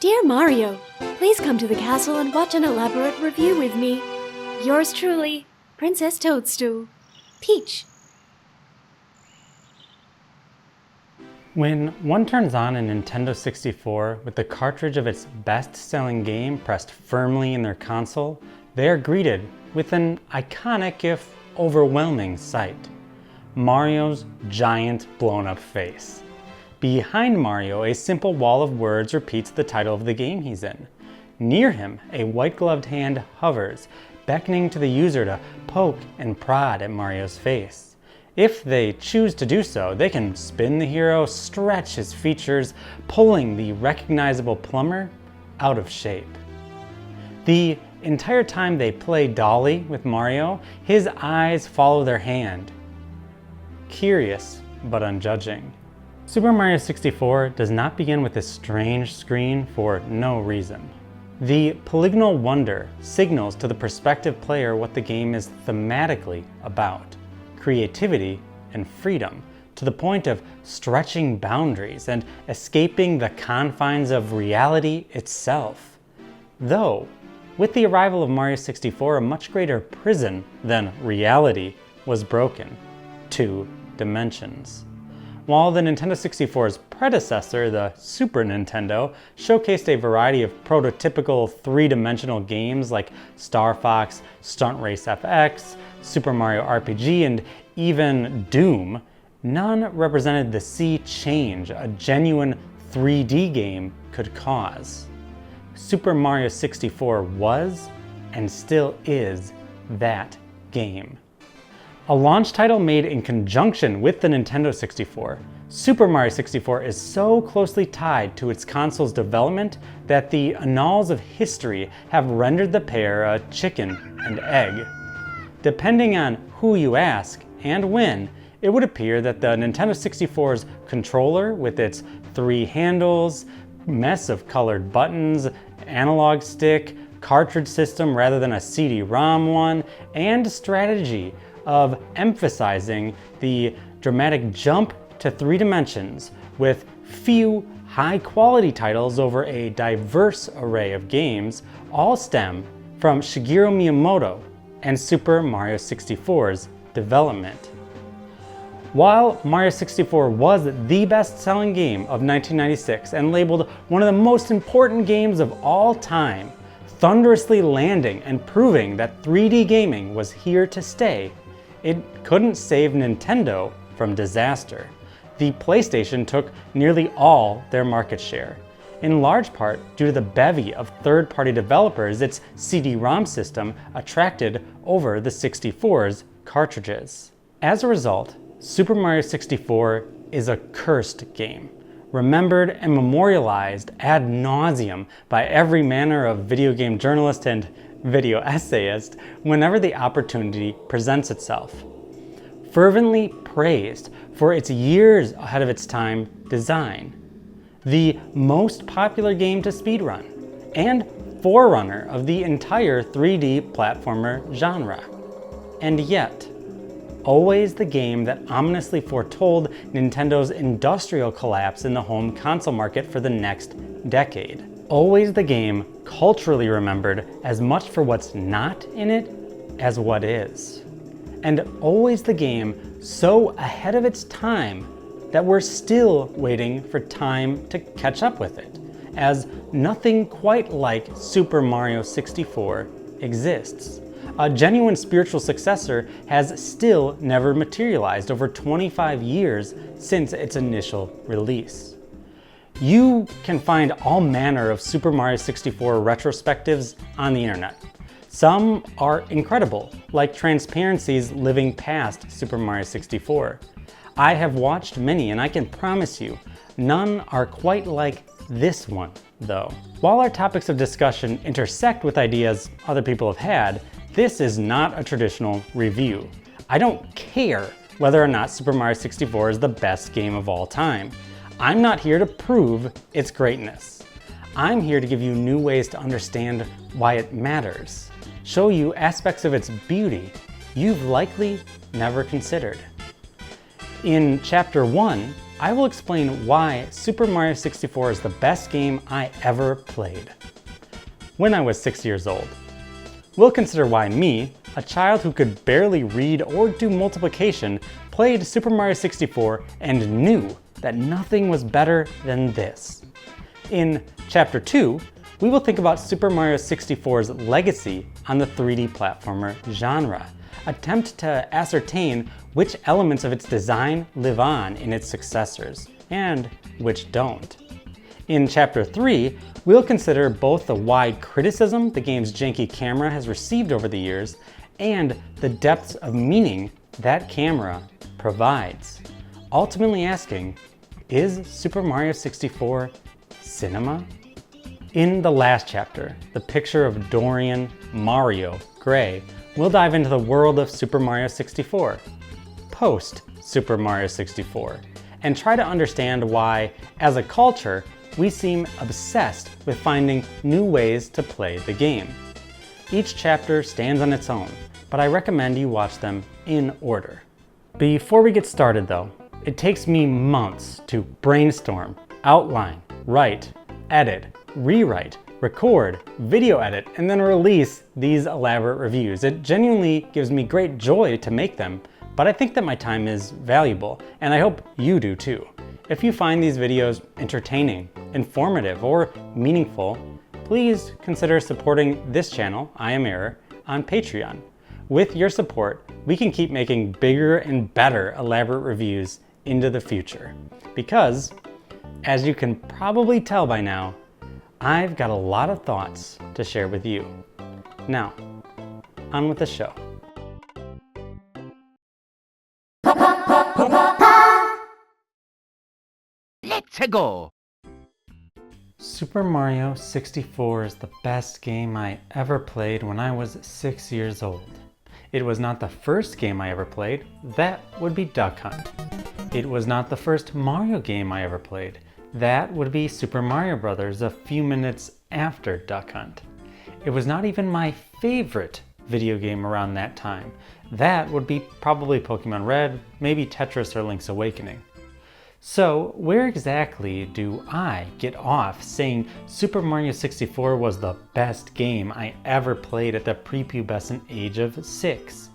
Dear Mario, please come to the castle and watch an elaborate review with me. Yours truly, Princess Toadstool. Peach. When one turns on a Nintendo 64 with the cartridge of its best-selling game pressed firmly in their console, they are greeted with an iconic if overwhelming sight: Mario's giant blown-up face. Behind Mario, a simple wall of words repeats the title of the game he's in. Near him, a white-gloved hand hovers, beckoning to the user to poke and prod at Mario's face. If they choose to do so, they can spin the hero, stretch his features, pulling the recognizable plumber out of shape. The entire time they play Dolly with Mario, his eyes follow their hand, curious but unjudging. Super Mario 64 does not begin with this strange screen for no reason. The polygonal wonder signals to the prospective player what the game is thematically about: creativity and freedom, to the point of stretching boundaries and escaping the confines of reality itself. Though, with the arrival of Mario 64, a much greater prison than reality was broken: 2 dimensions. While the Nintendo 64's predecessor, the Super Nintendo, showcased a variety of prototypical 3-dimensional games like Star Fox, Stunt Race FX, Super Mario RPG, and even Doom, none represented the sea change a genuine 3D game could cause. Super Mario 64 was, and still is, that game. A launch title made in conjunction with the Nintendo 64, Super Mario 64 is so closely tied to its console's development that the annals of history have rendered the pair a chicken and egg. Depending on who you ask and when, it would appear that the Nintendo 64's controller, with its 3 handles, mess of colored buttons, analog stick, cartridge system rather than a CD-ROM one, and strategy of emphasizing the dramatic jump to 3 dimensions with few high-quality titles over a diverse array of games, all stem from Shigeru Miyamoto and Super Mario 64's development. While Mario 64 was the best-selling game of 1996 and labeled one of the most important games of all time, thunderously landing and proving that 3D gaming was here to stay, it couldn't save Nintendo from disaster. The PlayStation took nearly all their market share, in large part due to the bevy of third-party developers its CD-ROM system attracted over the 64's cartridges. As a result, Super Mario 64 is a cursed game, remembered and memorialized ad nauseum by every manner of video game journalist and video essayist whenever the opportunity presents itself. Fervently praised for its years ahead of its time design, the most popular game to speedrun, and forerunner of the entire 3D platformer genre. And yet, always the game that ominously foretold Nintendo's industrial collapse in the home console market for the next decade. Always the game culturally remembered as much for what's not in it as what is. And always the game so ahead of its time that we're still waiting for time to catch up with it, as nothing quite like Super Mario 64 exists. A genuine spiritual successor has still never materialized over 25 years since its initial release. You can find all manner of Super Mario 64 retrospectives on the internet. Some are incredible, like Transparency's Living Past Super Mario 64. I have watched many, and I can promise you, none are quite like this one, though. While our topics of discussion intersect with ideas other people have had, this is not a traditional review. I don't care whether or not Super Mario 64 is the best game of all time. I'm not here to prove its greatness. I'm here to give you new ways to understand why it matters, show you aspects of its beauty you've likely never considered. In Chapter 1, I will explain why Super Mario 64 is the best game I ever played when I was 6 years old. We'll consider why me, a child who could barely read or do multiplication, played Super Mario 64 and knew that nothing was better than this. In Chapter 2, we will think about Super Mario 64's legacy on the 3D platformer genre, attempt to ascertain which elements of its design live on in its successors, and which don't. In Chapter 3, we'll consider both the wide criticism the game's janky camera has received over the years, and the depths of meaning that camera provides. Ultimately asking, is Super Mario 64 cinema? In the last chapter, the picture of Dorian, Mario, Gray, we'll dive into the world of Super Mario 64, post Super Mario 64, and try to understand why, as a culture, we seem obsessed with finding new ways to play the game. Each chapter stands on its own, but I recommend you watch them in order. Before we get started though, it takes me months to brainstorm, outline, write, edit, rewrite, record, video edit, and then release these elaborate reviews. It genuinely gives me great joy to make them, but I think that my time is valuable, and I hope you do too. If you find these videos entertaining, informative, or meaningful, please consider supporting this channel, I Am Error, on Patreon. With your support, we can keep making bigger and better elaborate reviews into the future. Because, as you can probably tell by now, I've got a lot of thoughts to share with you. Now, on with the show. Let's go! Super Mario 64 is the best game I ever played when I was 6 years old. It was not the first game I ever played, that would be Duck Hunt. It was not the first Mario game I ever played, that would be Super Mario Bros. A few minutes after Duck Hunt. It was not even my favorite video game around that time, that would be probably Pokemon Red, maybe Tetris or Link's Awakening. So where exactly do I get off saying Super Mario 64 was the best game I ever played at the prepubescent age of 6?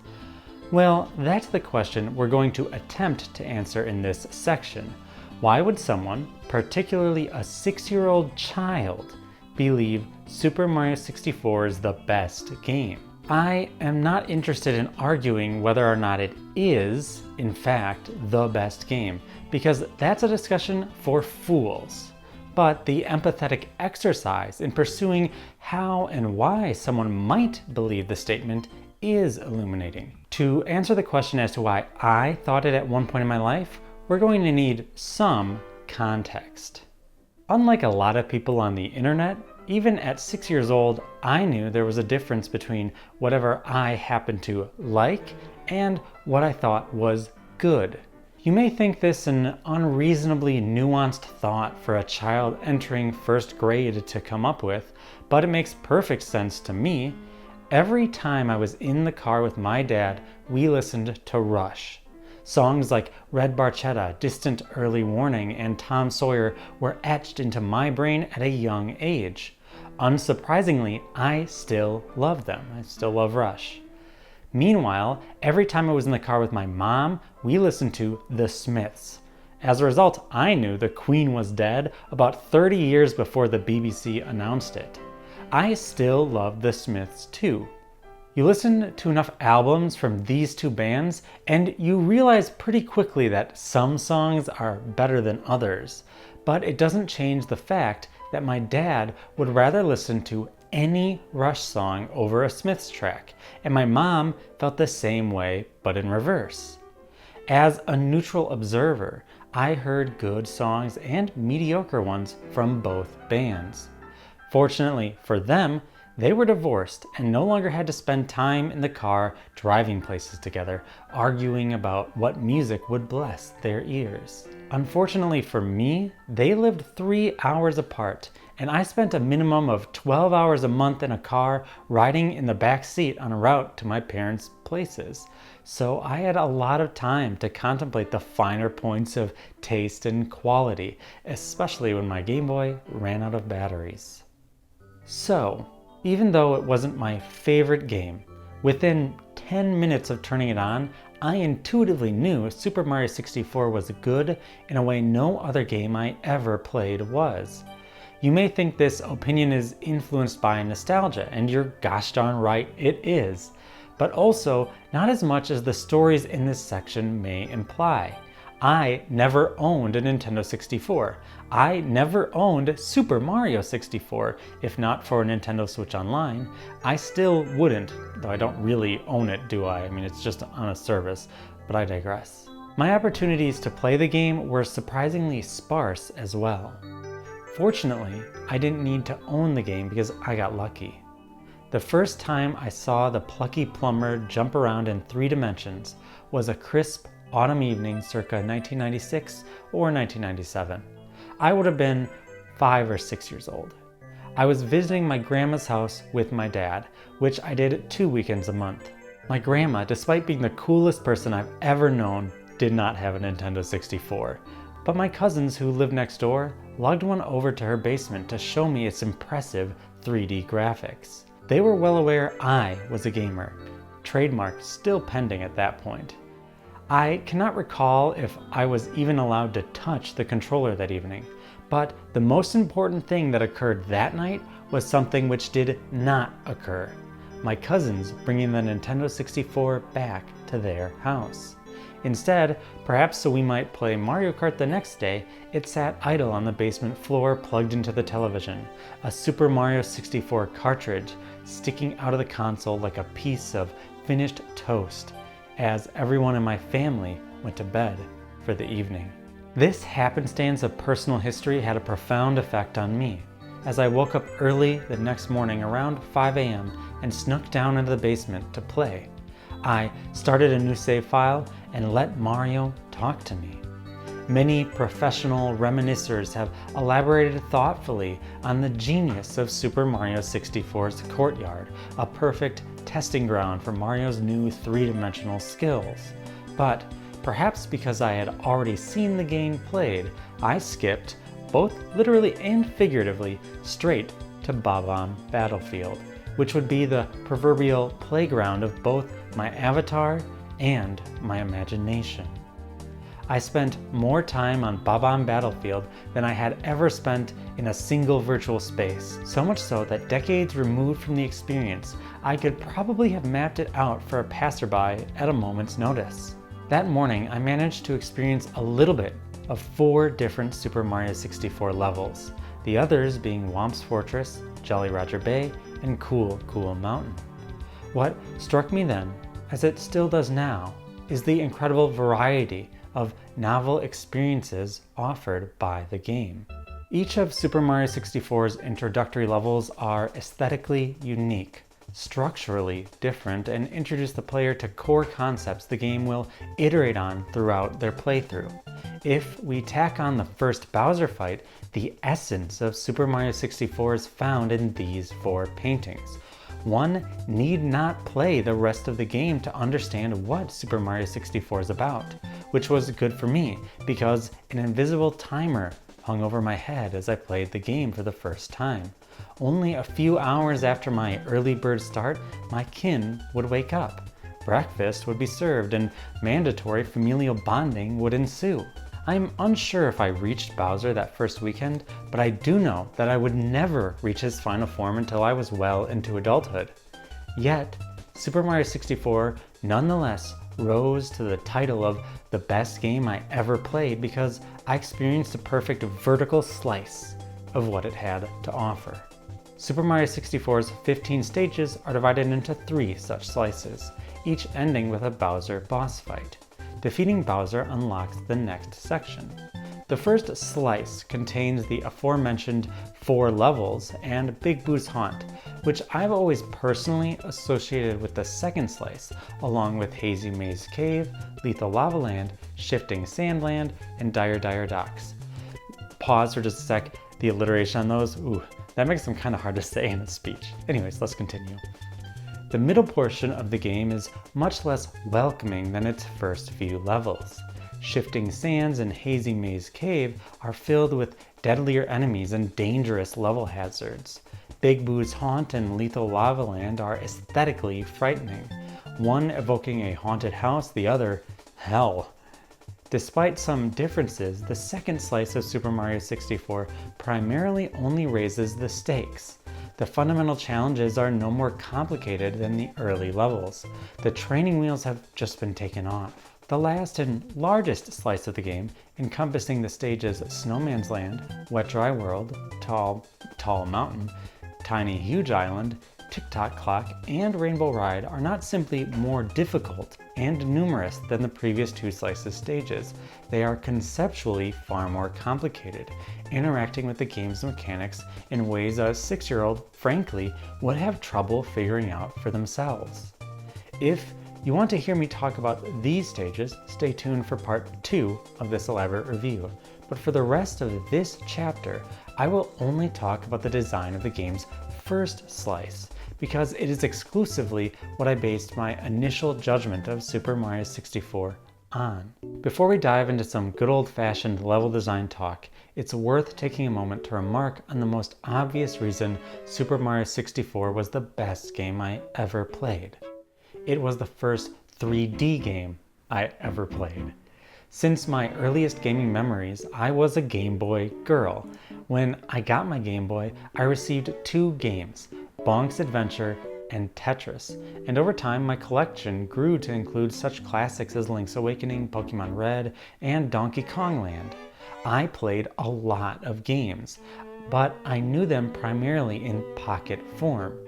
Well, that's the question we're going to attempt to answer in this section. Why would someone, particularly a 6-year-old child, believe Super Mario 64 is the best game? I am not interested in arguing whether or not it is, in fact, the best game, because that's a discussion for fools. But the empathetic exercise in pursuing how and why someone might believe the statement is illuminating. To answer the question as to why I thought it at one point in my life, we're going to need some context. Unlike a lot of people on the internet, even at 6 years old, I knew there was a difference between whatever I happened to like and what I thought was good. You may think this an unreasonably nuanced thought for a child entering first grade to come up with, but it makes perfect sense to me. Every time I was in the car with my dad, we listened to Rush. Songs like Red Barchetta, Distant Early Warning, and Tom Sawyer were etched into my brain at a young age. Unsurprisingly, I still love them. I still love Rush. Meanwhile, every time I was in the car with my mom, we listened to The Smiths. As a result, I knew the Queen was dead about 30 years before the BBC announced it. I still love The Smiths too. You listen to enough albums from these two bands, and you realize pretty quickly that some songs are better than others. But it doesn't change the fact that my dad would rather listen to any Rush song over a Smiths track, and my mom felt the same way, but in reverse. As a neutral observer, I heard good songs and mediocre ones from both bands. Fortunately for them, they were divorced and no longer had to spend time in the car driving places together, arguing about what music would bless their ears. Unfortunately for me, they lived 3 hours apart, and I spent a minimum of 12 hours a month in a car riding in the back seat on a route to my parents' places. so I had a lot of time to contemplate the finer points of taste and quality, especially when my Game Boy ran out of batteries. So, even though it wasn't my favorite game, within 10 minutes of turning it on, I intuitively knew Super Mario 64 was good in a way no other game I ever played was. You may think this opinion is influenced by nostalgia, and you're gosh darn right, it is. But also, not as much as the stories in this section may imply. I never owned a Nintendo 64. I never owned Super Mario 64. If not for a Nintendo Switch Online, I still wouldn't, though I don't really own it, do I? I mean, it's just on a service, but I digress. My opportunities to play the game were surprisingly sparse as well. Fortunately, I didn't need to own the game because I got lucky. The first time I saw the plucky plumber jump around in 3 dimensions was a crisp autumn evening circa 1996 or 1997. I would have been 5 or 6 years old. I was visiting my grandma's house with my dad, which I did 2 weekends a month. My grandma, despite being the coolest person I've ever known, did not have a Nintendo 64. But my cousins who lived next door lugged one over to her basement to show me its impressive 3D graphics. They were well aware I was a gamer, trademark still pending at that point. I cannot recall if I was even allowed to touch the controller that evening, but the most important thing that occurred that night was something which did not occur: my cousins bringing the Nintendo 64 back to their house. Instead, perhaps so we might play Mario Kart the next day, it sat idle on the basement floor plugged into the television, a Super Mario 64 cartridge sticking out of the console like a piece of finished toast, as everyone in my family went to bed for the evening. This happenstance of personal history had a profound effect on me, as I woke up early the next morning around 5 a.m. and snuck down into the basement to play. I started a new save file and let Mario talk to me. Many professional reminiscers have elaborated thoughtfully on the genius of Super Mario 64's courtyard, a perfect testing ground for Mario's new 3-dimensional skills. But perhaps because I had already seen the game played, I skipped, both literally and figuratively, straight to Bob-omb Battlefield, which would be the proverbial playground of both my avatar and my imagination. I spent more time on Bob-omb Battlefield than I had ever spent in a single virtual space, so much so that decades removed from the experience, I could probably have mapped it out for a passerby at a moment's notice. That morning, I managed to experience a little bit of 4 different Super Mario 64 levels, the others being Whomp's Fortress, Jolly Roger Bay, and Cool Cool Mountain. What struck me then, as it still does now, is the incredible variety of novel experiences offered by the game. Each of Super Mario 64's introductory levels are aesthetically unique, structurally different, and introduce the player to core concepts the game will iterate on throughout their playthrough. If we tack on the first Bowser fight, the essence of Super Mario 64 is found in these 4 paintings. One need not play the rest of the game to understand what Super Mario 64 is about, which was good for me because an invisible timer hung over my head as I played the game for the first time. Only a few hours after my early bird start, my kin would wake up. Breakfast would be served and mandatory familial bonding would ensue. I'm unsure if I reached Bowser that first weekend, but I do know that I would never reach his final form until I was well into adulthood. Yet, Super Mario 64 nonetheless rose to the title of the best game I ever played because I experienced a perfect vertical slice of what it had to offer. Super Mario 64's 15 stages are divided into 3 such slices, each ending with a Bowser boss fight. Defeating Bowser unlocks the next section. The first slice contains the aforementioned 4 levels and Big Boo's Haunt, which I've always personally associated with the second slice, along with Hazy Maze Cave, Lethal Lava Land, Shifting Sandland, and Dire Dire Docks. Pause for just a sec, the alliteration on those, that makes them kind of hard to say in a speech. Anyways, let's continue. The middle portion of the game is much less welcoming than its first few levels. Shifting sands and hazy maze cave are filled with deadlier enemies and dangerous level hazards. Big Boo's Haunt and Lethal Lava Land are aesthetically frightening, one evoking a haunted house, the other hell. Despite some differences, the second slice of Super Mario 64 primarily only raises the stakes. The fundamental challenges are no more complicated than the early levels. The training wheels have just been taken off. The last and largest slice of the game, encompassing the stages Snowman's Land, Wet Dry World, Tall Mountain, Tiny Huge Island, Tick-Tock Clock, and Rainbow Ride, are not simply more difficult and numerous than the previous two slices stages. They are conceptually far more complicated, interacting with the game's mechanics in ways a 6-year-old, frankly, would have trouble figuring out for themselves. If you want to hear me talk about these stages, stay tuned for part 2 of this elaborate review. But for the rest of this chapter, I will only talk about the design of the game's first slice, because it is exclusively what I based my initial judgment of Super Mario 64 on. Before we dive into some good old-fashioned level design talk, it's worth taking a moment to remark on the most obvious reason Super Mario 64 was the best game I ever played. It was the first 3D game I ever played. Since my earliest gaming memories, I was a Game Boy girl. When I got my Game Boy, I received 2 games, Bonk's Adventure and Tetris, and over time my collection grew to include such classics as Link's Awakening, Pokemon Red, and Donkey Kong Land. I played a lot of games, but I knew them primarily in pocket form.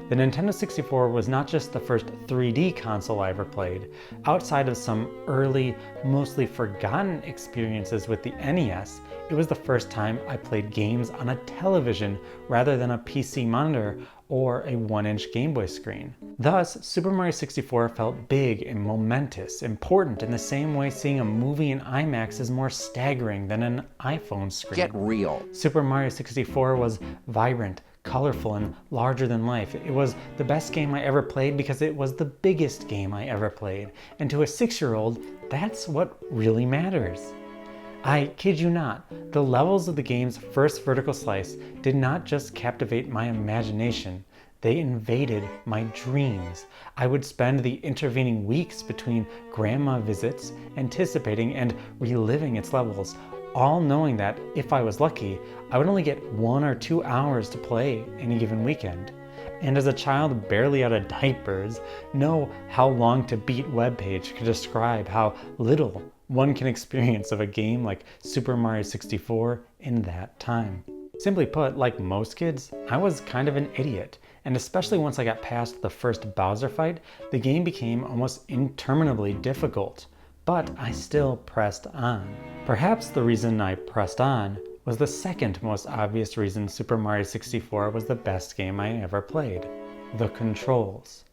The Nintendo 64 was not just the first 3D console I ever played. Outside of some early, mostly forgotten experiences with the NES, it was the first time I played games on a television rather than a PC monitor or a 1-inch Game Boy screen. Thus, Super Mario 64 felt big and momentous, important in the same way seeing a movie in IMAX is more staggering than an iPhone screen. Get real. Super Mario 64 was vibrant, colorful, and larger than life. It was the best game I ever played because it was the biggest game I ever played. And to a 6-year-old, that's what really matters. I kid you not, the levels of the game's first vertical slice did not just captivate my imagination, they invaded my dreams. I would spend the intervening weeks between grandma visits anticipating and reliving its levels, all knowing that, if I was lucky, I would only get 1 or 2 hours to play any given weekend. And as a child barely out of diapers, know how long to beat webpage could describe how little one can experience of a game like Super Mario 64 in that time. Simply put, like most kids, I was kind of an idiot, and especially once I got past the first Bowser fight, the game became almost interminably difficult. But I still pressed on. Perhaps the reason I pressed on was the second most obvious reason Super Mario 64 was the best game I ever played: the controls.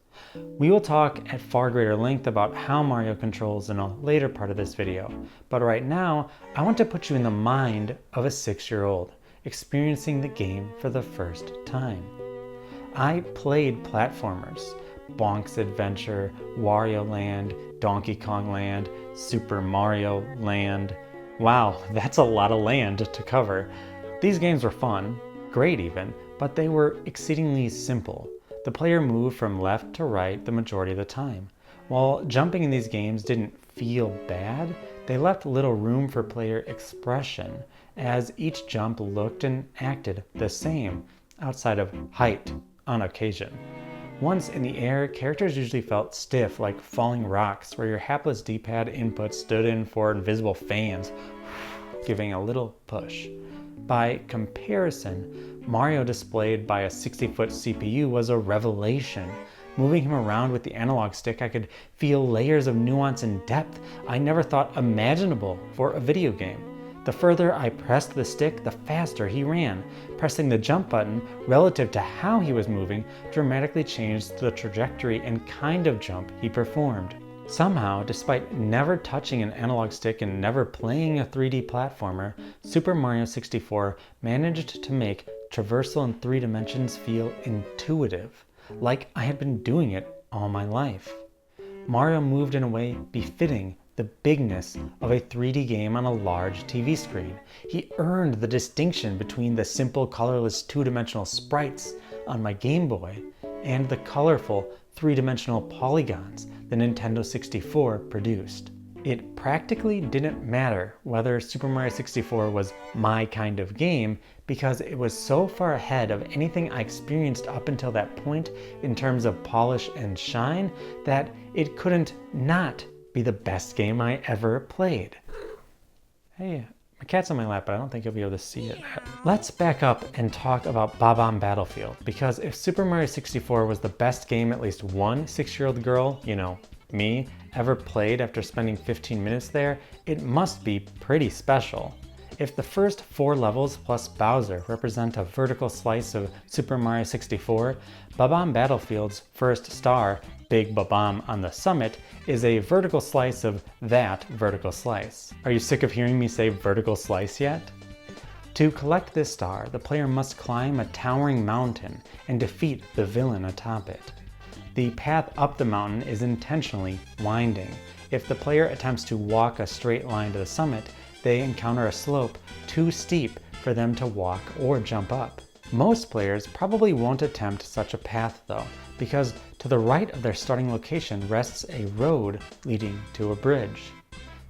We will talk at far greater length about how Mario controls in a later part of this video, but right now I want to put you in the mind of a 6-year-old experiencing the game for the first time. I played platformers, Bonk's Adventure, Wario Land, Donkey Kong Land, Super Mario Land. Wow, that's a lot of land to cover. These games were fun, great even, but they were exceedingly simple. The player moved from left to right the majority of the time. While jumping in these games didn't feel bad, they left little room for player expression, as each jump looked and acted the same, outside of height on occasion. Once in the air, characters usually felt stiff, like falling rocks, where your hapless D-pad input stood in for invisible fans, giving a little push. By comparison, Mario displayed by a 60-foot CPU was a revelation. Moving him around with the analog stick, I could feel layers of nuance and depth I never thought imaginable for a video game. The further I pressed the stick, the faster he ran. Pressing the jump button relative to how he was moving dramatically changed the trajectory and kind of jump he performed. Somehow, despite never touching an analog stick and never playing a 3D platformer, Super Mario 64 managed to make traversal in 3 dimensions feel intuitive, like I had been doing it all my life. Mario moved in a way befitting the bigness of a 3D game on a large TV screen. He earned the distinction between the simple colorless two-dimensional sprites on my Game Boy and the colorful three-dimensional polygons the Nintendo 64 produced. It practically didn't matter whether Super Mario 64 was my kind of game because it was so far ahead of anything I experienced up until that point in terms of polish and shine that it couldn't not be the best game I ever played. Hey, my cat's on my lap, but I don't think you'll be able to see it. Let's back up and talk about Bob-omb Battlefield, because if Super Mario 64 was the best game at least one 6-year-old girl, you know, me, ever played after spending 15 minutes there, it must be pretty special. If the first 4 levels plus Bowser represent a vertical slice of Super Mario 64, Bob-omb Battlefield's first star, Big Bob-omb on the summit, is a vertical slice of that vertical slice. Are you sick of hearing me say vertical slice yet? To collect this star, the player must climb a towering mountain and defeat the villain atop it. The path up the mountain is intentionally winding. If the player attempts to walk a straight line to the summit, they encounter a slope too steep for them to walk or jump up. Most players probably won't attempt such a path though, because to the right of their starting location rests a road leading to a bridge.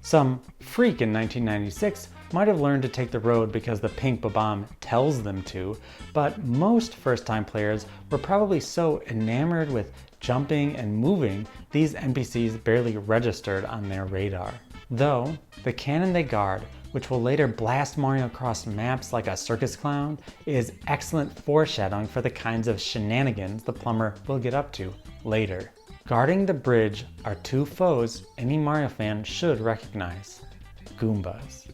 Some freak in 1996 might have learned to take the road because the pink Bob-omb tells them to, but most first-time players were probably so enamored with jumping and moving, these NPCs barely registered on their radar. Though, the cannon they guard, which will later blast Mario across maps like a circus clown, is excellent foreshadowing for the kinds of shenanigans the plumber will get up to later. Guarding the bridge are 2 foes any Mario fan should recognize: Goombas.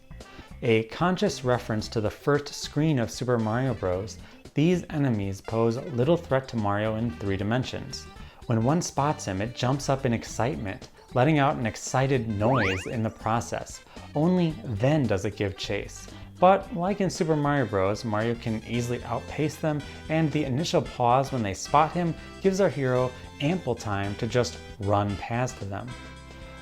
A conscious reference to the first screen of Super Mario Bros., these enemies pose little threat to Mario in 3 dimensions. When one spots him, it jumps up in excitement, letting out an excited noise in the process. Only then does it give chase. But like in Super Mario Bros., Mario can easily outpace them, and the initial pause when they spot him gives our hero ample time to just run past them.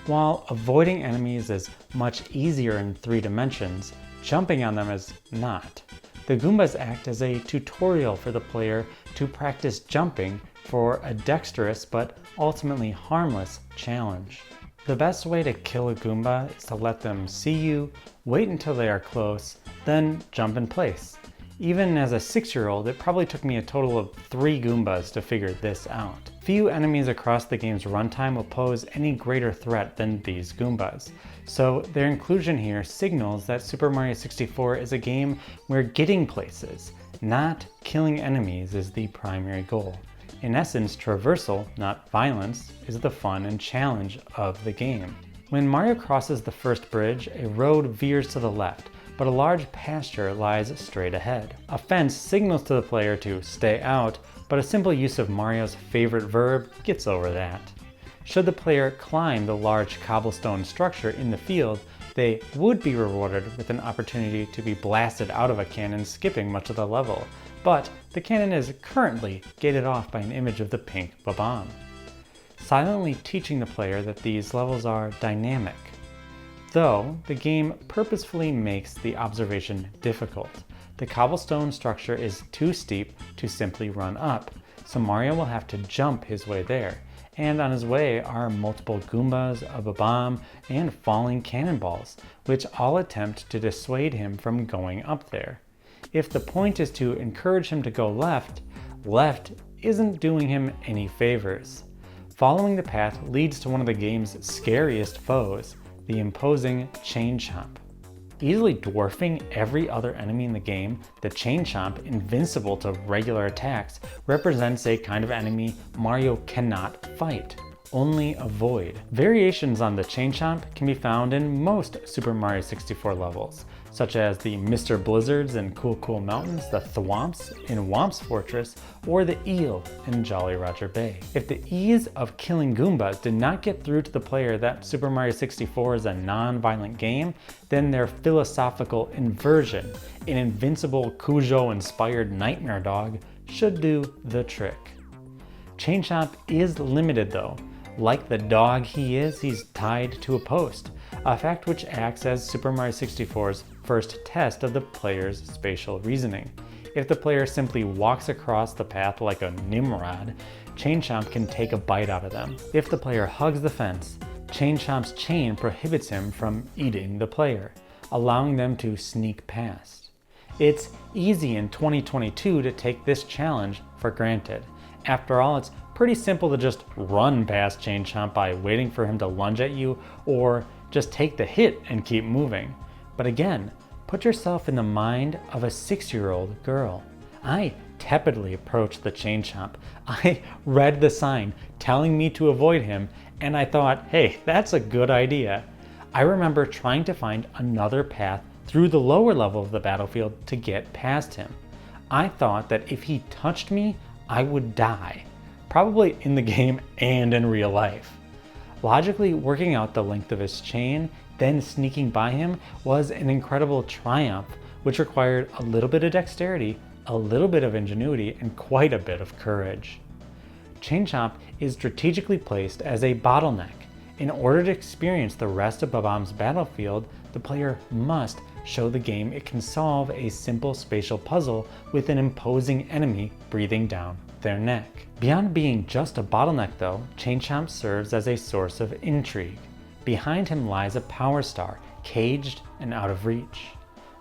While avoiding enemies is much easier in 3 dimensions, jumping on them is not. The Goombas act as a tutorial for the player to practice jumping for a dexterous but ultimately harmless challenge. The best way to kill a Goomba is to let them see you, wait until they are close, then jump in place. Even as a 6-year-old, it probably took me a total of 3 Goombas to figure this out. Few enemies across the game's runtime will pose any greater threat than these Goombas, so their inclusion here signals that Super Mario 64 is a game where getting places, not killing enemies, is the primary goal. In essence, traversal, not violence, is the fun and challenge of the game. When Mario crosses the first bridge, a road veers to the left, but a large pasture lies straight ahead. A fence signals to the player to stay out, but a simple use of Mario's favorite verb gets over that. Should the player climb the large cobblestone structure in the field, they would be rewarded with an opportunity to be blasted out of a cannon, skipping much of the level. But the cannon is currently gated off by an image of the pink Bob-omb, silently teaching the player that these levels are dynamic. Though, the game purposefully makes the observation difficult. The cobblestone structure is too steep to simply run up, so Mario will have to jump his way there. And on his way are multiple Goombas, a Bob-omb, and falling cannonballs, which all attempt to dissuade him from going up there. If the point is to encourage him to go left, left isn't doing him any favors. Following the path leads to one of the game's scariest foes, the imposing Chain Chomp. Easily dwarfing every other enemy in the game, the Chain Chomp, invincible to regular attacks, represents a kind of enemy Mario cannot fight, only avoid. Variations on the Chain Chomp can be found in most Super Mario 64 levels, such as the Mr. Blizzards in Cool Cool Mountains, the Thwomps in Whomp's Fortress, or the Eel in Jolly Roger Bay. If the ease of killing Goombas did not get through to the player that Super Mario 64 is a non-violent game, then their philosophical inversion, an invincible Cujo-inspired nightmare dog, should do the trick. Chain Chomp is limited though. Like the dog he is, he's tied to a post, a fact which acts as Super Mario 64's first test of the player's spatial reasoning. If the player simply walks across the path like a Nimrod, Chain Chomp can take a bite out of them. If the player hugs the fence, Chain Chomp's chain prohibits him from eating the player, allowing them to sneak past. It's easy in 2022 to take this challenge for granted. After all, it's pretty simple to just run past Chain Chomp by waiting for him to lunge at you, or just take the hit and keep moving. But again, put yourself in the mind of a 6-year-old girl. I tepidly approached the Chain Chomp. I read the sign telling me to avoid him, and I thought, hey, that's a good idea. I remember trying to find another path through the lower level of the battlefield to get past him. I thought that if he touched me, I would die, probably in the game and in real life. Logically working out the length of his chain, then sneaking by him was an incredible triumph, which required a little bit of dexterity, a little bit of ingenuity, and quite a bit of courage. Chain Chomp is strategically placed as a bottleneck. In order to experience the rest of Bob-omb's battlefield, the player must show the game it can solve a simple spatial puzzle with an imposing enemy breathing down their neck. Beyond being just a bottleneck though, Chain Chomp serves as a source of intrigue. Behind him lies a power star, caged and out of reach.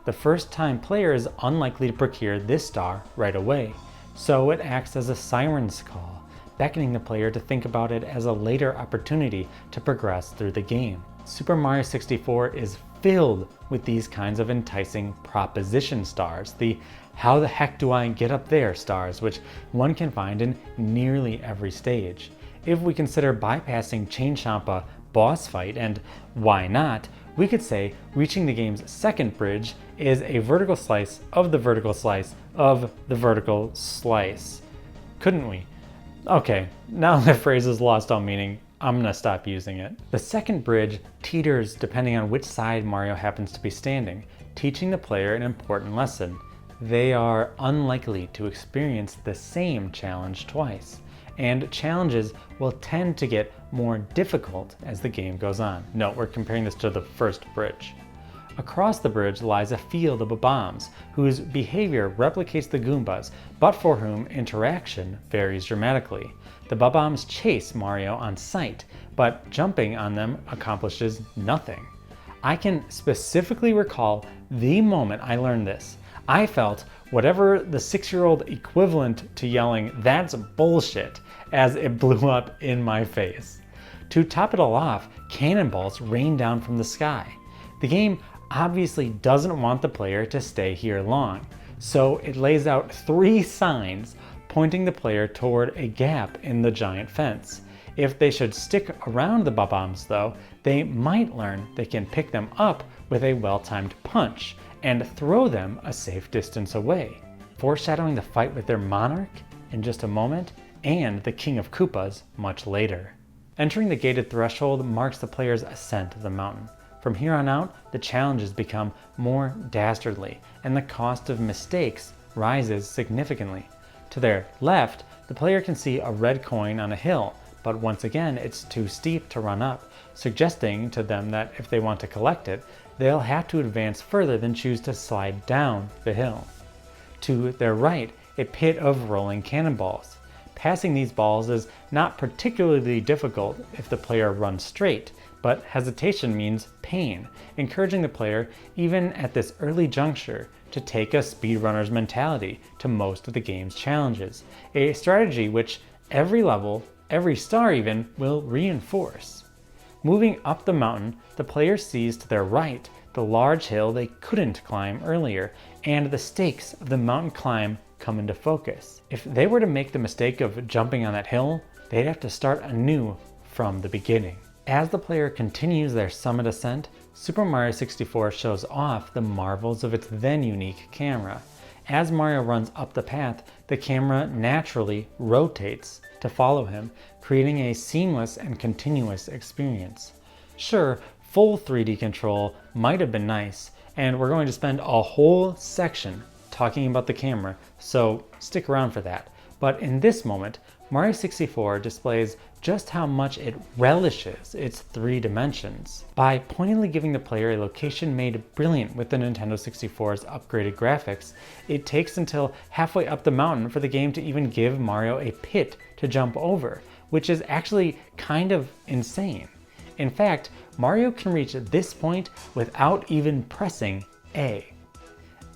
The first time player is unlikely to procure this star right away, so it acts as a siren's call, beckoning the player to think about it as a later opportunity to progress through the game. Super Mario 64 is filled with these kinds of enticing proposition stars, the how the heck do I get up there stars, which one can find in nearly every stage. If we consider bypassing Chain Chomp a boss fight, and why not, we could say reaching the game's second bridge is a vertical slice of the vertical slice of the vertical slice. Couldn't we? Okay, now that phrase has lost all meaning, I'm gonna stop using it. The second bridge teeters depending on which side Mario happens to be standing, teaching the player an important lesson. They are unlikely to experience the same challenge twice, and challenges will tend to get more difficult as the game goes on. Note, we're comparing this to the first bridge. Across the bridge lies a field of bombs, whose behavior replicates the Goombas, but for whom interaction varies dramatically. The bombs chase Mario on sight, but jumping on them accomplishes nothing. I can specifically recall the moment I learned this. I felt whatever the 6-year-old equivalent to yelling, "That's bullshit," as it blew up in my face. To top it all off, cannonballs rain down from the sky. The game obviously doesn't want the player to stay here long, so it lays out 3 signs pointing the player toward a gap in the giant fence. If they should stick around the bombs though, they might learn they can pick them up with a well-timed punch and throw them a safe distance away, foreshadowing the fight with their monarch in just a moment and the King of Koopas much later. Entering the gated threshold marks the player's ascent of the mountain. From here on out, the challenges become more dastardly, and the cost of mistakes rises significantly. To their left, the player can see a red coin on a hill, but once again it's too steep to run up, suggesting to them that if they want to collect it, they'll have to advance further than choose to slide down the hill. To their right, a pit of rolling cannonballs. Passing these balls is not particularly difficult if the player runs straight, but hesitation means pain, encouraging the player, even at this early juncture, to take a speedrunner's mentality to most of the game's challenges, a strategy which every level, every star even, will reinforce. Moving up the mountain, the player sees to their right the large hill they couldn't climb earlier, and the stakes of the mountain climb come into focus. If they were to make the mistake of jumping on that hill, they'd have to start anew from the beginning. As the player continues their summit ascent, Super Mario 64 shows off the marvels of its then unique camera. As Mario runs up the path, the camera naturally rotates to follow him, creating a seamless and continuous experience. Sure, full 3D control might have been nice, and we're going to spend a whole section talking about the camera, so stick around for that. But in this moment, Mario 64 displays just how much it relishes its 3 dimensions by pointedly giving the player a location made brilliant with the Nintendo 64's upgraded graphics. It takes until halfway up the mountain for the game to even give Mario a pit to jump over, which is actually kind of insane. In fact, Mario can reach this point without even pressing A.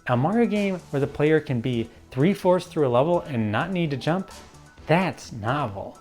A Mario game where the player can be 3/4 through a level and not need to jump? That's novel.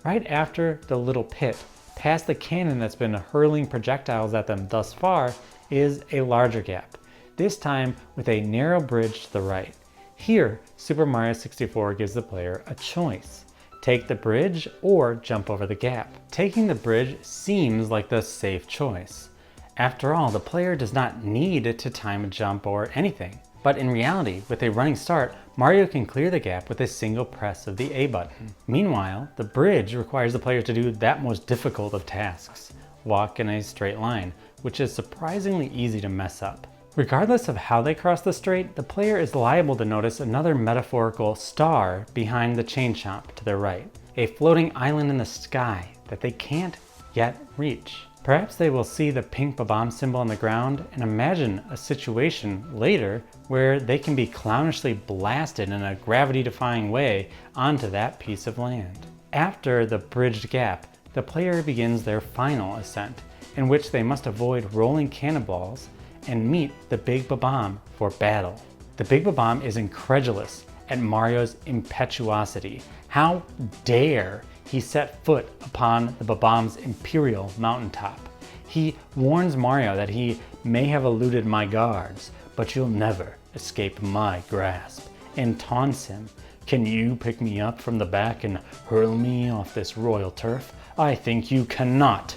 Right after the little pit, past the cannon that's been hurling projectiles at them thus far, is a larger gap, this time with a narrow bridge to the right. Here, Super Mario 64 gives the player a choice. Take the bridge or jump over the gap. Taking the bridge seems like the safe choice. After all, the player does not need to time a jump or anything. But in reality, with a running start, Mario can clear the gap with a single press of the A button. Meanwhile, the bridge requires the player to do that most difficult of tasks, walk in a straight line, which is surprisingly easy to mess up. Regardless of how they cross the strait, the player is liable to notice another metaphorical star behind the chain chomp to their right, a floating island in the sky that they can't yet reach. Perhaps they will see the pink Bob-omb symbol on the ground and imagine a situation later where they can be clownishly blasted in a gravity-defying way onto that piece of land. After the bridged gap, the player begins their final ascent, in which they must avoid rolling cannonballs and meet the big Bob-omb for battle. The big Bob-omb is incredulous at Mario's impetuosity. How dare he set foot upon the Bob-omb's imperial mountaintop. He warns Mario that he may have eluded my guards, but you'll never escape my grasp, and taunts him. Can you pick me up from the back and hurl me off this royal turf? I think you cannot.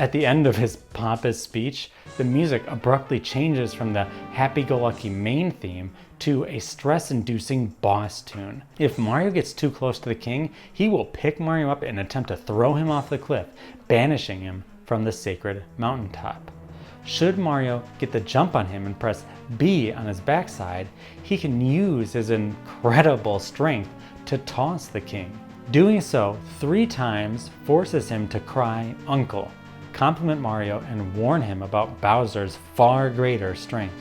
At the end of his pompous speech, the music abruptly changes from the happy-go-lucky main theme to a stress-inducing boss tune. If Mario gets too close to the king, he will pick Mario up and attempt to throw him off the cliff, banishing him from the sacred mountaintop. Should Mario get the jump on him and press B on his backside, he can use his incredible strength to toss the king. Doing so 3 times forces him to cry "Uncle," compliment Mario and warn him about Bowser's far greater strength.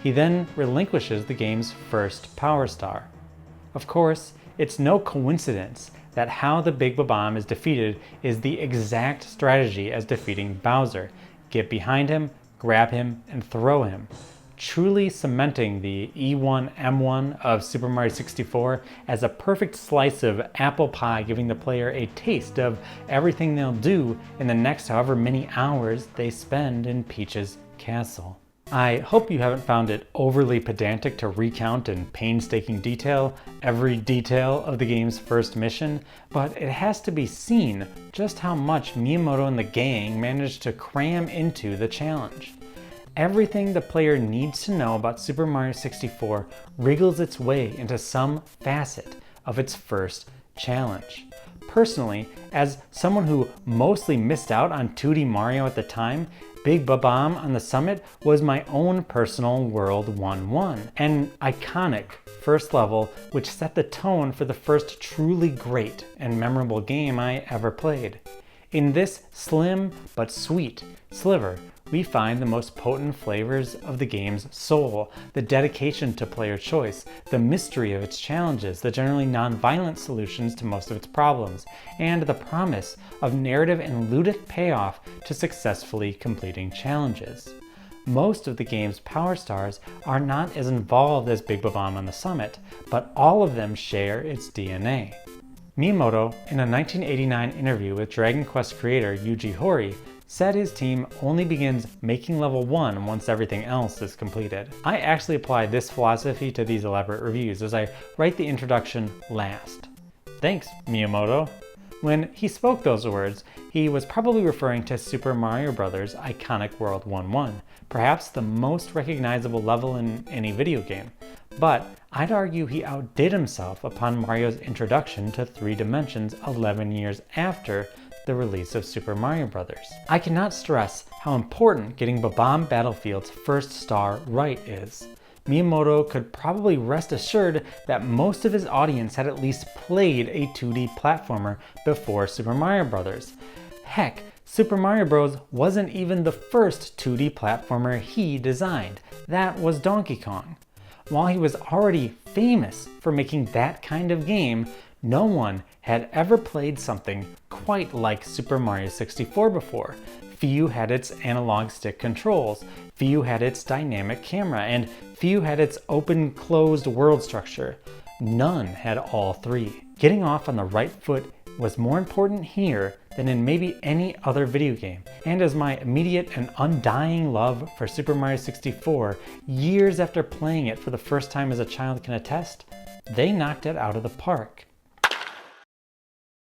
He then relinquishes the game's first Power Star. Of course, it's no coincidence that how the Big Bob-omb is defeated is the exact strategy as defeating Bowser. Get behind him, grab him, and throw him, truly cementing the E1 M1 of Super Mario 64 as a perfect slice of apple pie, giving the player a taste of everything they'll do in the next however many hours they spend in Peach's castle. I hope you haven't found it overly pedantic to recount in painstaking detail every detail of the game's first mission, but it has to be seen just how much Miyamoto and the gang managed to cram into the challenge. Everything the player needs to know about Super Mario 64 wriggles its way into some facet of its first challenge. Personally, as someone who mostly missed out on 2D Mario at the time, Big Bob-omb on the summit was my own personal World 1-1, an iconic first level which set the tone for the first truly great and memorable game I ever played. In this slim but sweet sliver, we find the most potent flavors of the game's soul, the dedication to player choice, the mystery of its challenges, the generally non-violent solutions to most of its problems, and the promise of narrative and ludic payoff to successfully completing challenges. Most of the game's Power Stars are not as involved as Big Bob-omb on the summit, but all of them share its DNA. Miyamoto, in a 1989 interview with Dragon Quest creator Yuji Horii, said his team only begins making level 1 once everything else is completed. I actually apply this philosophy to these elaborate reviews as I write the introduction last. Thanks, Miyamoto. When he spoke those words, he was probably referring to Super Mario Bros.' iconic World 1-1, perhaps the most recognizable level in any video game. But I'd argue he outdid himself upon Mario's introduction to 3 dimensions 11 years after the release of Super Mario Bros. I cannot stress how important getting Bob-omb Battlefield's first star right is. Miyamoto could probably rest assured that most of his audience had at least played a 2D platformer before Super Mario Bros. Heck, Super Mario Bros. Wasn't even the first 2D platformer he designed. That was Donkey Kong. While he was already famous for making that kind of game, no one had ever played something quite like Super Mario 64 before. Few had its analog stick controls, few had its dynamic camera, and few had its open-closed world structure. None had all three. Getting off on the right foot was more important here than in maybe any other video game. And as my immediate and undying love for Super Mario 64, years after playing it for the first time as a child can attest, they knocked it out of the park.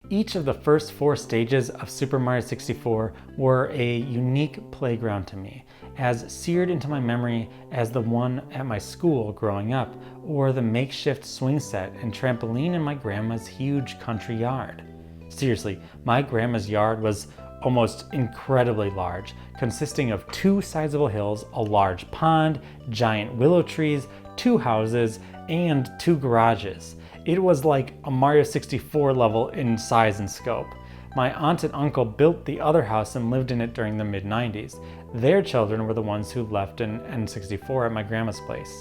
Each of the first 4 stages of Super Mario 64 were a unique playground to me, as seared into my memory as the one at my school growing up, or the makeshift swing set and trampoline in my grandma's huge country yard. Seriously, my grandma's yard was almost incredibly large, consisting of 2 sizable hills, a large pond, giant willow trees, 2 houses, and 2 garages. It was like a Mario 64 level in size and scope. My aunt and uncle built the other house and lived in it during the mid-90s. Their children were the ones who left in N64 at my grandma's place.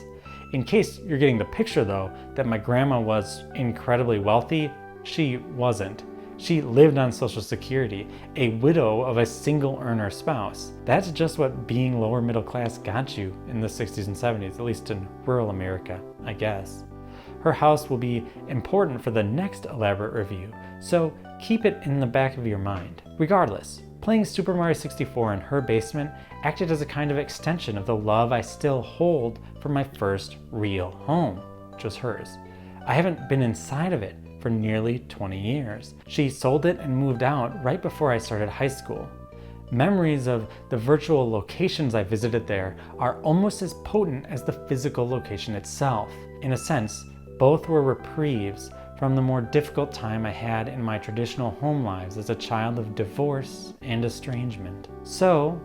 In case you're getting the picture though, that my grandma was incredibly wealthy, she wasn't. She lived on Social Security, a widow of a single earner spouse. That's just what being lower middle class got you in the 60s and 70s, at least in rural America, I guess. Her house will be important for the next elaborate review, so keep it in the back of your mind. Regardless, playing Super Mario 64 in her basement acted as a kind of extension of the love I still hold for my first real home, which was hers. I haven't been inside of it for nearly 20 years. She sold it and moved out right before I started high school. Memories of the virtual locations I visited there are almost as potent as the physical location itself. In a sense, both were reprieves from the more difficult time I had in my traditional home lives as a child of divorce and estrangement. So,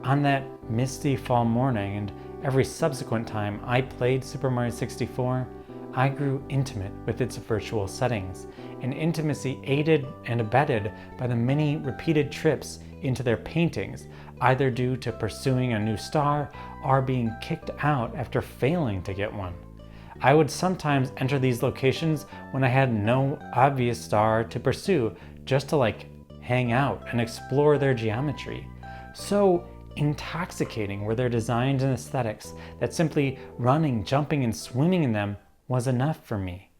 on that misty fall morning and every subsequent time I played Super Mario 64, I grew intimate with its virtual settings, an intimacy aided and abetted by the many repeated trips into their paintings, either due to pursuing a new star or being kicked out after failing to get one. I would sometimes enter these locations when I had no obvious star to pursue, just to hang out and explore their geometry. So intoxicating were their designs and aesthetics that simply running, jumping, and swimming in them was enough for me.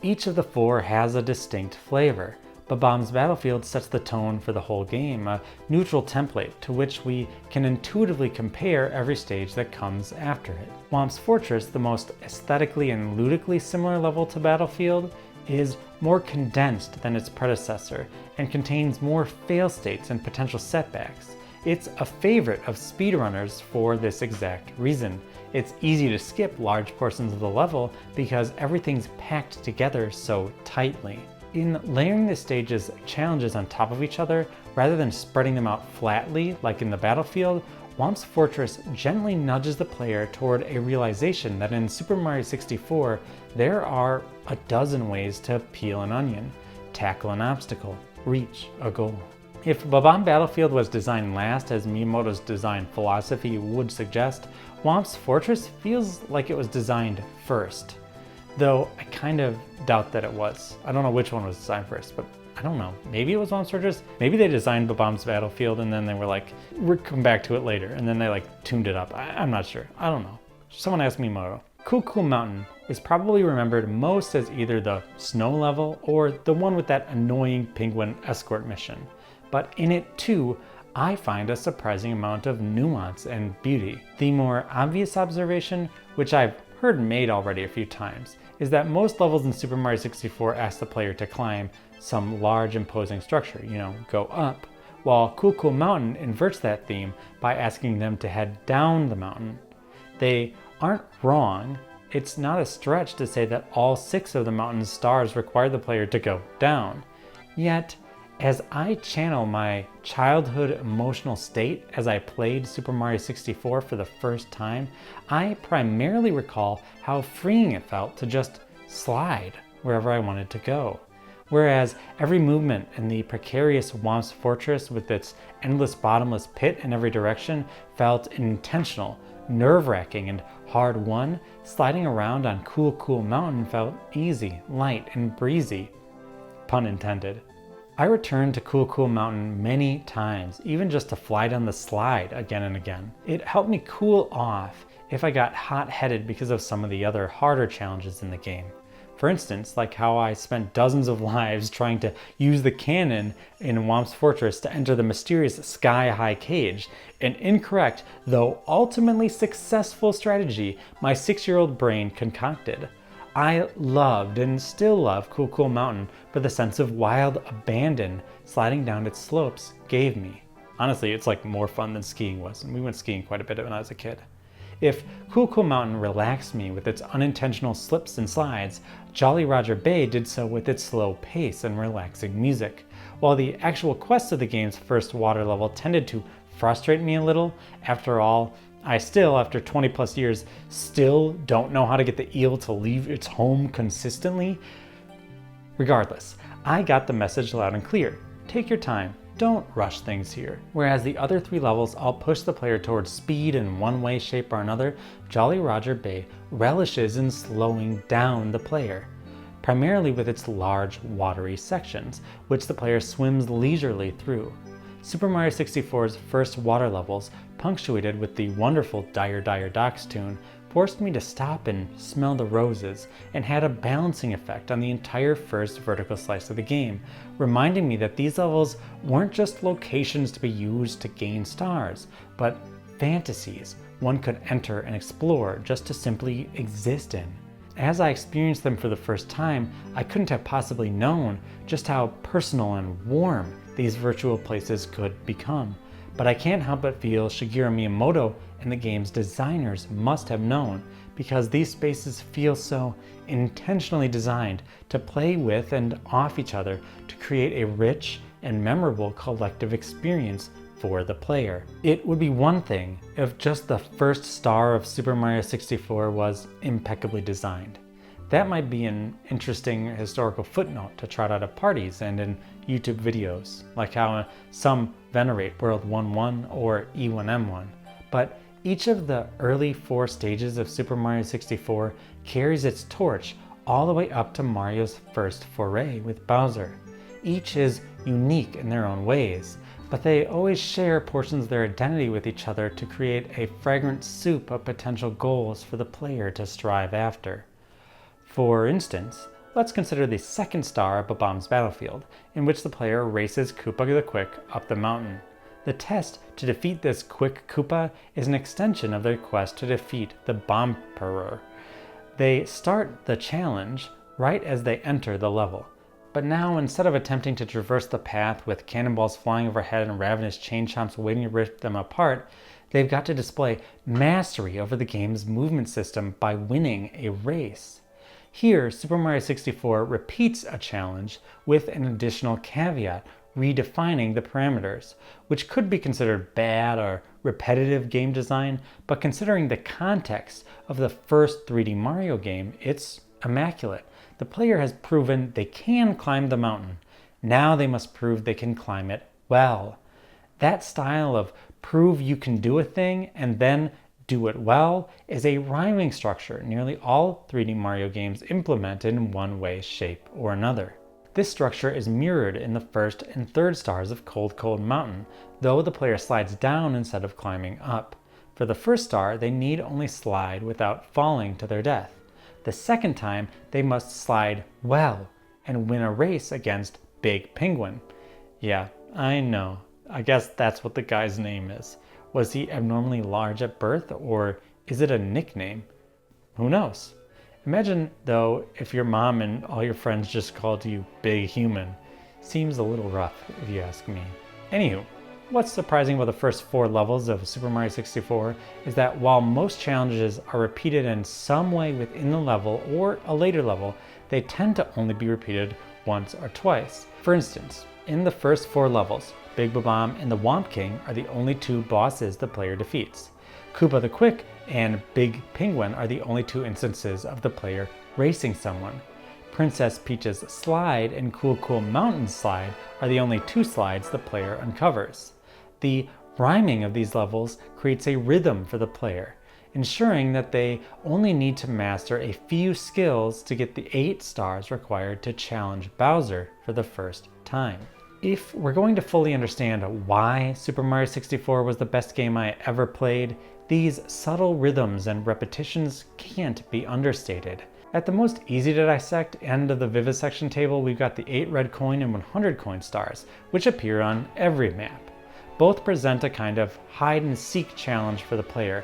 Each of the 4 has a distinct flavor. Bob-omb's Battlefield sets the tone for the whole game, a neutral template to which we can intuitively compare every stage that comes after it. Whomp's Fortress, the most aesthetically and ludically similar level to Battlefield, is more condensed than its predecessor and contains more fail states and potential setbacks. It's a favorite of speedrunners for this exact reason. It's easy to skip large portions of the level because everything's packed together so tightly. In layering the stage's challenges on top of each other, rather than spreading them out flatly like in the Battlefield, Whomp's Fortress gently nudges the player toward a realization that in Super Mario 64, there are a dozen ways to peel an onion, tackle an obstacle, reach a goal. If Bob-omb Battlefield was designed last, as Miyamoto's design philosophy would suggest, Whomp's Fortress feels like it was designed first. Though I kind of doubt that it was. I don't know which one was designed first, but I don't know. Maybe it was Whomp's Fortress. Maybe they designed Bob-omb's Battlefield and then they were like, we'll come back to it later. And then they tuned it up. I'm not sure. I don't know. Someone asked Miyamoto. Cool Cool Mountain is probably remembered most as either the snow level or the one with that annoying penguin escort mission. But in it too, I find a surprising amount of nuance and beauty. The more obvious observation, which I've heard made already a few times, is that most levels in Super Mario 64 ask the player to climb some large imposing structure, go up, while Cool Cool Mountain inverts that theme by asking them to head down the mountain. They aren't wrong. It's not a stretch to say that all 6 of the mountain's stars require the player to go down. Yet, As I channel my childhood emotional state as I played Super Mario 64 for the first time, I primarily recall how freeing it felt to just slide wherever I wanted to go. Whereas every movement in the precarious Whomp's Fortress with its endless bottomless pit in every direction felt intentional, nerve-wracking, and hard-won, sliding around on Cool Cool Mountain felt easy, light, and breezy. Pun intended. I returned to Cool Cool Mountain many times, even just to fly down the slide again and again. It helped me cool off if I got hot-headed because of some of the other harder challenges in the game. For instance, like how I spent dozens of lives trying to use the cannon in Whomp's Fortress to enter the mysterious sky-high cage, an incorrect, though ultimately successful strategy my 6-year-old brain concocted. I loved and still love Cool Cool Mountain for the sense of wild abandon sliding down its slopes gave me. Honestly, it's like more fun than skiing was, and we went skiing quite a bit when I was a kid. If Cool Cool Mountain relaxed me with its unintentional slips and slides, Jolly Roger Bay did so with its slow pace and relaxing music. While the actual quest of the game's first water level tended to frustrate me a little, after all, I still, after 20 plus years, still don't know how to get the eel to leave its home consistently. Regardless, I got the message loud and clear. Take your time. Don't rush things here. Whereas the other 3 levels all push the player towards speed in one way, shape, or another, Jolly Roger Bay relishes in slowing down the player, primarily with its large, watery sections, which the player swims leisurely through. Super Mario 64's first water levels, punctuated with the wonderful Dire Dire Docks tune, forced me to stop and smell the roses, and had a balancing effect on the entire first vertical slice of the game, reminding me that these levels weren't just locations to be used to gain stars, but fantasies one could enter and explore just to simply exist in. As I experienced them for the first time, I couldn't have possibly known just how personal and warm these virtual places could become. But I can't help but feel Shigeru Miyamoto and the game's designers must have known, because these spaces feel so intentionally designed to play with and off each other to create a rich and memorable collective experience for the player. It would be one thing if just the first star of Super Mario 64 was impeccably designed. That might be an interesting historical footnote to trot out at parties and in YouTube videos, like how some venerate World 1-1 or E1M1. But each of the early 4 stages of Super Mario 64 carries its torch all the way up to Mario's first foray with Bowser. Each is unique in their own ways, but they always share portions of their identity with each other to create a fragrant soup of potential goals for the player to strive after. For instance, let's consider the second star of Bob-omb's Battlefield, in which the player races Koopa the Quick up the mountain. The test to defeat this quick Koopa is an extension of their quest to defeat the Bomperor. They start the challenge right as they enter the level. But now, instead of attempting to traverse the path with cannonballs flying overhead and ravenous chain chomps waiting to rip them apart, they've got to display mastery over the game's movement system by winning a race. Here, Super Mario 64 repeats a challenge with an additional caveat, redefining the parameters, which could be considered bad or repetitive game design, but considering the context of the first 3D Mario game, it's immaculate. The player has proven they can climb the mountain. Now they must prove they can climb it well. That style of prove you can do a thing and then do it well is a rhyming structure nearly all 3D Mario games implement in one way, shape, or another. This structure is mirrored in the first and third stars of Cold Cold Mountain, though the player slides down instead of climbing up. For the first star, they need only slide without falling to their death. The second time, they must slide well and win a race against Big Penguin. Yeah, I know. I guess that's what the guy's name is. Was he abnormally large at birth, or is it a nickname? Who knows? Imagine, though, if your mom and all your friends just called you Big Human. Seems a little rough, if you ask me. Anywho, what's surprising about the first 4 levels of Super Mario 64 is that while most challenges are repeated in some way within the level or a later level, they tend to only be repeated once or twice. For instance, In the first 4 levels, Big Bomb and the Womp King are the only 2 bosses the player defeats. Koopa the Quick and Big Penguin are the only 2 instances of the player racing someone. Princess Peach's Slide and Cool Cool Mountain Slide are the only 2 slides the player uncovers. The rhyming of these levels creates a rhythm for the player, ensuring that they only need to master a few skills to get the 8 stars required to challenge Bowser for the first time. If we're going to fully understand why Super Mario 64 was the best game I ever played, these subtle rhythms and repetitions can't be understated. At the most easy to dissect end of the vivisection table, we've got the 8 red coin and 100 coin stars, which appear on every map. Both present a kind of hide and seek challenge for the player,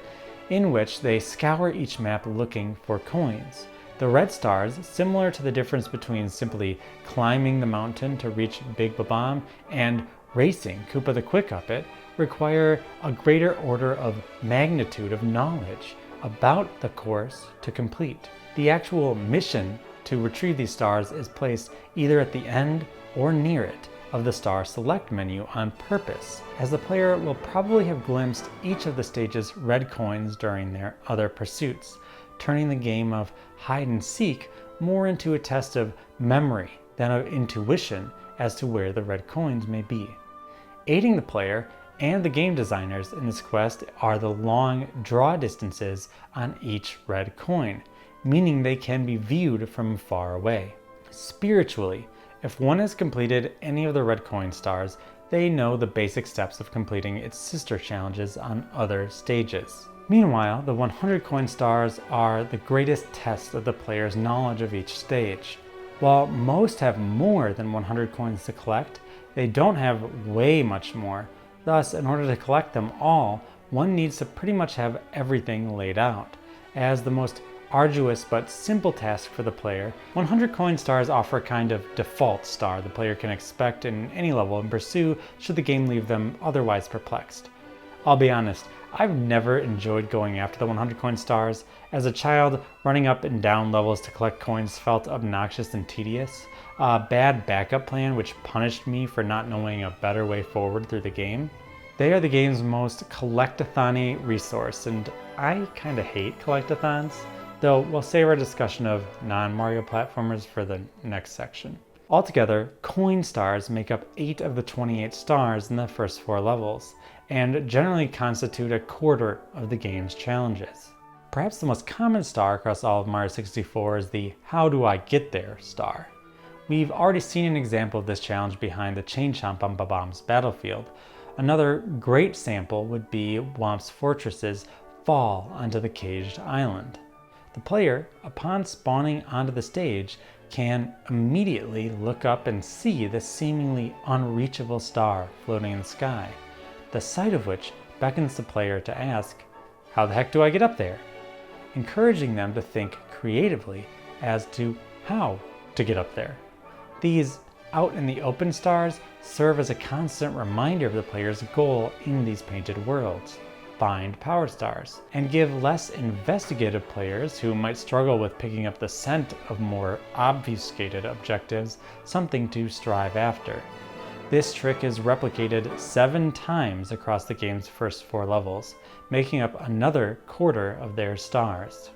in which they scour each map looking for coins. The red stars, similar to the difference between simply climbing the mountain to reach Big Bomb and racing Koopa the Quick up it, require a greater order of magnitude of knowledge about the course to complete. The actual mission to retrieve these stars is placed either at the end or near it of the star select menu on purpose, as the player will probably have glimpsed each of the stage's red coins during their other pursuits, turning the game of hide and seek more into a test of memory than of intuition as to where the red coins may be. Aiding the player and the game designers in this quest are the long draw distances on each red coin, meaning they can be viewed from far away. Spiritually, if one has completed any of the red coin stars, they know the basic steps of completing its sister challenges on other stages. Meanwhile, the 100 coin stars are the greatest test of the player's knowledge of each stage. While most have more than 100 coins to collect, they don't have way much more. Thus, in order to collect them all, one needs to pretty much have everything laid out. As the most arduous but simple task for the player, 100 coin stars offer a kind of default star the player can expect in any level and pursue should the game leave them otherwise perplexed. I'll be honest, I've never enjoyed going after the 100 coin stars. As a child, running up and down levels to collect coins felt obnoxious and tedious. A bad backup plan which punished me for not knowing a better way forward through the game. They are the game's most collectathon-y resource, and I kinda hate collectathons, though we'll save our discussion of non-Mario platformers for the next section. Altogether, coin stars make up 8 of the 28 stars in the first 4 levels, and generally constitute a quarter of the game's challenges. Perhaps the most common star across all of Mario 64 is the "How do I get there" star. We've already seen an example of this challenge behind the Chain Chomp on Bob-omb's battlefield. Another great sample would be Womp's Fortress's fall onto the caged island. The player, upon spawning onto the stage, can immediately look up and see the seemingly unreachable star floating in the sky, the sight of which beckons the player to ask, "How the heck do I get up there?" encouraging them to think creatively as to how to get up there. These out in the open stars serve as a constant reminder of the player's goal in these painted worlds: find power stars, and give less investigative players who might struggle with picking up the scent of more obfuscated objectives something to strive after. This trick is replicated 7 times across the game's first 4 levels, making up another quarter of their stars.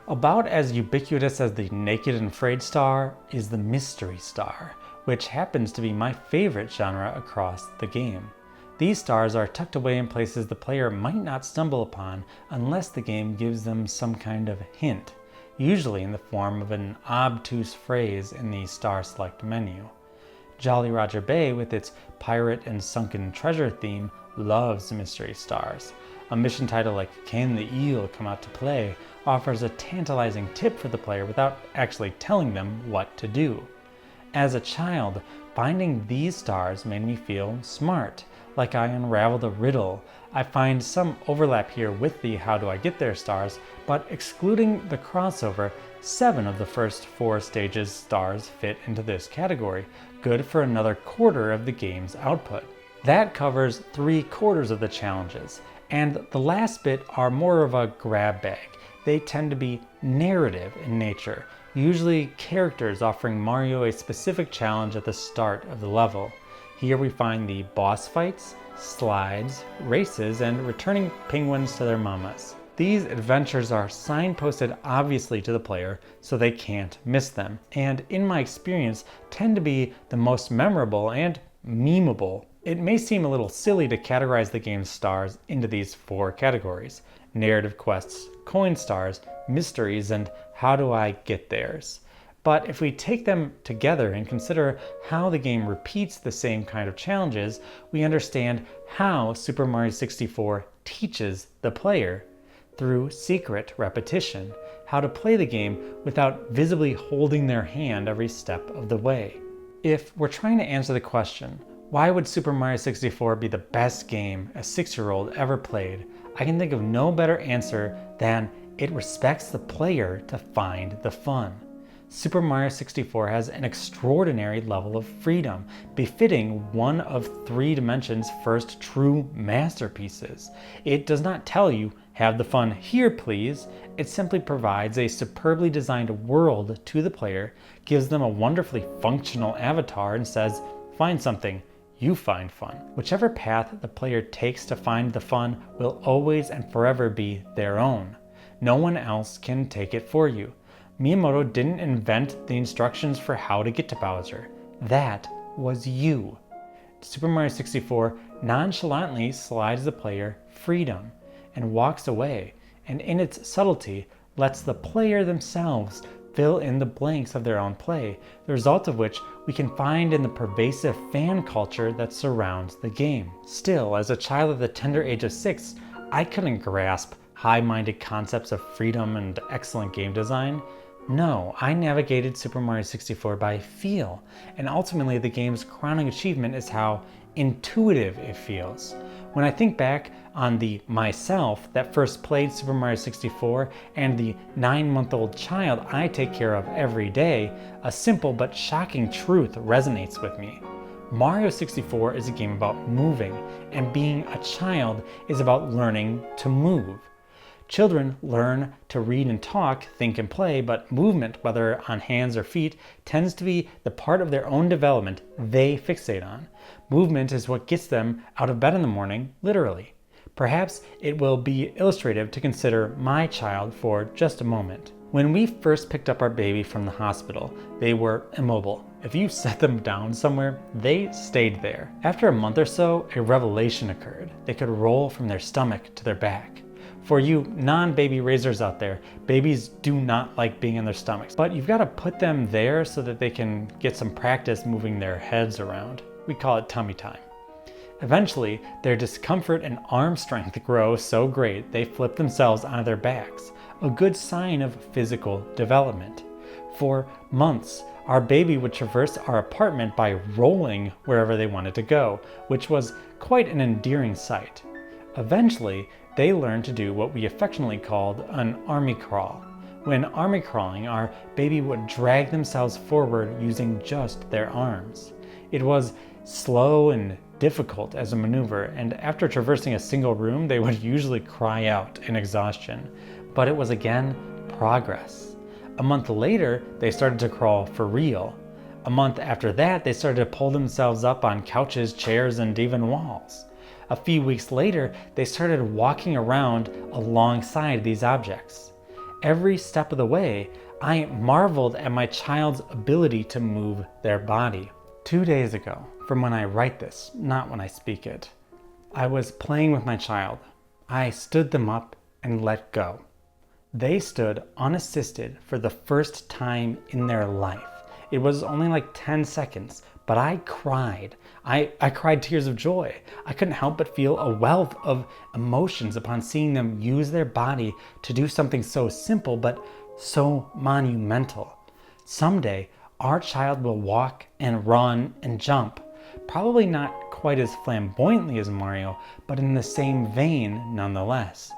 About as ubiquitous as the naked and afraid star is the mystery star, which happens to be my favorite genre across the game. These stars are tucked away in places the player might not stumble upon unless the game gives them some kind of hint, usually in the form of an obtuse phrase in the star select menu. Jolly Roger Bay, with its pirate and sunken treasure theme, loves mystery stars. A mission title like "Can the Eel Come Out to Play?" offers a tantalizing tip for the player without actually telling them what to do. As a child, finding these stars made me feel smart, like I unraveled a riddle. I find some overlap here with the "How do I get there" stars, but excluding the crossover, 7 of the first 4 stages stars fit into this category, good for another quarter of the game's output. That covers 3/4 of the challenges, and the last bit are more of a grab bag. They tend to be narrative in nature, usually characters offering Mario a specific challenge at the start of the level. Here we find the boss fights, slides, races, and returning penguins to their mamas. These adventures are signposted obviously to the player so they can't miss them, and in my experience tend to be the most memorable and memeable. It may seem a little silly to categorize the game's stars into these 4 categories: narrative quests, coin stars, mysteries, and how do I get theirs. But if we take them together and consider how the game repeats the same kind of challenges, we understand how Super Mario 64 teaches the player, through secret repetition, how to play the game without visibly holding their hand every step of the way. If we're trying to answer the question, why would Super Mario 64 be the best game a 6-year-old ever played, I can think of no better answer than it respects the player to find the fun. Super Mario 64 has an extraordinary level of freedom, befitting one of 3 Dimensions' first true masterpieces. It does not tell you, have the fun here please. It simply provides a superbly designed world to the player, gives them a wonderfully functional avatar, and says, find something, you find fun. Whichever path the player takes to find the fun will always and forever be their own. No one else can take it for you. Miyamoto didn't invent the instructions for how to get to Bowser. That was you. Super Mario 64 nonchalantly slides the player freedom and walks away, and in its subtlety lets the player themselves fill in the blanks of their own play, the result of which we can find in the pervasive fan culture that surrounds the game. Still, as a child of the tender age of 6, I couldn't grasp high-minded concepts of freedom and excellent game design. No, I navigated Super Mario 64 by feel, and ultimately the game's crowning achievement is how intuitive it feels. When I think back on the myself that first played Super Mario 64 and the 9-month-old child I take care of every day, a simple but shocking truth resonates with me. Mario 64 is a game about moving, and being a child is about learning to move. Children learn to read and talk, think and play, but movement, whether on hands or feet, tends to be the part of their own development they fixate on. Movement is what gets them out of bed in the morning, literally. Perhaps it will be illustrative to consider my child for just a moment. When we first picked up our baby from the hospital, they were immobile. If you set them down somewhere, they stayed there. After a month or so, a revelation occurred. They could roll from their stomach to their back. For you non-baby raisers out there, babies do not like being in their stomachs, but you've got to put them there so that they can get some practice moving their heads around. We call it tummy time. Eventually, their discomfort and arm strength grow so great they flip themselves onto their backs, a good sign of physical development. For months, our baby would traverse our apartment by rolling wherever they wanted to go, which was quite an endearing sight. Eventually, they learned to do what we affectionately called an army crawl. When army crawling, our baby would drag themselves forward using just their arms. It was slow and difficult as a maneuver, and after traversing a single room, they would usually cry out in exhaustion. But it was again progress. A month later, they started to crawl for real. A month after that, they started to pull themselves up on couches, chairs, and even walls. A few weeks later, they started walking around alongside these objects. Every step of the way, I marveled at my child's ability to move their body. 2 days ago, from when I write this, not when I speak it, I was playing with my child. I stood them up and let go. They stood unassisted for the first time in their life. It was only like 10 seconds, but I cried. I cried tears of joy. I couldn't help but feel a wealth of emotions upon seeing them use their body to do something so simple but so monumental. Someday, our child will walk and run and jump. Probably not quite as flamboyantly as Mario, but in the same vein nonetheless.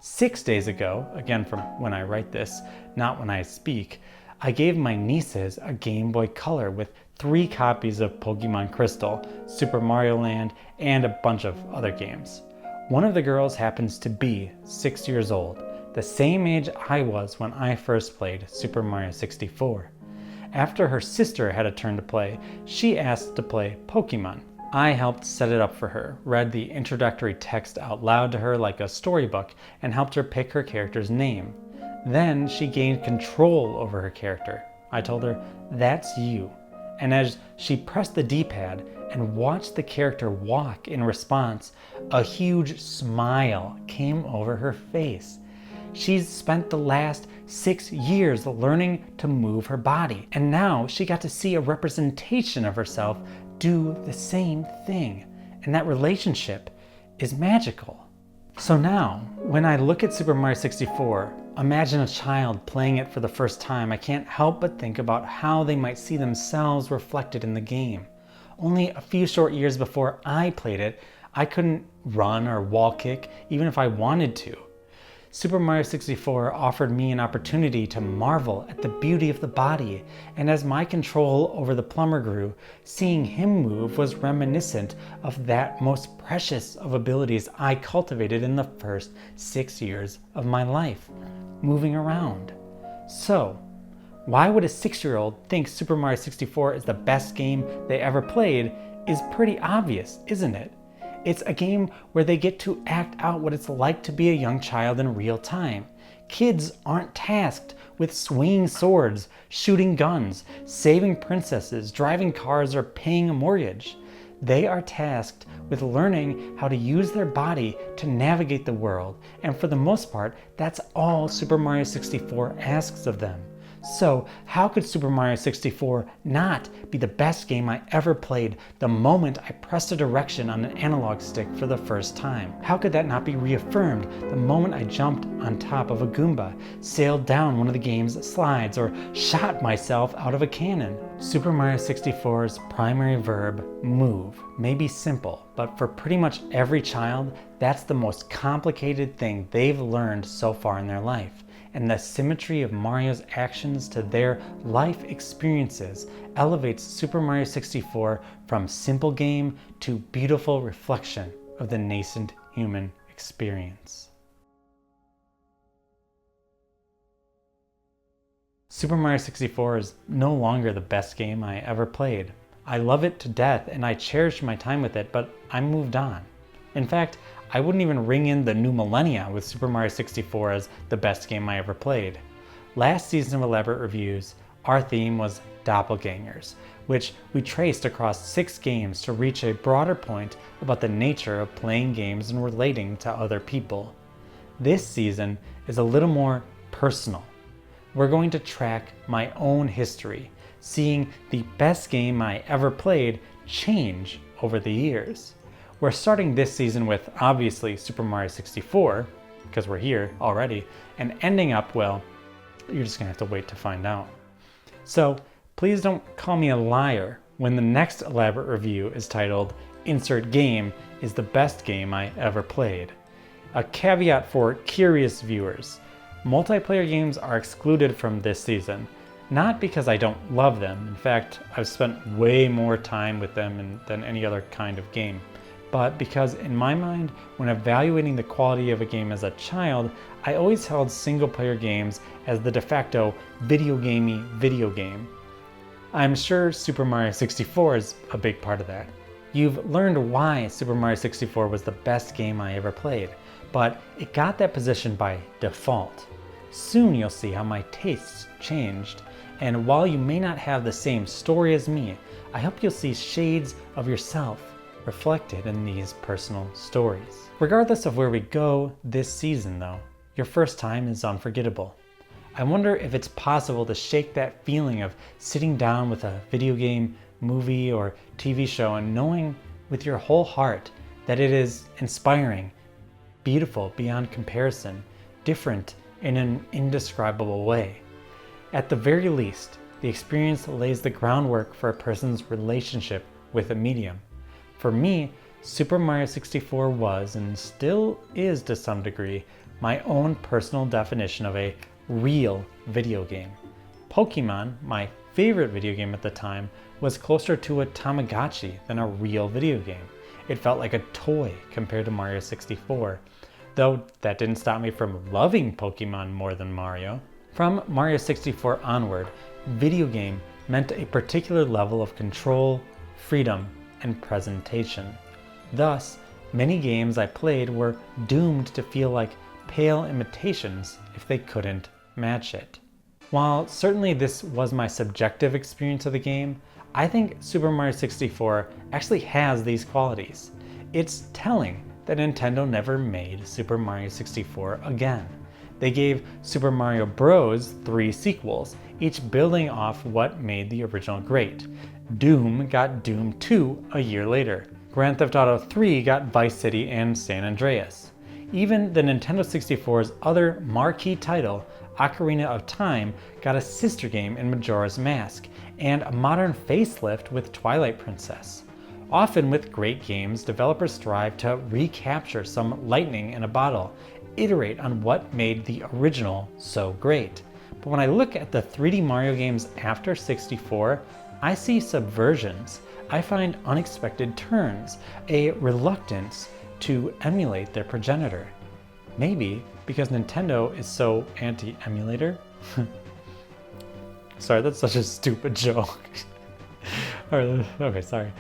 6 days ago, again from when I write this, not when I speak, I gave my nieces a Game Boy Color with 3 copies of Pokemon Crystal, Super Mario Land, and a bunch of other games. One of the girls happens to be 6 years old, the same age I was when I first played Super Mario 64. After her sister had a turn to play, she asked to play Pokemon. I helped set it up for her, read the introductory text out loud to her like a storybook, and helped her pick her character's name. Then she gained control over her character. I told her, "That's you." And as she pressed the D-pad and watched the character walk in response, a huge smile came over her face. She's spent the last 6 years learning to move her body, and now she got to see a representation of herself do the same thing. And that relationship is magical. So now, when I look at Super Mario 64, imagine a child playing it for the first time, I can't help but think about how they might see themselves reflected in the game. Only a few short years before I played it, I couldn't run or wall kick even if I wanted to. Super Mario 64 offered me an opportunity to marvel at the beauty of the body, and as my control over the plumber grew, seeing him move was reminiscent of that most precious of abilities I cultivated in the first 6 years of my life, moving around. So, why would a 6-year-old think Super Mario 64 is the best game they ever played is pretty obvious, isn't it? It's a game where they get to act out what it's like to be a young child in real time. Kids aren't tasked with swinging swords, shooting guns, saving princesses, driving cars, or paying a mortgage. They are tasked with learning how to use their body to navigate the world, and for the most part, that's all Super Mario 64 asks of them. So, how could Super Mario 64 not be the best game I ever played the moment I pressed a direction on an analog stick for the first time? How could that not be reaffirmed the moment I jumped on top of a Goomba, sailed down one of the game's slides, or shot myself out of a cannon? Super Mario 64's primary verb, move, may be simple, but for pretty much every child, that's the most complicated thing they've learned so far in their life. And the symmetry of Mario's actions to their life experiences elevates Super Mario 64 from simple game to beautiful reflection of the nascent human experience. Super Mario 64 is no longer the best game I ever played. I love it to death and I cherish my time with it, but I moved on. In fact, I wouldn't even ring in the new millennia with Super Mario 64 as the best game I ever played. Last season of Elaborate Reviews, our theme was doppelgangers, which we traced across 6 games to reach a broader point about the nature of playing games and relating to other people. This season is a little more personal. We're going to track my own history, seeing the best game I ever played change over the years. We're starting this season with, obviously, Super Mario 64, because we're here already, and ending up, well, you're just gonna have to wait to find out. So, please don't call me a liar when the next elaborate review is titled, Insert Game is the best game I ever played. A caveat for curious viewers. Multiplayer games are excluded from this season, not because I don't love them. In fact, I've spent way more time with them than any other kind of game. But because in my mind, when evaluating the quality of a game as a child, I always held single-player games as the de facto video game. I'm sure Super Mario 64 is a big part of that. You've learned why Super Mario 64 was the best game I ever played, but it got that position by default. Soon you'll see how my tastes changed, and while you may not have the same story as me, I hope you'll see shades of yourself reflected in these personal stories. Regardless of where we go this season though, your first time is unforgettable. I wonder if it's possible to shake that feeling of sitting down with a video game, movie, or TV show and knowing with your whole heart that it is inspiring, beautiful beyond comparison, different in an indescribable way. At the very least, the experience lays the groundwork for a person's relationship with a medium. For me, Super Mario 64 was, and still is to some degree, my own personal definition of a real video game. Pokemon, my favorite video game at the time, was closer to a Tamagotchi than a real video game. It felt like a toy compared to Mario 64, though that didn't stop me from loving Pokemon more than Mario. From Mario 64 onward, video game meant a particular level of control, freedom, and presentation. Thus, many games I played were doomed to feel like pale imitations if they couldn't match it. While certainly this was my subjective experience of the game, I think Super Mario 64 actually has these qualities. It's telling that Nintendo never made Super Mario 64 again. They gave Super Mario Bros. 3 sequels, each building off what made the original great. Doom got Doom 2 a year later. Grand Theft Auto 3 got Vice City and San Andreas. Even the Nintendo 64's other marquee title, Ocarina of Time, got a sister game in Majora's Mask, and a modern facelift with Twilight Princess. Often with great games, developers strive to recapture some lightning in a bottle, iterate on what made the original so great. But when I look at the 3D Mario games after 64, I see subversions. I find unexpected turns, a reluctance to emulate their progenitor. Maybe because Nintendo is so anti-emulator? Sorry, that's such a stupid joke. Okay, sorry.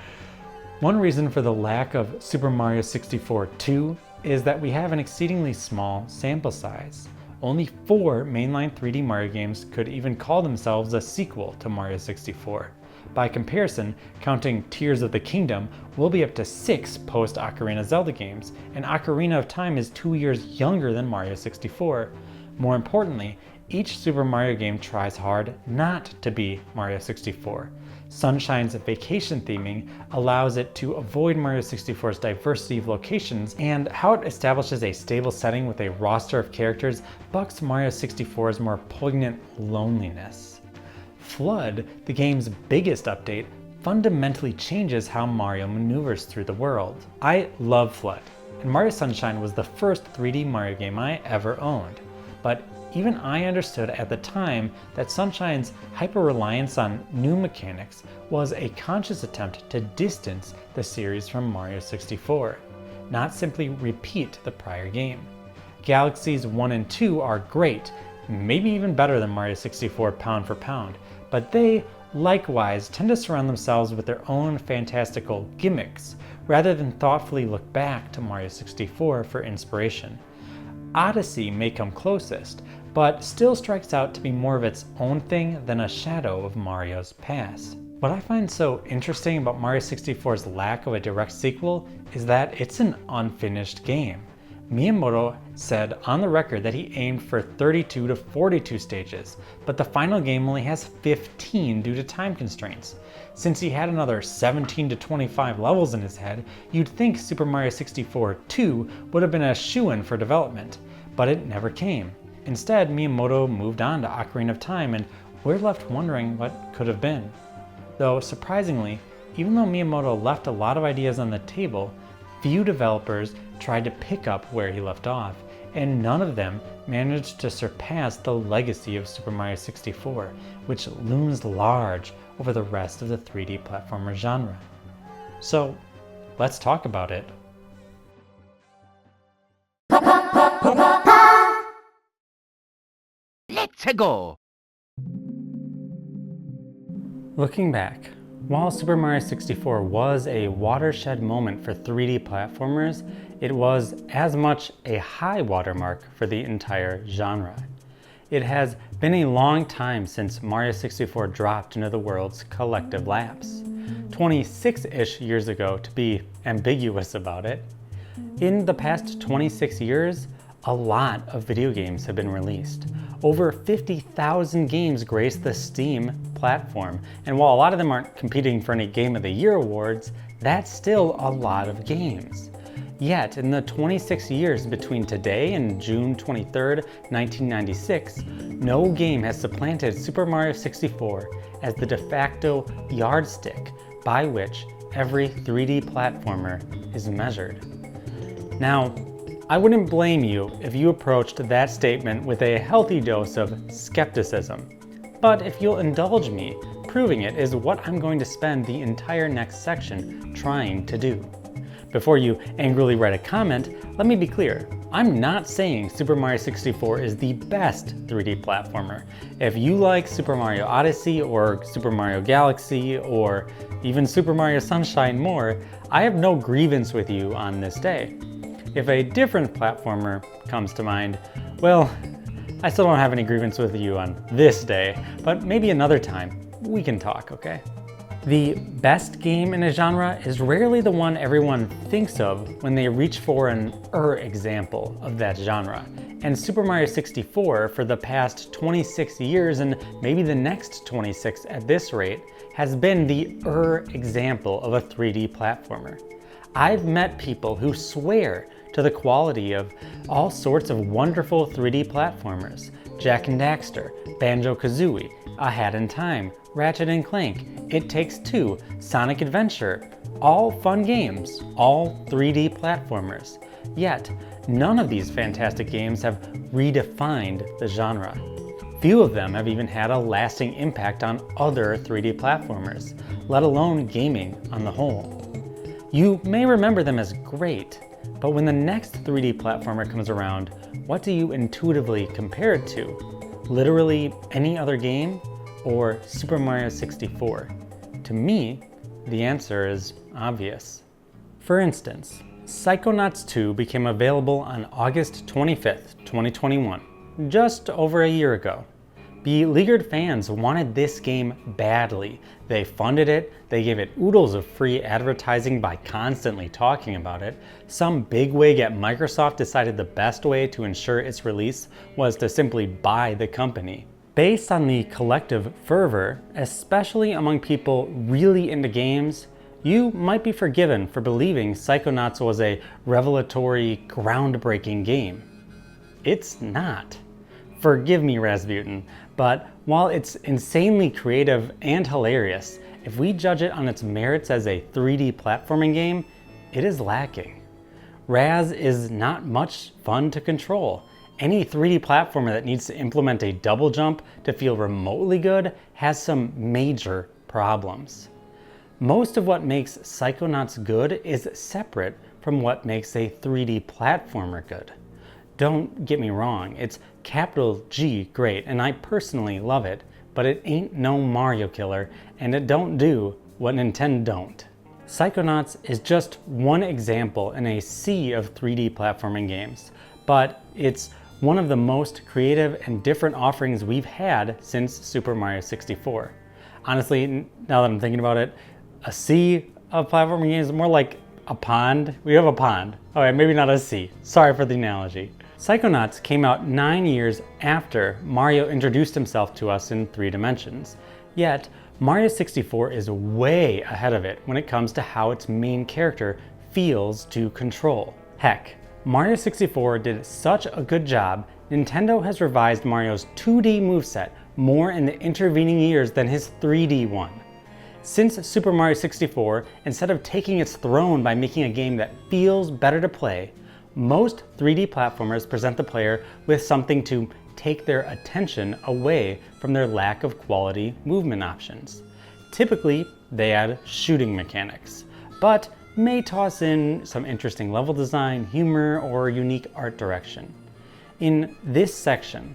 One reason for the lack of Super Mario 64 2 is that we have an exceedingly small sample size. Only 4 mainline 3D Mario games could even call themselves a sequel to Mario 64. By comparison, counting Tears of the Kingdom, we'll be up to 6 post-Ocarina Zelda games, and Ocarina of Time is 2 years younger than Mario 64. More importantly, each Super Mario game tries hard not to be Mario 64. Sunshine's vacation theming allows it to avoid Mario 64's diversity of locations, and how it establishes a stable setting with a roster of characters bucks Mario 64's more poignant loneliness. Flood, the game's biggest update, fundamentally changes how Mario maneuvers through the world. I love Flood, and Mario Sunshine was the first 3D Mario game I ever owned. But even I understood at the time that Sunshine's hyper-reliance on new mechanics was a conscious attempt to distance the series from Mario 64, not simply repeat the prior game. Galaxies 1 and 2 are great, maybe even better than Mario 64 pound for pound, but they likewise tend to surround themselves with their own fantastical gimmicks, rather than thoughtfully look back to Mario 64 for inspiration. Odyssey may come closest, but still strikes out to be more of its own thing than a shadow of Mario's past. What I find so interesting about Mario 64's lack of a direct sequel is that it's an unfinished game. Miyamoto said on the record that he aimed for 32 to 42 stages, but the final game only has 15 due to time constraints. Since he had another 17 to 25 levels in his head, you'd think Super Mario 64 2 would have been a shoo-in for development, but it never came. Instead, Miyamoto moved on to Ocarina of Time, and we're left wondering what could have been. Though surprisingly, even though Miyamoto left a lot of ideas on the table, few developers tried to pick up where he left off, and none of them managed to surpass the legacy of Super Mario 64, which looms large over the rest of the 3D platformer genre. So, let's talk about it. Let's go! Looking back, while Super Mario 64 was a watershed moment for 3D platformers, it was as much a high watermark for the entire genre. It has been a long time since Mario 64 dropped into the world's collective laps. 26-ish years ago, to be ambiguous about it. In the past 26 years, a lot of video games have been released. Over 50,000 games grace the Steam platform, and while a lot of them aren't competing for any Game of the Year awards, that's still a lot of games. Yet, in the 26 years between today and June 23rd, 1996, no game has supplanted Super Mario 64 as the de facto yardstick by which every 3D platformer is measured. Now, I wouldn't blame you if you approached that statement with a healthy dose of skepticism. But if you'll indulge me, proving it is what I'm going to spend the entire next section trying to do. Before you angrily write a comment, let me be clear. I'm not saying Super Mario 64 is the best 3D platformer. If you like Super Mario Odyssey or Super Mario Galaxy or even Super Mario Sunshine more, I have no grievance with you on this day. If a different platformer comes to mind, well, I still don't have any grievance with you on this day, but maybe another time we can talk, okay? The best game in a genre is rarely the one everyone thinks of when they reach for an example of that genre. And Super Mario 64 for the past 26 years and maybe the next 26 at this rate has been the example of a 3D platformer. I've met people who swear to the quality of all sorts of wonderful 3D platformers. Jak and Daxter, Banjo-Kazooie, A Hat in Time, Ratchet & Clank, It Takes Two, Sonic Adventure, all fun games, all 3D platformers. Yet, none of these fantastic games have redefined the genre. Few of them have even had a lasting impact on other 3D platformers, let alone gaming on the whole. You may remember them as great, but when the next 3D platformer comes around, what do you intuitively compare it to? Literally any other game? Or Super Mario 64? To me, the answer is obvious. For instance, Psychonauts 2 became available on August 25th, 2021, just over a year ago. Beleaguered fans wanted this game badly. They funded it, they gave it oodles of free advertising by constantly talking about it. Some bigwig at Microsoft decided the best way to ensure its release was to simply buy the company. Based on the collective fervor, especially among people really into games, you might be forgiven for believing Psychonauts was a revelatory, groundbreaking game. It's not. Forgive me, Rasputin, but while it's insanely creative and hilarious, if we judge it on its merits as a 3D platforming game, it is lacking. Raz is not much fun to control. Any 3D platformer that needs to implement a double jump to feel remotely good has some major problems. Most of what makes Psychonauts good is separate from what makes a 3D platformer good. Don't get me wrong, it's capital G great, and I personally love it, but it ain't no Mario killer, and it don't do what Nintendo don't. Psychonauts is just one example in a sea of 3D platforming games, but it's one of the most creative and different offerings we've had since Super Mario 64. Honestly, now that I'm thinking about it, a sea of platforming games is more like a pond. We have a pond. Okay, maybe not a sea. Sorry for the analogy. Psychonauts came out 9 years after Mario introduced himself to us in 3 dimensions. Yet, Mario 64 is way ahead of it when it comes to how its main character feels to control. Heck, Mario 64 did such a good job, Nintendo has revised Mario's 2D moveset more in the intervening years than his 3D one. Since Super Mario 64, instead of taking its throne by making a game that feels better to play, most 3D platformers present the player with something to take their attention away from their lack of quality movement options. Typically, they add shooting mechanics, but may toss in some interesting level design, humor, or unique art direction. In this section,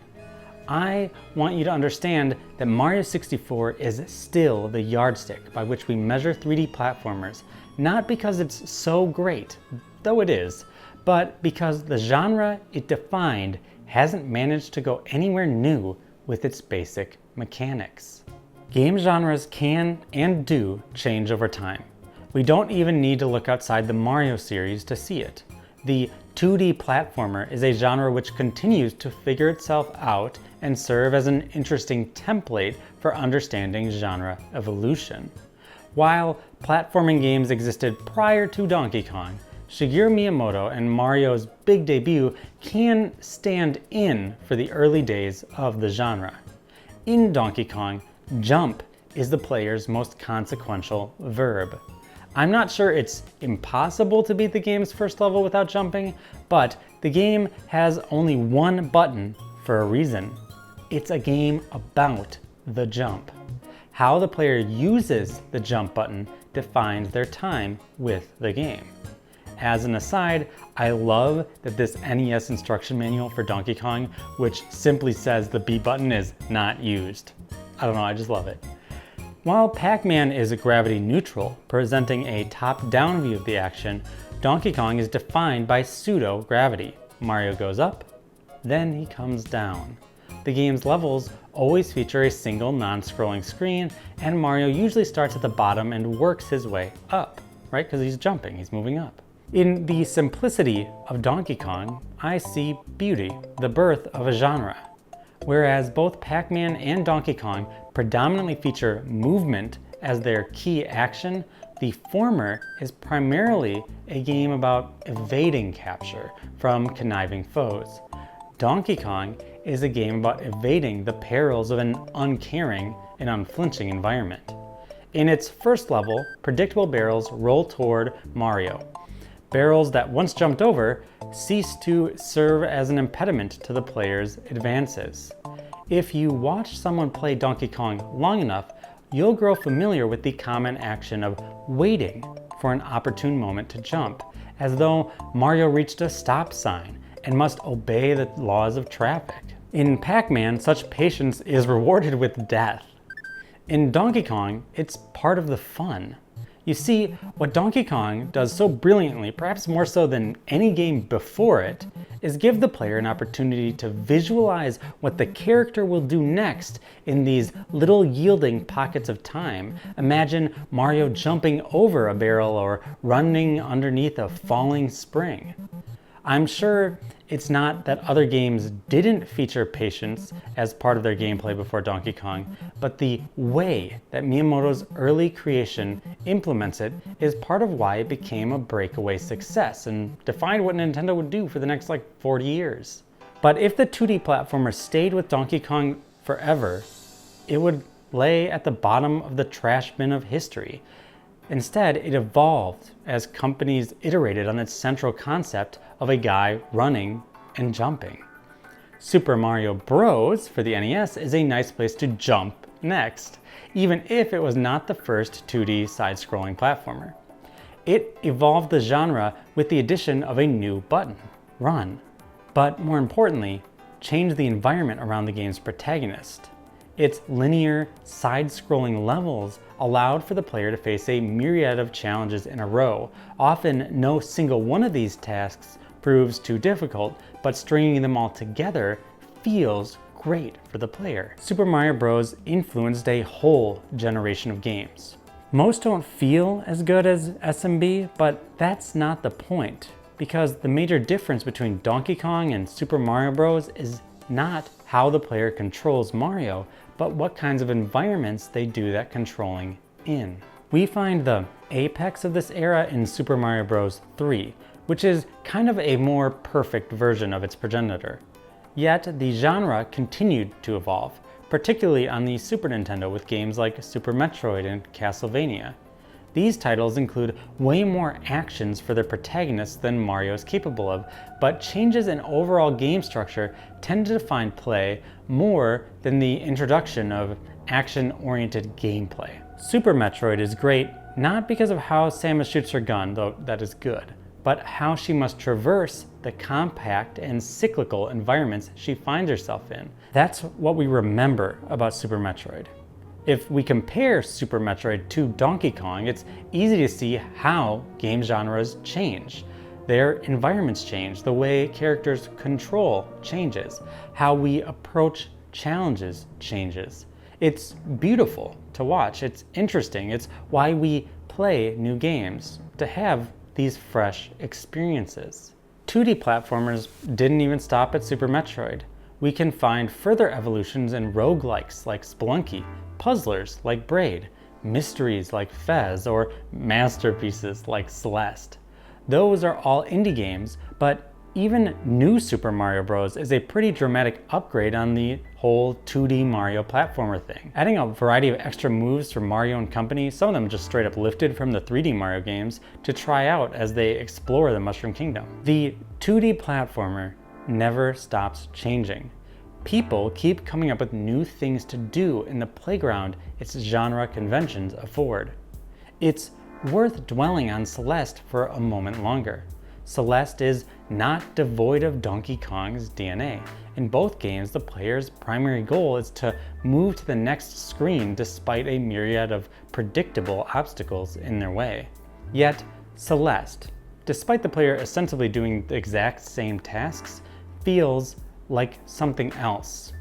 I want you to understand that Mario 64 is still the yardstick by which we measure 3D platformers, not because it's so great, though it is, but because the genre it defined hasn't managed to go anywhere new with its basic mechanics. Game genres can and do change over time. We don't even need to look outside the Mario series to see it. The 2D platformer is a genre which continues to figure itself out and serve as an interesting template for understanding genre evolution. While platforming games existed prior to Donkey Kong, Shigeru Miyamoto and Mario's big debut can stand in for the early days of the genre. In Donkey Kong, jump is the player's most consequential verb. I'm not sure it's impossible to beat the game's first level without jumping, but the game has only one button for a reason. It's a game about the jump. How the player uses the jump button defines their time with the game. As an aside, I love that this NES instruction manual for Donkey Kong, which simply says the B button is not used. I don't know, I just love it. While Pac-Man is gravity neutral, presenting a top-down view of the action, Donkey Kong is defined by pseudo-gravity. Mario goes up, then he comes down. The game's levels always feature a single non-scrolling screen, and Mario usually starts at the bottom and works his way up, right? Because he's jumping, he's moving up. In the simplicity of Donkey Kong, I see beauty, the birth of a genre. Whereas both Pac-Man and Donkey Kong predominantly feature movement as their key action, the former is primarily a game about evading capture from conniving foes. Donkey Kong is a game about evading the perils of an uncaring and unflinching environment. In its first level, predictable barrels roll toward Mario. Barrels that once jumped over cease to serve as an impediment to the player's advances. If you watch someone play Donkey Kong long enough, you'll grow familiar with the common action of waiting for an opportune moment to jump, as though Mario reached a stop sign and must obey the laws of traffic. In Pac-Man, such patience is rewarded with death. In Donkey Kong, it's part of the fun. You see, what Donkey Kong does so brilliantly, perhaps more so than any game before it, is give the player an opportunity to visualize what the character will do next in these little yielding pockets of time. Imagine Mario jumping over a barrel or running underneath a falling spring. I'm sure it's not that other games didn't feature patience as part of their gameplay before Donkey Kong, but the way that Miyamoto's early creation implements it is part of why it became a breakaway success and defined what Nintendo would do for the next 40 years. But if the 2D platformer stayed with Donkey Kong forever, it would lay at the bottom of the trash bin of history. Instead, it evolved as companies iterated on its central concept of a guy running and jumping. Super Mario Bros. For the NES is a nice place to jump next, even if it was not the first 2D side-scrolling platformer. It evolved the genre with the addition of a new button, Run, but more importantly, changed the environment around the game's protagonist. Its linear, side-scrolling levels allowed for the player to face a myriad of challenges in a row. Often, no single one of these tasks proves too difficult, but stringing them all together feels great for the player. Super Mario Bros. Influenced a whole generation of games. Most don't feel as good as SMB, but that's not the point, because the major difference between Donkey Kong and Super Mario Bros. Is not how the player controls Mario, but what kinds of environments they do that controlling in. We find the apex of this era in Super Mario Bros. 3, which is kind of a more perfect version of its progenitor. Yet the genre continued to evolve, particularly on the Super Nintendo with games like Super Metroid and Castlevania. These titles include way more actions for their protagonists than Mario is capable of, but changes in overall game structure tend to define play more than the introduction of action-oriented gameplay. Super Metroid is great not because of how Samus shoots her gun, though that is good, but how she must traverse the compact and cyclical environments she finds herself in. That's what we remember about Super Metroid. If we compare Super Metroid to Donkey Kong, it's easy to see how game genres change. Their environments change, the way characters control changes, how we approach challenges changes. It's beautiful to watch, it's interesting, it's why we play new games, to have these fresh experiences. 2D platformers didn't even stop at Super Metroid. We can find further evolutions in roguelikes like Spelunky, puzzlers like Braid, mysteries like Fez, or masterpieces like Celeste. Those are all indie games, but even new Super Mario Bros. Is a pretty dramatic upgrade on the whole 2D Mario platformer thing. Adding a variety of extra moves for Mario and company, some of them just straight up lifted from the 3D Mario games, to try out as they explore the Mushroom Kingdom. The 2D platformer never stops changing. People keep coming up with new things to do in the playground its genre conventions afford. It's worth dwelling on Celeste for a moment longer. Celeste is not devoid of Donkey Kong's DNA. In both games, the player's primary goal is to move to the next screen despite a myriad of predictable obstacles in their way. Yet, Celeste, despite the player ostensibly doing the exact same tasks, feels like something else.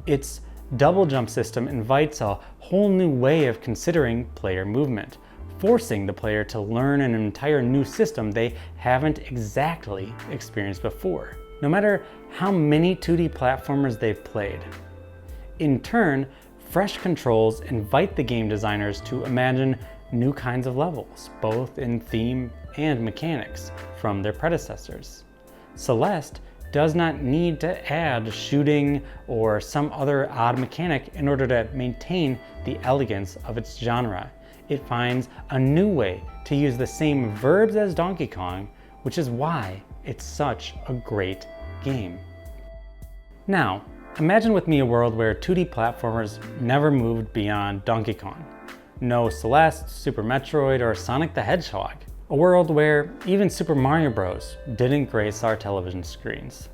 Its double jump system invites a whole new way of considering player movement, forcing the player to learn an entire new system they haven't exactly experienced before, no matter how many 2D platformers they've played. In turn, fresh controls invite the game designers to imagine new kinds of levels, both in theme and mechanics, from their predecessors. Celeste does not need to add shooting or some other odd mechanic in order to maintain the elegance of its genre. It finds a new way to use the same verbs as Donkey Kong, which is why it's such a great game. Now, imagine with me a world where 2D platformers never moved beyond Donkey Kong. No Celeste, Super Metroid, or Sonic the Hedgehog. A world where even Super Mario Bros. Didn't grace our television screens.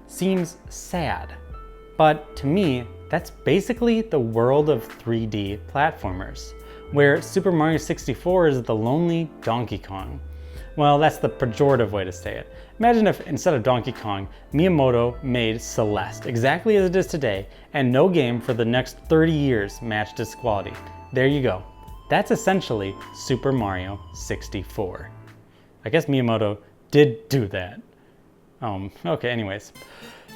Seems sad, but to me, that's basically the world of 3D platformers, where Super Mario 64 is the lonely Donkey Kong. Well, that's the pejorative way to say it. Imagine if instead of Donkey Kong, Miyamoto made Celeste exactly as it is today, and no game for the next 30 years matched its quality. There you go. That's essentially Super Mario 64. I guess Miyamoto did do that. Okay, anyways.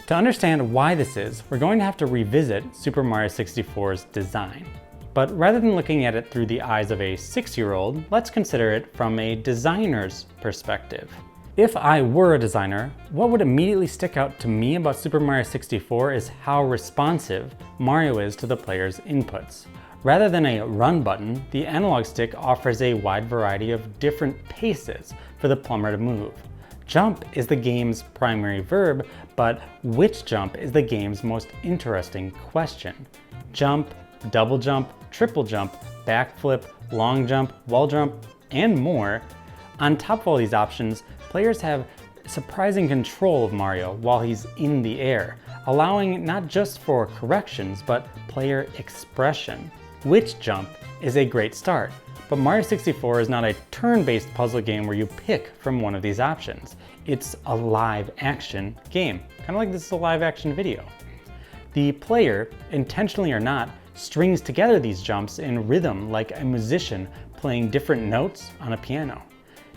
To understand why this is, we're going to have to revisit Super Mario 64's design. But rather than looking at it through the eyes of a 6-year-old, let's consider it from a designer's perspective. If I were a designer, what would immediately stick out to me about Super Mario 64 is how responsive Mario is to the player's inputs. Rather than a run button, the analog stick offers a wide variety of different paces for the plumber to move. Jump is the game's primary verb, but which jump is the game's most interesting question? Jump, double jump, triple jump, backflip, long jump, wall jump, and more. On top of all these options, players have surprising control of Mario while he's in the air, allowing not just for corrections, but player expression. Which jump is a great start, but Mario 64 is not a turn-based puzzle game where you pick from one of these options. It's a live action game, kind of like this is a live action video. The player, intentionally or not, strings together these jumps in rhythm like a musician playing different notes on a piano.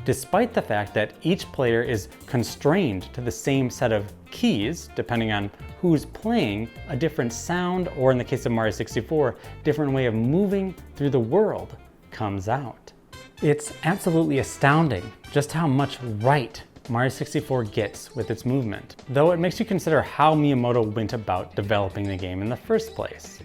Despite the fact that each player is constrained to the same set of keys, depending on who's playing, a different sound, or in the case of Mario 64, different way of moving through the world comes out. It's absolutely astounding just how much right Mario 64 gets with its movement, though it makes you consider how Miyamoto went about developing the game in the first place.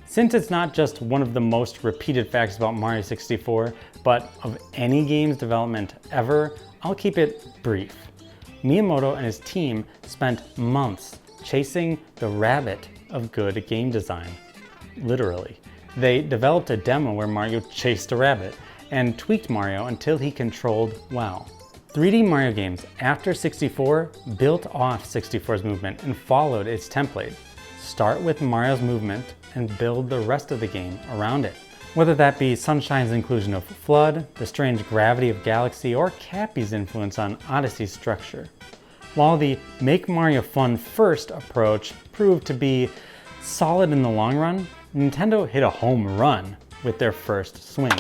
Since it's not just one of the most repeated facts about Mario 64, but of any game's development ever, I'll keep it brief. Miyamoto and his team spent months chasing the rabbit of good game design. Literally. They developed a demo where Mario chased a rabbit and tweaked Mario until he controlled well. 3D Mario games after 64 built off 64's movement and followed its template. Start with Mario's movement and build the rest of the game around it. Whether that be Sunshine's inclusion of FLUDD, the strange gravity of Galaxy, or Cappy's influence on Odyssey's structure. While the Make Mario Fun First approach proved to be solid in the long run, Nintendo hit a home run with their first swing.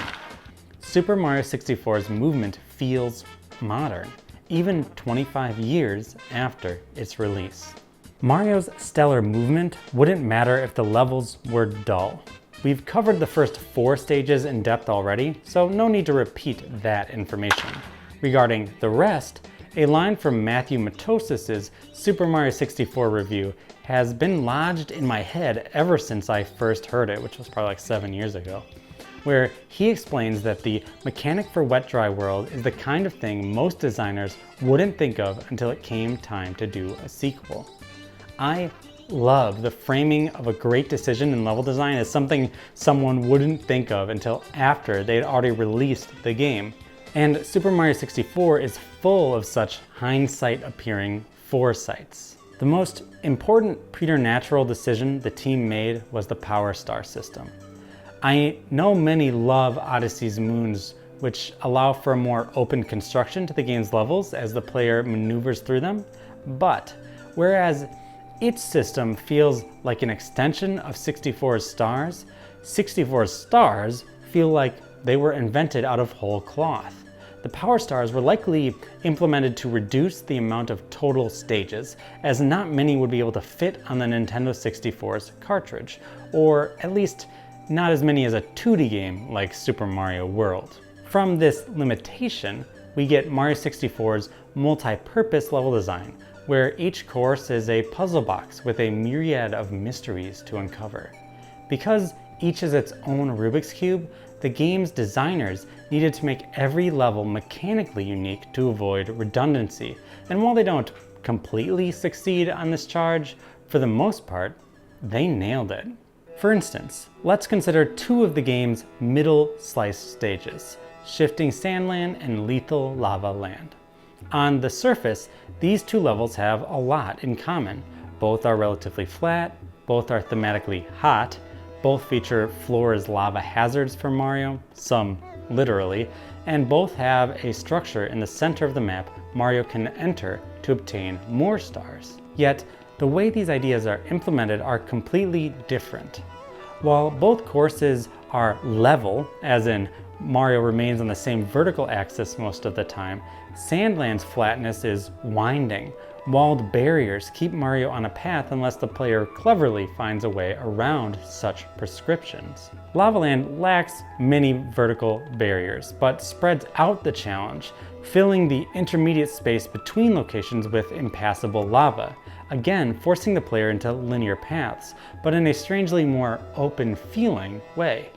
Super Mario 64's movement feels modern, even 25 years after its release. Mario's stellar movement wouldn't matter if the levels were dull. We've covered the first 4 stages in depth already, so no need to repeat that information. Regarding the rest, a line from Matthew Matosis's Super Mario 64 review has been lodged in my head ever since I first heard it, which was probably like 7 years ago, where he explains that the mechanic for Wet Dry World is the kind of thing most designers wouldn't think of until it came time to do a sequel. I love the framing of a great decision in level design as something someone wouldn't think of until after they'd already released the game. And Super Mario 64 is full of such hindsight-appearing foresights. The most important preternatural decision the team made was the Power Star system. I know many love Odyssey's moons, which allow for a more open construction to the game's levels as the player maneuvers through them, but whereas its system feels like an extension of 64's stars, 64's stars feel like they were invented out of whole cloth. The Power Stars were likely implemented to reduce the amount of total stages, as not many would be able to fit on the Nintendo 64's cartridge, or at least not as many as a 2D game like Super Mario World. From this limitation, we get Mario 64's multi-purpose level design, where each course is a puzzle box with a myriad of mysteries to uncover. Because each is its own Rubik's Cube, the game's designers needed to make every level mechanically unique to avoid redundancy. And while they don't completely succeed on this charge, for the most part, they nailed it. For instance, let's consider two of the game's middle slice stages, Shifting Sandland and Lethal Lava Land. On the surface, these two levels have a lot in common. Both are relatively flat, both are thematically hot, both feature floor as lava hazards for Mario, some literally, and both have a structure in the center of the map Mario can enter to obtain more stars. Yet, the way these ideas are implemented are completely different. While both courses are level, as in Mario remains on the same vertical axis most of the time, Sandland's flatness is winding. Walled barriers keep Mario on a path unless the player cleverly finds a way around such prescriptions. Lava Land lacks many vertical barriers, but spreads out the challenge, filling the intermediate space between locations with impassable lava, again forcing the player into linear paths, but in a strangely more open-feeling way.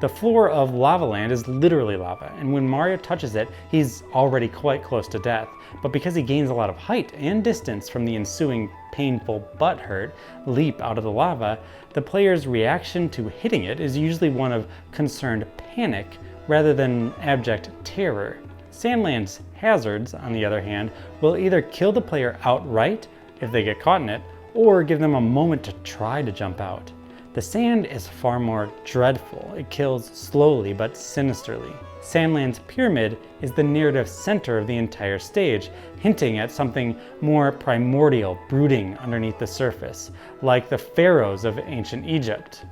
The floor of Lava Land is literally lava, and when Mario touches it, he's already quite close to death. But because he gains a lot of height and distance from the ensuing painful butthurt leap out of the lava, the player's reaction to hitting it is usually one of concerned panic rather than abject terror. Sandland's hazards, on the other hand, will either kill the player outright if they get caught in it, or give them a moment to try to jump out. The sand is far more dreadful. It kills slowly but sinisterly. Sandland's pyramid is the narrative center of the entire stage, hinting at something more primordial brooding underneath the surface, like the pharaohs of ancient Egypt.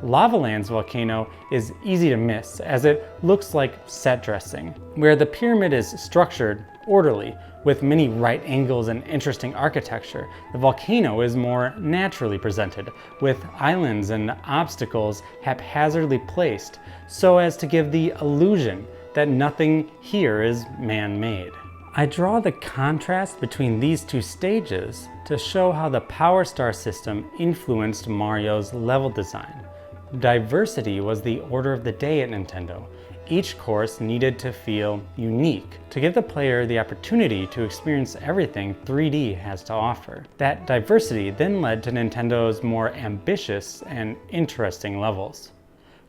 Lava Land's volcano is easy to miss, as it looks like set dressing, where the pyramid is structured orderly, with many right angles and interesting architecture. The volcano is more naturally presented, with islands and obstacles haphazardly placed, so as to give the illusion that nothing here is man-made. I draw the contrast between these two stages to show how the Power Star system influenced Mario's level design. Diversity was the order of the day at Nintendo. Each course needed to feel unique to give the player the opportunity to experience everything 3D has to offer. That diversity then led to Nintendo's more ambitious and interesting levels.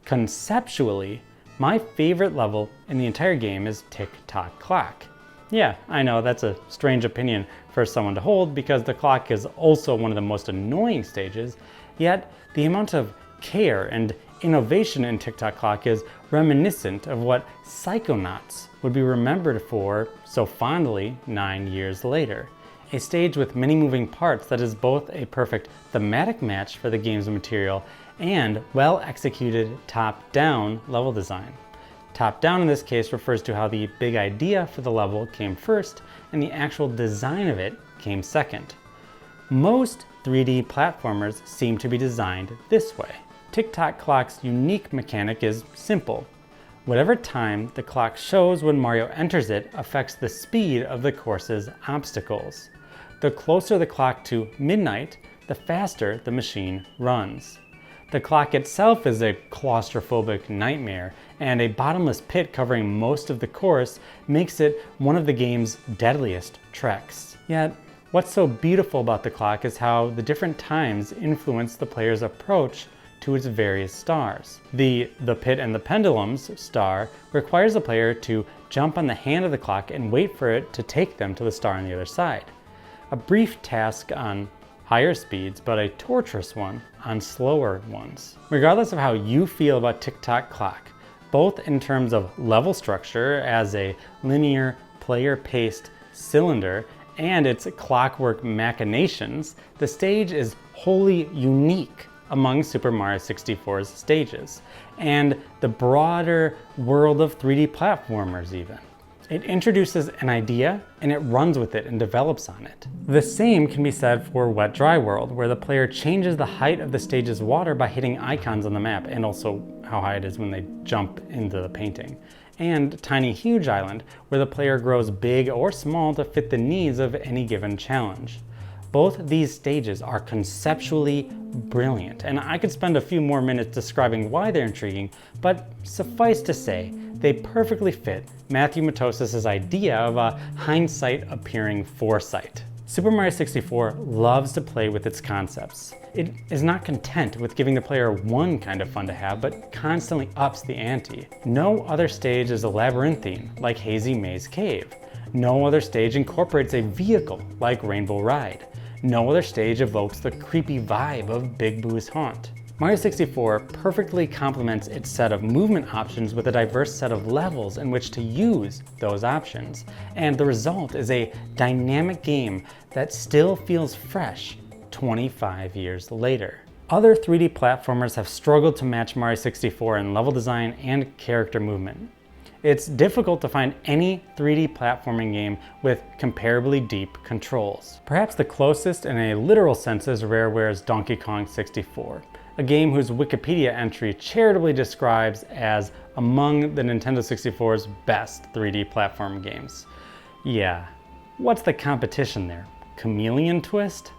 Conceptually, my favorite level in the entire game is Tick Tock Clock. Yeah, I know that's a strange opinion for someone to hold because the clock is also one of the most annoying stages, yet the amount of care and innovation in Tick Tock Clock is reminiscent of what Psychonauts would be remembered for so fondly 9 years later. A stage with many moving parts that is both a perfect thematic match for the game's material and well-executed top-down level design. Top-down in this case refers to how the big idea for the level came first and the actual design of it came second. Most 3D platformers seem to be designed this way. Tick Tock Clock's unique mechanic is simple. Whatever time the clock shows when Mario enters it affects the speed of the course's obstacles. The closer the clock to midnight, the faster the machine runs. The clock itself is a claustrophobic nightmare, and a bottomless pit covering most of the course makes it one of the game's deadliest treks. Yet, What's so beautiful about the clock is how the different times influence the player's approach to its various stars. The Pit and the Pendulums star requires the player to jump on the hand of the clock and wait for it to take them to the star on the other side. A brief task on higher speeds, but a torturous one on slower ones. Regardless of how you feel about Tick-Tock Clock, both in terms of level structure as a linear player-paced cylinder and its clockwork machinations, the stage is wholly unique among Super Mario 64's stages, and the broader world of 3D platformers even. It introduces an idea and it runs with it and develops on it. The same can be said for Wet Dry World, where the player changes the height of the stage's water by hitting icons on the map, and also how high it is when they jump into the painting. And Tiny Huge Island, where the player grows big or small to fit the needs of any given challenge. Both these stages are conceptually brilliant, and I could spend a few more minutes describing why they're intriguing, but suffice to say, they perfectly fit Matthew Matosas' idea of a hindsight appearing foresight. Super Mario 64 loves to play with its concepts. It is not content with giving the player one kind of fun to have, but constantly ups the ante. No other stage is a labyrinthine like Hazy Maze Cave. No other stage incorporates a vehicle like Rainbow Ride. No other stage evokes the creepy vibe of Big Boo's Haunt. Mario 64 perfectly complements its set of movement options with a diverse set of levels in which to use those options, and the result is a dynamic game that still feels fresh 25 years later. Other 3D platformers have struggled to match Mario 64 in level design and character movement. It's difficult to find any 3D platforming game with comparably deep controls. Perhaps the closest in a literal sense is Rareware's Donkey Kong 64, a game whose Wikipedia entry charitably describes as among the Nintendo 64's best 3D platform games. Yeah, what's the competition there? Chameleon Twist?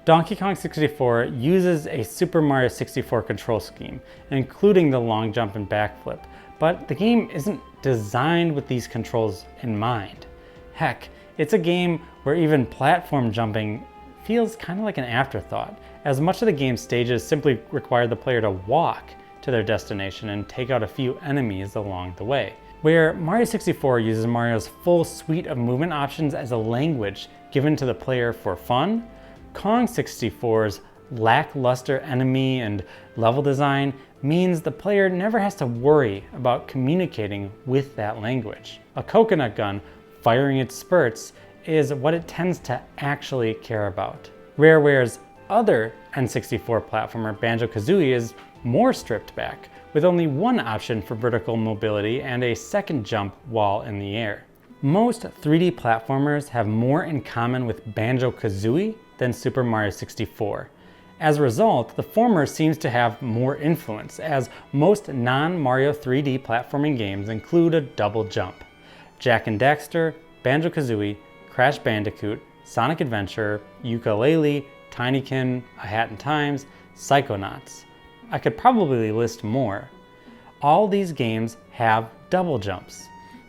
Donkey Kong 64 uses a Super Mario 64 control scheme, including the long jump and backflip, but the game isn't designed with these controls in mind. Heck, it's a game where even platform jumping feels kind of like an afterthought, as much of the game's stages simply require the player to walk to their destination and take out a few enemies along the way. Where Mario 64 uses Mario's full suite of movement options as a language given to the player for fun, Kong 64's lackluster enemy and level design means the player never has to worry about communicating with that language. A coconut gun firing its spurts is what it tends to actually care about. Rareware's other N64 platformer, Banjo-Kazooie, is more stripped back, with only one option for vertical mobility and a second jump while in the air. Most 3D platformers have more in common with Banjo-Kazooie than Super Mario 64. As a result, the former seems to have more influence, as most non-Mario 3D platforming games include a double jump. Jak and Daxter, Banjo-Kazooie, Crash Bandicoot, Sonic Adventure, Yooka-Laylee, Tinykin, A Hat in Times, Psychonauts. I could probably list more. All these games have double jumps.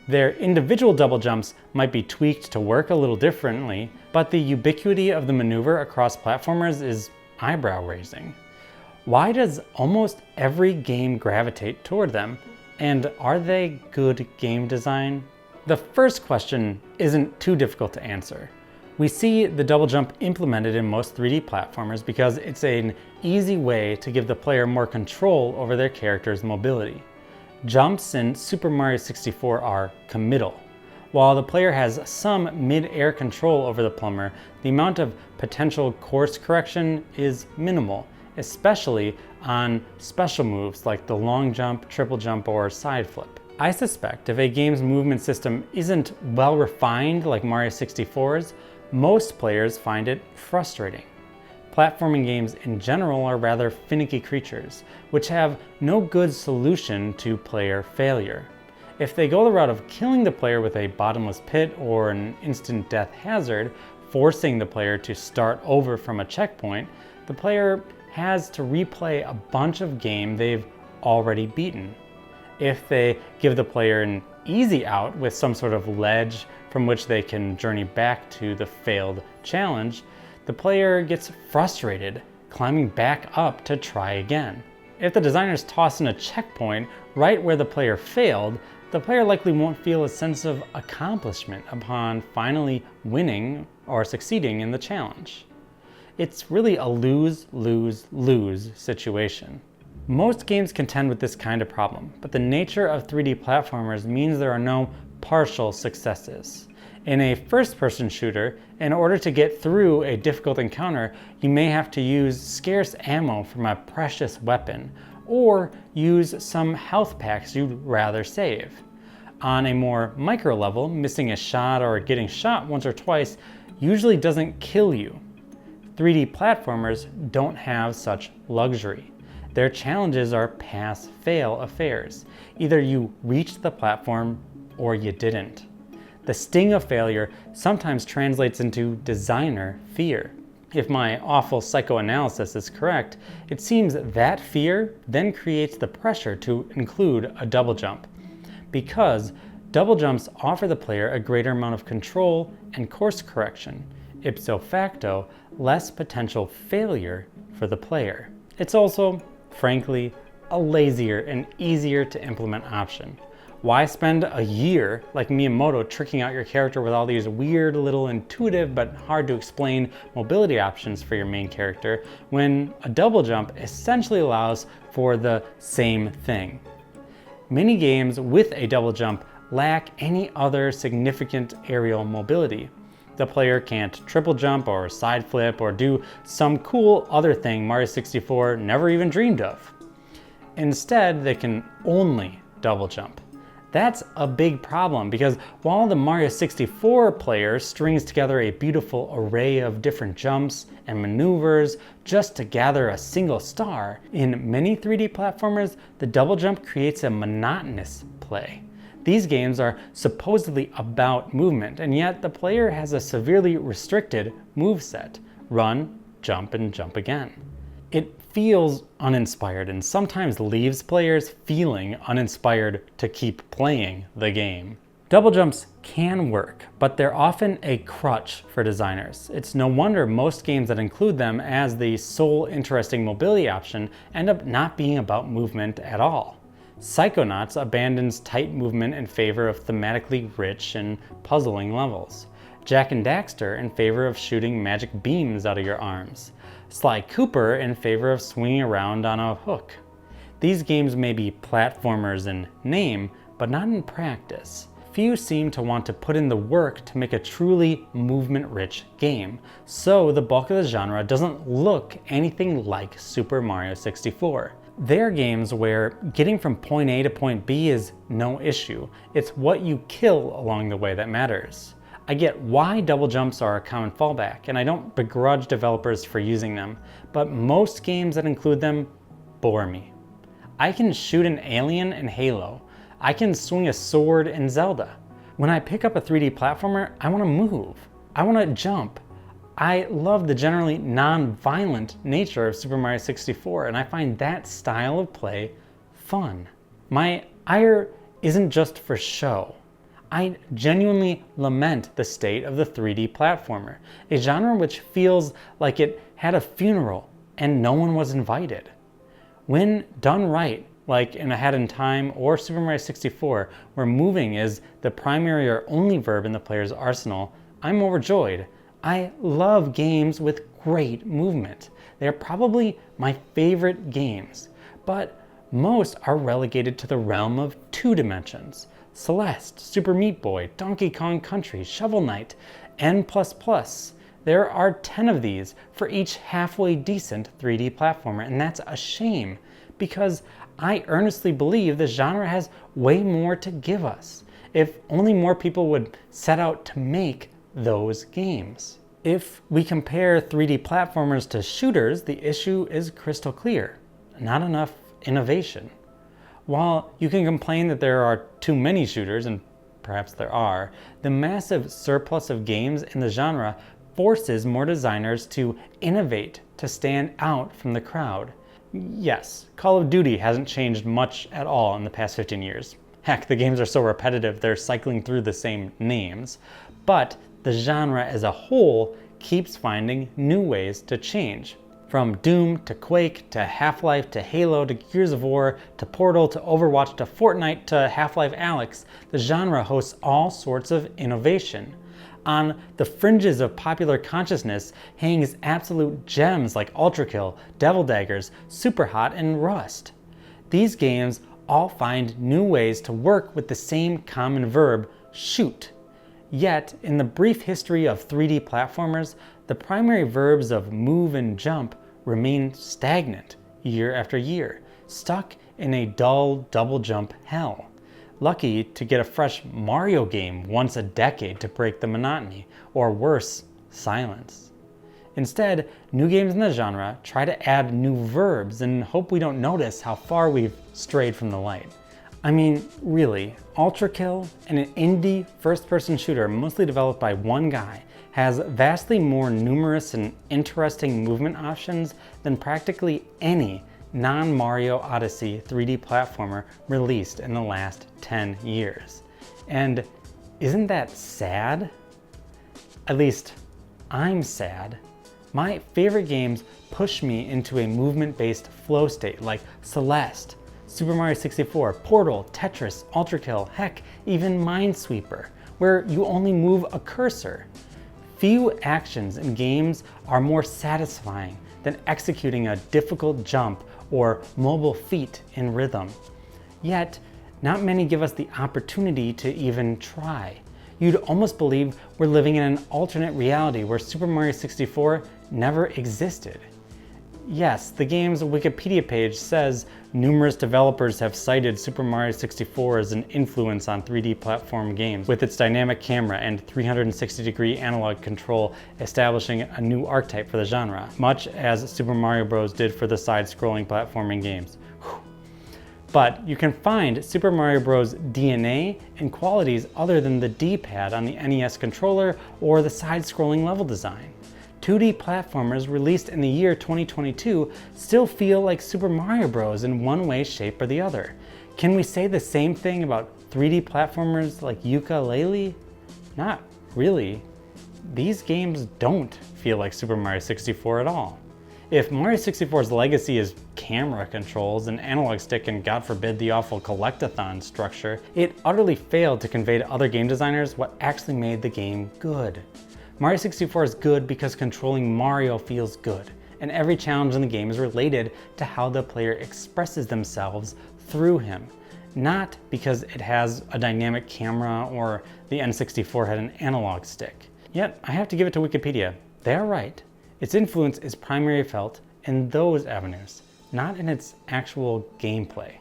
Their individual double jumps might be tweaked to work a little differently, but the ubiquity of the maneuver across platformers is eyebrow-raising. Why does almost every game gravitate toward them? And are they good game design? The first question isn't too difficult to answer. We see the double jump implemented in most 3D platformers because it's an easy way to give the player more control over their character's mobility. Jumps in Super Mario 64 are committal. While the player has some mid-air control over the plumber, the amount of potential course correction is minimal, especially on special moves like the long jump, triple jump, or side flip. I suspect if a game's movement system isn't well refined like Mario 64's, most players find it frustrating. Platforming games in general are rather finicky creatures, which have no good solution to player failure. If they go the route of killing the player with a bottomless pit or an instant death hazard, forcing the player to start over from a checkpoint, the player has to replay a bunch of game they've already beaten. If they give the player an easy out with some sort of ledge from which they can journey back to the failed challenge, the player gets frustrated, climbing back up to try again. If the designers toss in a checkpoint right where the player failed, the player likely won't feel a sense of accomplishment upon finally winning or succeeding in the challenge. It's really a lose-lose-lose situation. Most games contend with this kind of problem, but the nature of 3D platformers means there are no partial successes. In a first-person shooter, in order to get through a difficult encounter, you may have to use scarce ammo from a precious weapon, or use some health packs you'd rather save. On a more micro level, missing a shot or getting shot once or twice usually doesn't kill you. 3D platformers don't have such luxury. Their challenges are pass-fail affairs. Either you reached the platform or you didn't. The sting of failure sometimes translates into designer fear. If my awful psychoanalysis is correct, it seems that fear then creates the pressure to include a double jump, because double jumps offer the player a greater amount of control and course correction, ipso facto, less potential failure for the player. It's also, frankly, a lazier and easier to implement option. Why spend a year like Miyamoto tricking out your character with all these weird little intuitive but hard to explain mobility options for your main character when a double jump essentially allows for the same thing? Many games with a double jump lack any other significant aerial mobility. The player can't triple jump or side flip or do some cool other thing Mario 64 never even dreamed of. Instead, they can only double jump. That's a big problem because while the Mario 64 player strings together a beautiful array of different jumps and maneuvers just to gather a single star, in many 3D platformers, the double jump creates a monotonous play. These games are supposedly about movement, and yet the player has a severely restricted moveset: run, jump, and jump again. It feels uninspired and sometimes leaves players feeling uninspired to keep playing the game. Double jumps can work, but they're often a crutch for designers. It's no wonder most games that include them as the sole interesting mobility option end up not being about movement at all. Psychonauts abandons tight movement in favor of thematically rich and puzzling levels. Jak and Daxter in favor of shooting magic beams out of your arms. Sly Cooper in favor of swinging around on a hook. These games may be platformers in name, but not in practice. Few seem to want to put in the work to make a truly movement-rich game, so the bulk of the genre doesn't look anything like Super Mario 64. They're games where getting from point A to point B is no issue. It's what you kill along the way that matters. I get why double jumps are a common fallback, and I don't begrudge developers for using them, but most games that include them bore me. I can shoot an alien in Halo. I can swing a sword in Zelda. When I pick up a 3D platformer, I want to move. I want to jump. I love the generally non-violent nature of Super Mario 64, and I find that style of play fun. My ire isn't just for show. I genuinely lament the state of the 3D platformer, a genre which feels like it had a funeral and no one was invited. When done right, like in A Hat in Time or Super Mario 64, where moving is the primary or only verb in the player's arsenal, I'm overjoyed. I love games with great movement. They are probably my favorite games, but most are relegated to the realm of 2 dimensions. Celeste, Super Meat Boy, Donkey Kong Country, Shovel Knight, N++. There are 10 of these for each halfway decent 3D platformer, and that's a shame because I earnestly believe the genre has way more to give us if only more people would set out to make those games. If we compare 3D platformers to shooters, the issue is crystal clear: not enough innovation. While you can complain that there are too many shooters, and perhaps there are, the massive surplus of games in the genre forces more designers to innovate to stand out from the crowd. Yes, Call of Duty hasn't changed much at all in the past 15 years. Heck, the games are so repetitive they're cycling through the same names. But the genre as a whole keeps finding new ways to change. From Doom to Quake to Half-Life to Halo to Gears of War to Portal to Overwatch to Fortnite to Half-Life Alyx, the genre hosts all sorts of innovation. On the fringes of popular consciousness hangs absolute gems like Ultra Kill, Devil Daggers, Superhot, and Rust. These games all find new ways to work with the same common verb, shoot. Yet, in the brief history of 3D platformers, the primary verbs of move and jump remain stagnant year after year, stuck in a dull double jump hell. Lucky to get a fresh Mario game once a decade to break the monotony, or worse, silence. Instead, new games in the genre try to add new verbs and hope we don't notice how far we've strayed from the light. I mean, really, Ultra Kill, an indie first-person shooter mostly developed by one guy, has vastly more numerous and interesting movement options than practically any non-Mario Odyssey 3D platformer released in the last 10 years. And isn't that sad? At least, I'm sad. My favorite games push me into a movement-based flow state like Celeste, Super Mario 64, Portal, Tetris, Ultra Kill, heck, even Minesweeper, where you only move a cursor. Few actions in games are more satisfying than executing a difficult jump or mobile feat in rhythm. Yet, not many give us the opportunity to even try. You'd almost believe we're living in an alternate reality where Super Mario 64 never existed. Yes, the game's Wikipedia page says numerous developers have cited Super Mario 64 as an influence on 3D platform games, with its dynamic camera and 360-degree analog control establishing a new archetype for the genre, much as Super Mario Bros. Did for the side-scrolling platforming games. Whew. But you can find Super Mario Bros. DNA in qualities other than the D-pad on the NES controller or the side-scrolling level design. 2D platformers released in the year 2022 still feel like Super Mario Bros. In one way, shape, or the other. Can we say the same thing about 3D platformers like Yooka-Laylee? Not really. These games don't feel like Super Mario 64 at all. If Mario 64's legacy is camera controls, an analog stick, and God forbid the awful collectathon structure, it utterly failed to convey to other game designers what actually made the game good. Mario 64 is good because controlling Mario feels good, and every challenge in the game is related to how the player expresses themselves through him, not because it has a dynamic camera or the N64 had an analog stick. Yet, I have to give it to Wikipedia. They are right. Its influence is primarily felt in those avenues, not in its actual gameplay.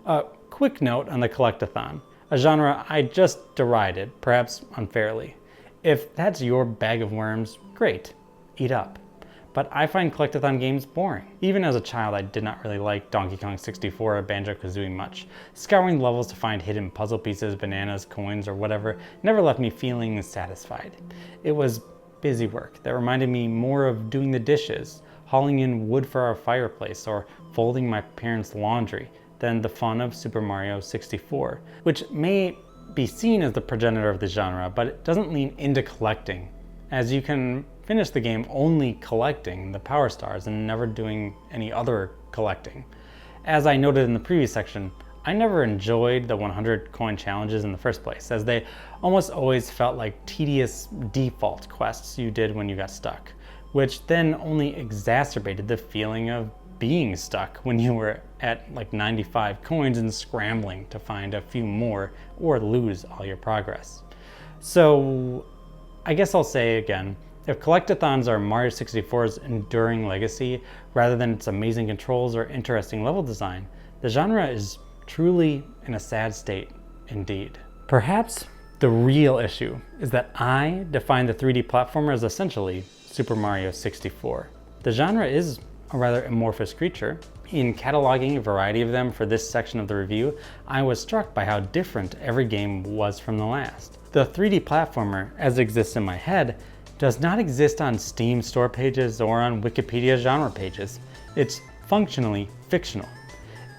A quick note on the collectathon, a genre I just derided, perhaps unfairly. If that's your bag of worms, great, eat up. But I find collectathon games boring. Even as a child, I did not really like Donkey Kong 64 or Banjo-Kazooie much. Scouring levels to find hidden puzzle pieces, bananas, coins, or whatever never left me feeling satisfied. It was busy work that reminded me more of doing the dishes, hauling in wood for our fireplace, or folding my parents' laundry than the fun of Super Mario 64, which may be seen as the progenitor of the genre, but it doesn't lean into collecting, as you can finish the game only collecting the power stars and never doing any other collecting. As I noted in the previous section, I never enjoyed the 100 coin challenges in the first place, as they almost always felt like tedious default quests you did when you got stuck, which then only exacerbated the feeling of being stuck when you were at like 95 coins and scrambling to find a few more or lose all your progress. So I guess I'll say again, if collectathons are Mario 64's enduring legacy rather than its amazing controls or interesting level design, the genre is truly in a sad state indeed. Perhaps the real issue is that I define the 3D platformer as essentially Super Mario 64. The genre is a rather amorphous creature. In cataloging a variety of them for this section of the review, I was struck by how different every game was from the last. The 3D platformer, as it exists in my head, does not exist on Steam store pages or on Wikipedia genre pages. Its functionally fictional.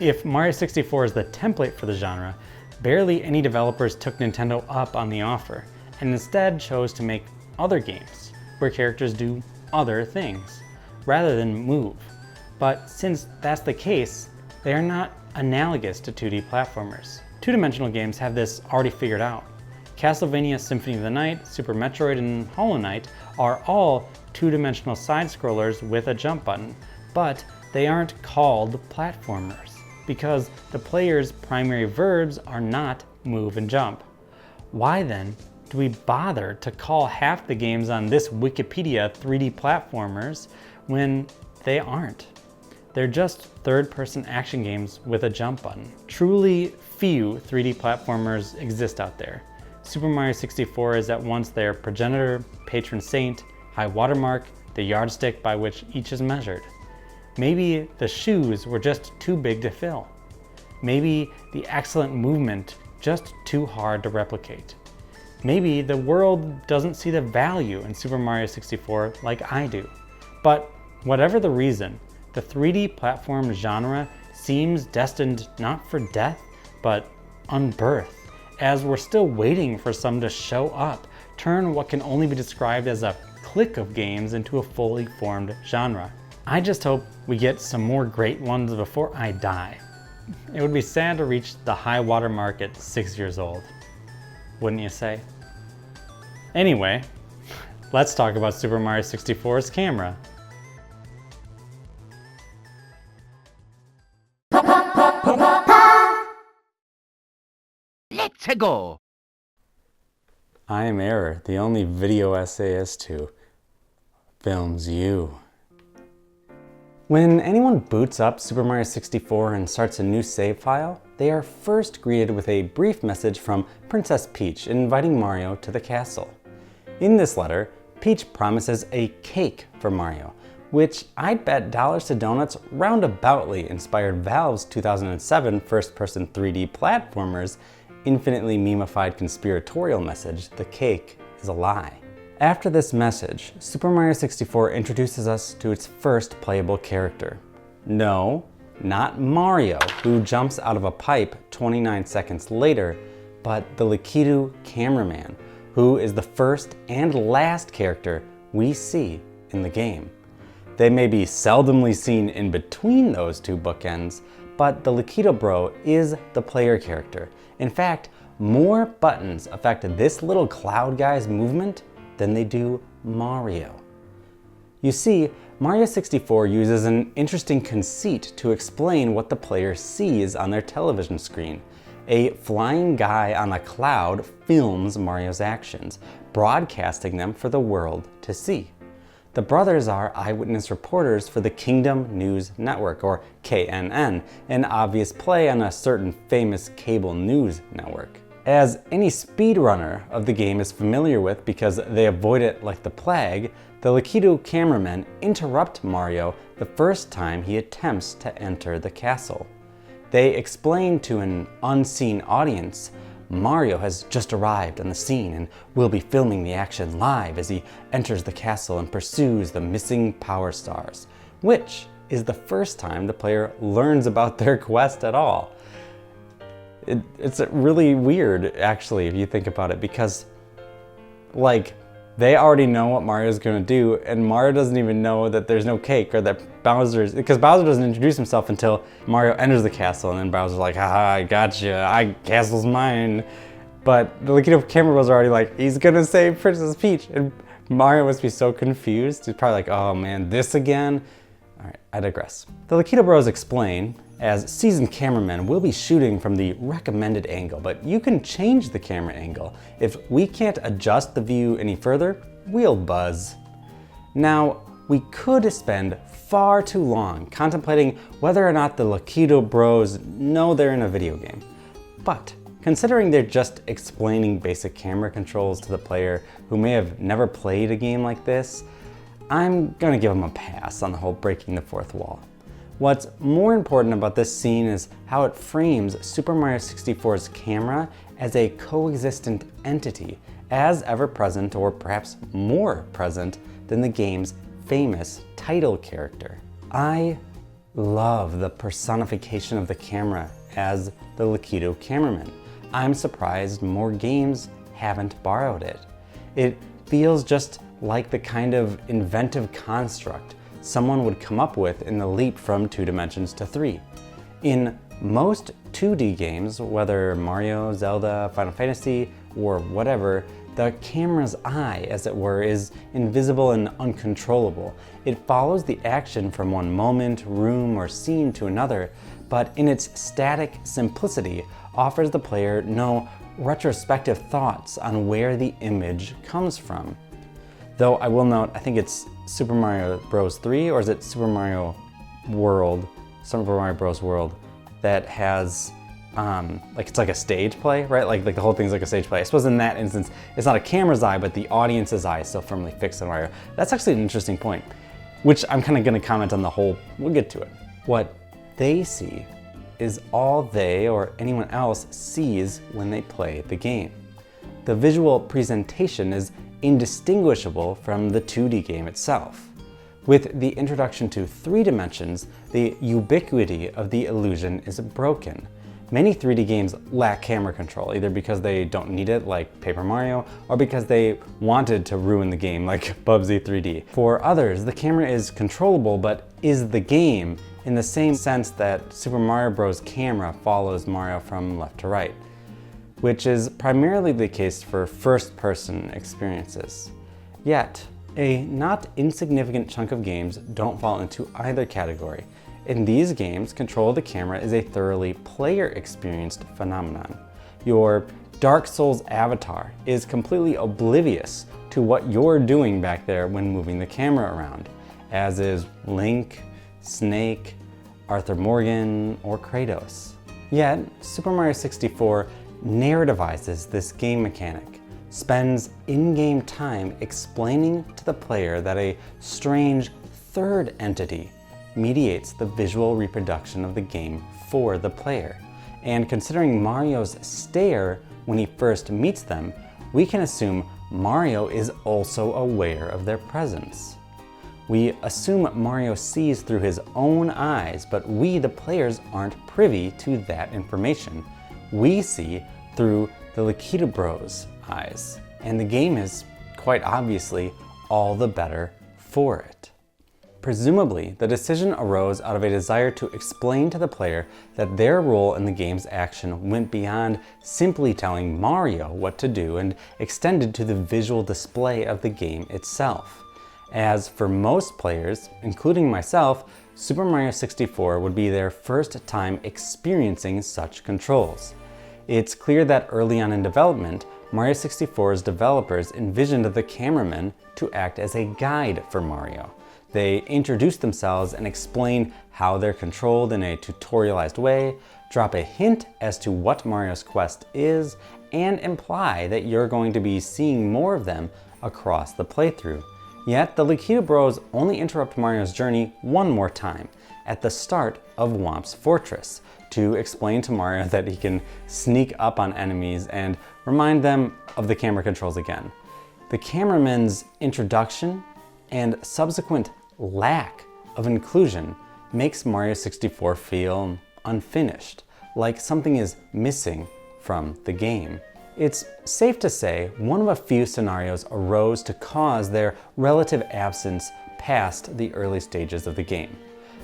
If Mario 64 is the template for the genre, barely any developers took Nintendo up on the offer, and instead chose to make other games, where characters do other things, rather than move. But since that's the case, they are not analogous to 2D platformers. Two-dimensional games have this already figured out. Castlevania Symphony of the Night, Super Metroid, and Hollow Knight are all two-dimensional side-scrollers with a jump button, but they aren't called platformers, because the player's primary verbs are not move and jump. Why then do we bother to call half the games on this Wikipedia 3D platformers when they aren't? They're just third-person action games with a jump button. Truly few 3D platformers exist out there. Super Mario 64 is at once their progenitor, patron saint, high watermark, the yardstick by which each is measured. Maybe the shoes were just too big to fill. Maybe the excellent movement just too hard to replicate. Maybe the world doesn't see the value in Super Mario 64 like I do. But whatever the reason, the 3D platform genre seems destined not for death, but unbirth, as we're still waiting for some to show up, turn what can only be described as a clique of games into a fully formed genre. I just hope we get some more great ones before I die. It would be sad to reach the high water mark at 6 years old, wouldn't you say? Anyway, let's talk about Super Mario 64's camera. Let's go. I am Error, the only video essayist who films you. When anyone boots up Super Mario 64 and starts a new save file, they are first greeted with a brief message from Princess Peach inviting Mario to the castle. In this letter, Peach promises a cake for Mario, which I'd bet dollars to donuts roundaboutly inspired Valve's 2007 first-person 3D platformers infinitely memeified conspiratorial message, "The cake is a lie." After this message, Super Mario 64 introduces us to its first playable character. No, not Mario, who jumps out of a pipe 29 seconds later, but the Lakitu cameraman, who is the first and last character we see in the game. They may be seldomly seen in between those two bookends, but the Lakitu Bro is the player character. In fact, more buttons affect this little cloud guy's movement than they do Mario. You see, Mario 64 uses an interesting conceit to explain what the player sees on their television screen. A flying guy on a cloud films Mario's actions, broadcasting them for the world to see. The brothers are eyewitness reporters for the Kingdom News Network, or KNN, an obvious play on a certain famous cable news network. As any speedrunner of the game is familiar with because they avoid it like the plague, the Lakitu cameramen interrupt Mario the first time he attempts to enter the castle. They explain to an unseen audience, Mario has just arrived on the scene and will be filming the action live as he enters the castle and pursues the missing Power Stars, which is the first time the player learns about their quest at all. It's really weird, actually, if you think about it, because, like, they already know what Mario's gonna do, and Mario doesn't even know that there's no cake, or that because Bowser doesn't introduce himself until Mario enters the castle, and then Bowser's like, haha, I gotcha, castle's mine. But the Lakitu camera was already like, he's gonna save Princess Peach, and Mario must be so confused. He's probably like, oh man, this again? All right, I digress. The Lakitu Bros explain, as seasoned cameramen, we'll be shooting from the recommended angle, but you can change the camera angle. If we can't adjust the view any further, we'll buzz. Now, we could spend far too long contemplating whether or not the Lakitu Bros know they're in a video game. But considering they're just explaining basic camera controls to the player who may have never played a game like this, I'm gonna give them a pass on the whole breaking the fourth wall. What's more important about this scene is how it frames Super Mario 64's camera as a coexistent entity, as ever-present or perhaps more present than the game's famous title character. I love the personification of the camera as the Lakitu cameraman. I'm surprised more games haven't borrowed it. It feels just like the kind of inventive construct someone would come up with in the leap from 2 dimensions to 3. In most 2D games, whether Mario, Zelda, Final Fantasy, or whatever, the camera's eye, as it were, is invisible and uncontrollable. It follows the action from one moment, room, or scene to another, but in its static simplicity offers the player no retrospective thoughts on where the image comes from. Though I will note, I think it's Super Mario Bros. 3, or is it Super Mario World, Super Mario Bros. World, that has it's like a stage play, right? Like the whole thing's like a stage play. I suppose in that instance, it's not a camera's eye, but the audience's eye is still firmly fixed on Mario. That's actually an interesting point, which I'm kind of going to comment on the whole. We'll get to it. What they see is all they or anyone else sees when they play the game. The visual presentation is indistinguishable from the 2D game itself. With the introduction to 3 dimensions, the ubiquity of the illusion is broken. Many 3D games lack camera control, either because they don't need it, like Paper Mario, or because they wanted to ruin the game, like Bubsy 3D. For others, the camera is controllable, but is the game, in the same sense that Super Mario Bros. Camera follows Mario from left to right, which is primarily the case for first-person experiences. Yet, a not insignificant chunk of games don't fall into either category. In these games, control of the camera is a thoroughly player-experienced phenomenon. Your Dark Souls avatar is completely oblivious to what you're doing back there when moving the camera around, as is Link, Snake, Arthur Morgan, or Kratos. Yet, Super Mario 64 narrativizes this game mechanic, spends in-game time explaining to the player that a strange third entity mediates the visual reproduction of the game for the player. And considering Mario's stare when he first meets them, we can assume Mario is also aware of their presence. We assume Mario sees through his own eyes, but we, the players, aren't privy to that information. We see through the Lakitu Bros' eyes, and the game is, quite obviously, all the better for it. Presumably, the decision arose out of a desire to explain to the player that their role in the game's action went beyond simply telling Mario what to do and extended to the visual display of the game itself. As for most players, including myself, Super Mario 64 would be their first time experiencing such controls. It's clear that early on in development, Mario 64's developers envisioned the cameraman to act as a guide for Mario. They introduce themselves and explain how they're controlled in a tutorialized way, drop a hint as to what Mario's quest is, and imply that you're going to be seeing more of them across the playthrough. Yet, the Lakitu Bros only interrupt Mario's journey one more time, at the start of Whomp's Fortress, to explain to Mario that he can sneak up on enemies and remind them of the camera controls again. The cameraman's introduction and subsequent lack of inclusion makes Mario 64 feel unfinished, like something is missing from the game. It's safe to say one of a few scenarios arose to cause their relative absence past the early stages of the game.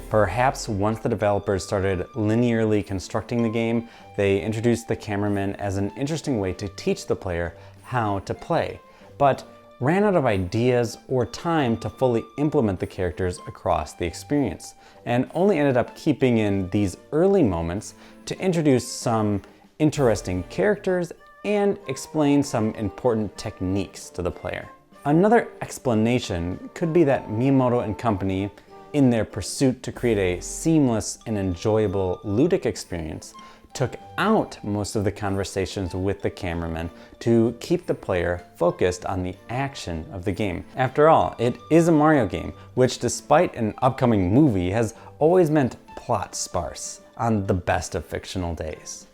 Perhaps once the developers started linearly constructing the game, they introduced the cameraman as an interesting way to teach the player how to play, but ran out of ideas or time to fully implement the characters across the experience, and only ended up keeping in these early moments to introduce some interesting characters and explain some important techniques to the player. Another explanation could be that Miyamoto and company, in their pursuit to create a seamless and enjoyable ludic experience, took out most of the conversations with the cameraman to keep the player focused on the action of the game. After all, it is a Mario game, which despite an upcoming movie has always meant plot sparse on the best of fictional days.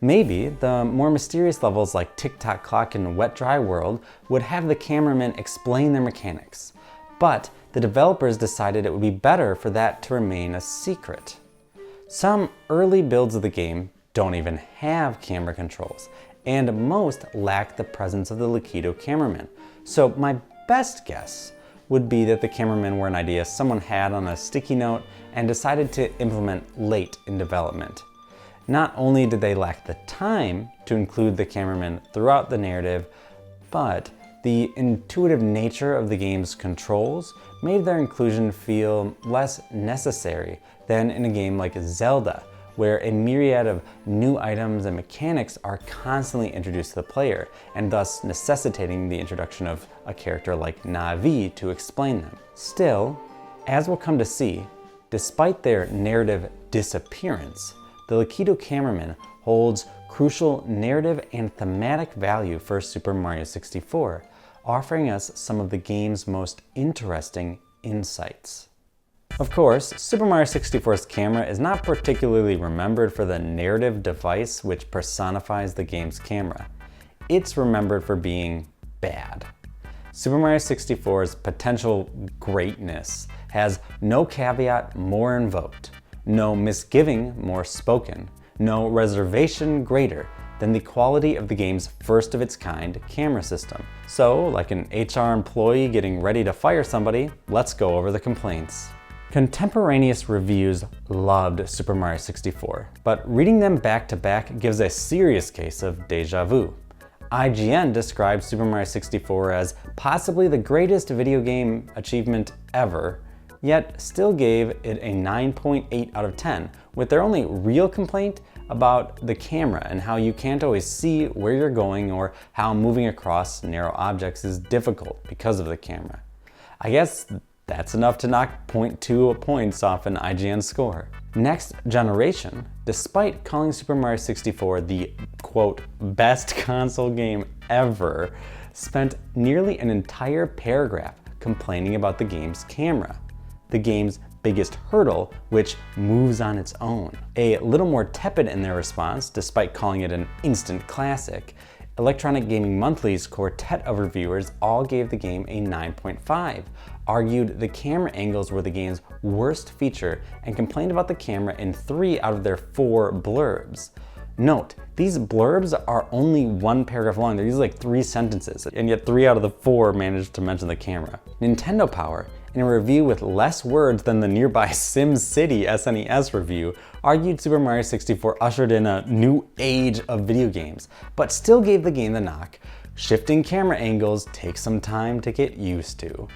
Maybe the more mysterious levels like Tick Tock Clock and Wet Dry World would have the cameraman explain their mechanics. but the developers decided it would be better for that to remain a secret. Some early builds of the game don't even have camera controls, and most lack the presence of the Lakido cameraman. So my best guess would be that the cameramen were an idea someone had on a sticky note and decided to implement late in development. Not only did they lack the time to include the cameraman throughout the narrative, but the intuitive nature of the game's controls made their inclusion feel less necessary than in a game like Zelda, where a myriad of new items and mechanics are constantly introduced to the player, and thus necessitating the introduction of a character like Na'vi to explain them. Still, as we'll come to see, despite their narrative disappearance, the Lakido cameraman holds crucial narrative and thematic value for Super Mario 64, offering us some of the game's most interesting insights. Of course, Super Mario 64's camera is not particularly remembered for the narrative device which personifies the game's camera. It's remembered for being bad. Super Mario 64's potential greatness has no caveat more invoked, no misgiving more spoken, no reservation greater than the quality of the game's first of its kind camera system. So, like an HR employee getting ready to fire somebody, let's go over the complaints. Contemporaneous reviews loved Super Mario 64, but reading them back to back gives a serious case of deja vu. IGN described Super Mario 64 as possibly the greatest video game achievement ever, yet still gave it a 9.8 out of 10, with their only real complaint about the camera and how you can't always see where you're going or how moving across narrow objects is difficult because of the camera. I guess that's enough to knock 0.2 points off an IGN score. Next Generation, despite calling Super Mario 64 the, quote, best console game ever, spent nearly an entire paragraph complaining about the game's camera, the game's biggest hurdle, which moves on its own. A little more tepid in their response, despite calling it an instant classic, Electronic Gaming Monthly's quartet of reviewers all gave the game a 9.5, argued the camera angles were the game's worst feature, and complained about the camera in 3 out of their 4 blurbs. Note, these blurbs are only 1 paragraph long. They're usually like 3 sentences, and yet 3 out of the 4 managed to mention the camera. Nintendo Power, in a review with less words than the nearby SimCity SNES review, argued Super Mario 64 ushered in a new age of video games, but still gave the game the knock. Shifting camera angles take some time to get used to.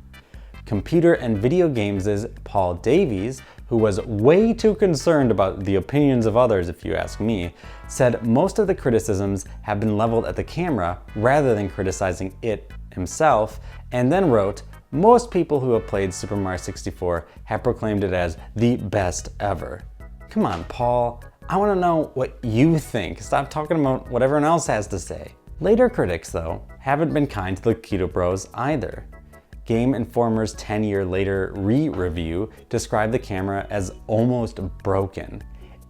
Computer and Video Games' Paul Davies, who was way too concerned about the opinions of others if you ask me, said most of the criticisms have been leveled at the camera rather than criticizing it himself, and then wrote, most people who have played Super Mario 64 have proclaimed it as the best ever. Come on, Paul, I want to know what you think. Stop talking about what everyone else has to say. Later critics, though, haven't been kind to the Lakido Bros either. Game Informer's 10-year later re-review described the camera as almost broken.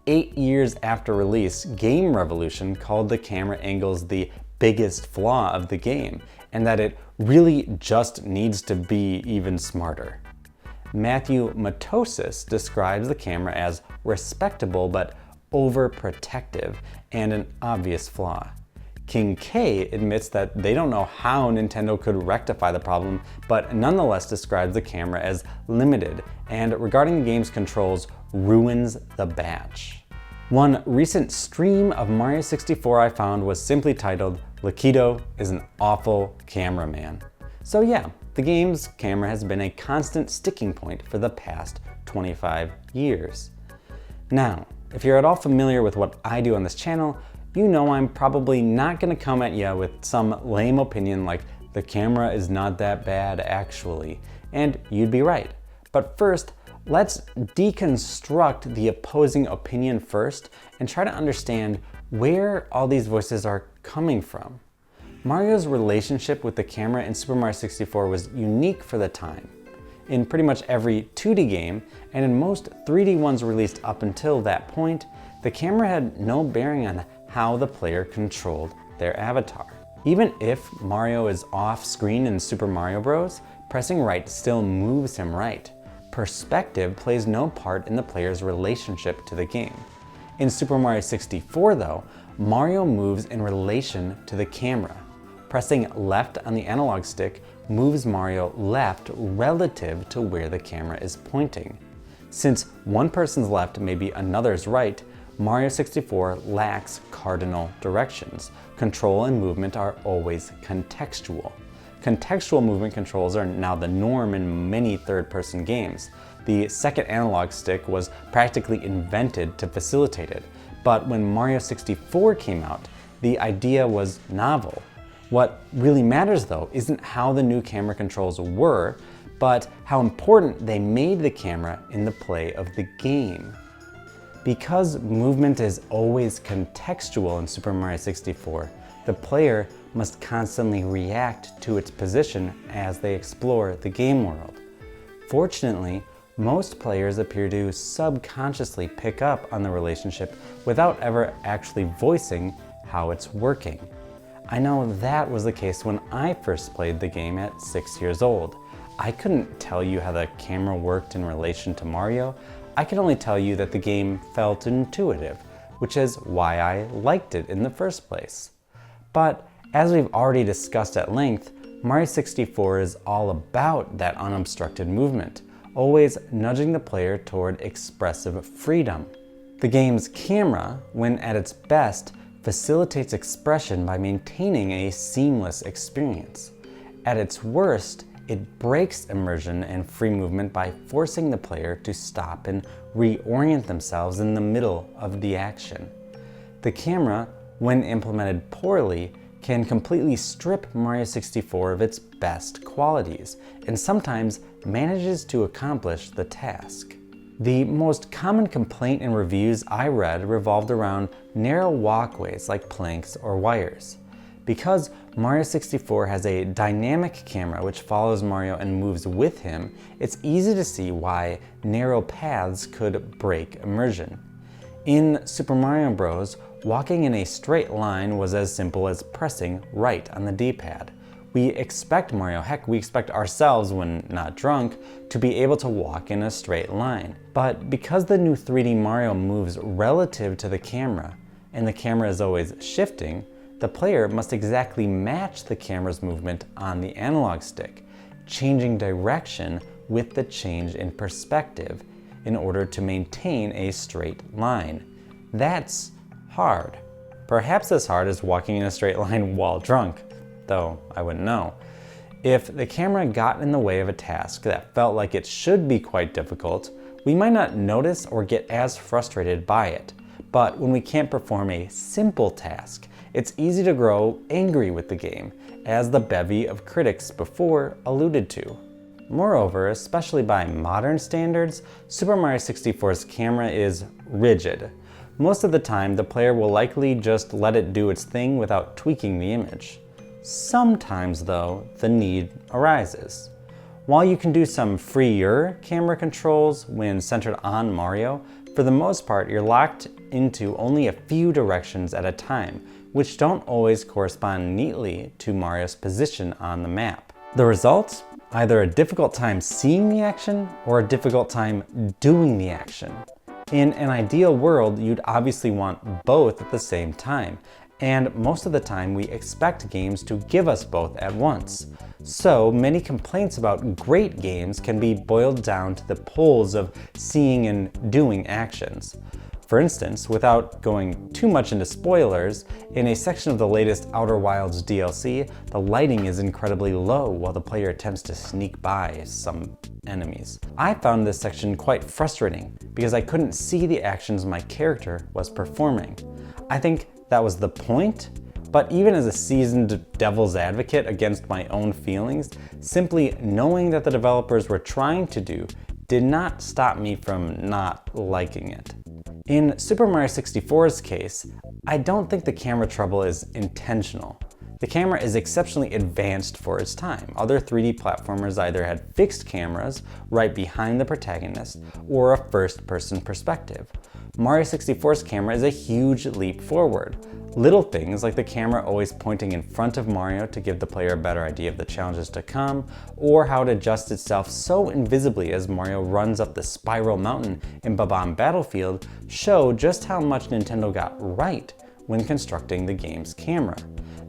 8 years after release, Game Revolution called the camera angles the biggest flaw of the game, and that it really just needs to be even smarter. Matthew Matosis describes the camera as respectable but overprotective and an obvious flaw. King K admits that they don't know how Nintendo could rectify the problem, but nonetheless describes the camera as limited and, regarding the game's controls, ruins the batch. One recent stream of Mario 64 I found was simply titled, "Lakido is an awful cameraman." So yeah, the game's camera has been a constant sticking point for the past 25 years. Now, if you're at all familiar with what I do on this channel, you know I'm probably not gonna come at you with some lame opinion like the camera is not that bad actually, and you'd be right. But first, let's deconstruct the opposing opinion first and try to understand where all these voices are coming from. Mario's relationship with the camera in Super Mario 64 was unique for the time. In pretty much every 2D game, and in most 3D ones released up until that point, the camera had no bearing on how the player controlled their avatar. Even if Mario is off screen in Super Mario Bros., Pressing right still moves him right. Perspective plays no part in the player's relationship to the game. In Super Mario 64 though, Mario moves in relation to the camera. Pressing left on the analog stick moves Mario left relative to where the camera is pointing. Since one person's left may be another's right, Mario 64 lacks cardinal directions. Control and movement are always contextual. Contextual movement controls are now the norm in many third-person games. The second analog stick was practically invented to facilitate it, but when Mario 64 came out, the idea was novel. What really matters though isn't how the new camera controls were, but how important they made the camera in the play of the game. Because movement is always contextual in Super Mario 64, the player must constantly react to its position as they explore the game world. Fortunately, most players appear to subconsciously pick up on the relationship without ever actually voicing how it's working. I know that was the case when I first played the game at 6 years old. I couldn't tell you how the camera worked in relation to Mario. I could only tell you that the game felt intuitive, which is why I liked it in the first place. But as we've already discussed at length, Mario 64 is all about that unobstructed movement, always nudging the player toward expressive freedom. The game's camera, when at its best, facilitates expression by maintaining a seamless experience. At its worst, it breaks immersion and free movement by forcing the player to stop and reorient themselves in the middle of the action. The camera, when implemented poorly, can completely strip Mario 64 of its best qualities, and sometimes manages to accomplish the task. The most common complaint in reviews I read revolved around narrow walkways like planks or wires. Because Mario 64 has a dynamic camera which follows Mario and moves with him, it's easy to see why narrow paths could break immersion. In Super Mario Bros., walking in a straight line was as simple as pressing right on the D-pad. We expect Mario, heck, we expect ourselves when not drunk, to be able to walk in a straight line. But because the new 3D Mario moves relative to the camera, and the camera is always shifting, the player must exactly match the camera's movement on the analog stick, changing direction with the change in perspective in order to maintain a straight line. That's hard. Perhaps as hard as walking in a straight line while drunk, though I wouldn't know. If the camera got in the way of a task that felt like it should be quite difficult, we might not notice or get as frustrated by it. But when we can't perform a simple task, it's easy to grow angry with the game, as the bevy of critics before alluded to. Moreover, especially by modern standards, Super Mario 64's camera is rigid. Most of the time, the player will likely just let it do its thing without tweaking the image. Sometimes, though, the need arises. While you can do some freer camera controls when centered on Mario, for the most part, you're locked into only a few directions at a time, which don't always correspond neatly to Mario's position on the map. The result? Either a difficult time seeing the action or a difficult time doing the action. In an ideal world, you'd obviously want both at the same time, and most of the time we expect games to give us both at once. So many complaints about great games can be boiled down to the poles of seeing and doing actions. For instance, without going too much into spoilers, in a section of the latest Outer Wilds DLC, the lighting is incredibly low while the player attempts to sneak by some enemies. I found this section quite frustrating because I couldn't see the actions my character was performing. I think that was the point, but even as a seasoned devil's advocate against my own feelings, simply knowing that the developers were trying to do did not stop me from not liking it. In Super Mario 64's case, I don't think the camera trouble is intentional. The camera is exceptionally advanced for its time. Other 3D platformers either had fixed cameras right behind the protagonist or a first-person perspective. Mario 64's camera is a huge leap forward. Little things like the camera always pointing in front of Mario to give the player a better idea of the challenges to come, or how it adjusts itself so invisibly as Mario runs up the spiral mountain in Bob-omb Battlefield show just how much Nintendo got right when constructing the game's camera.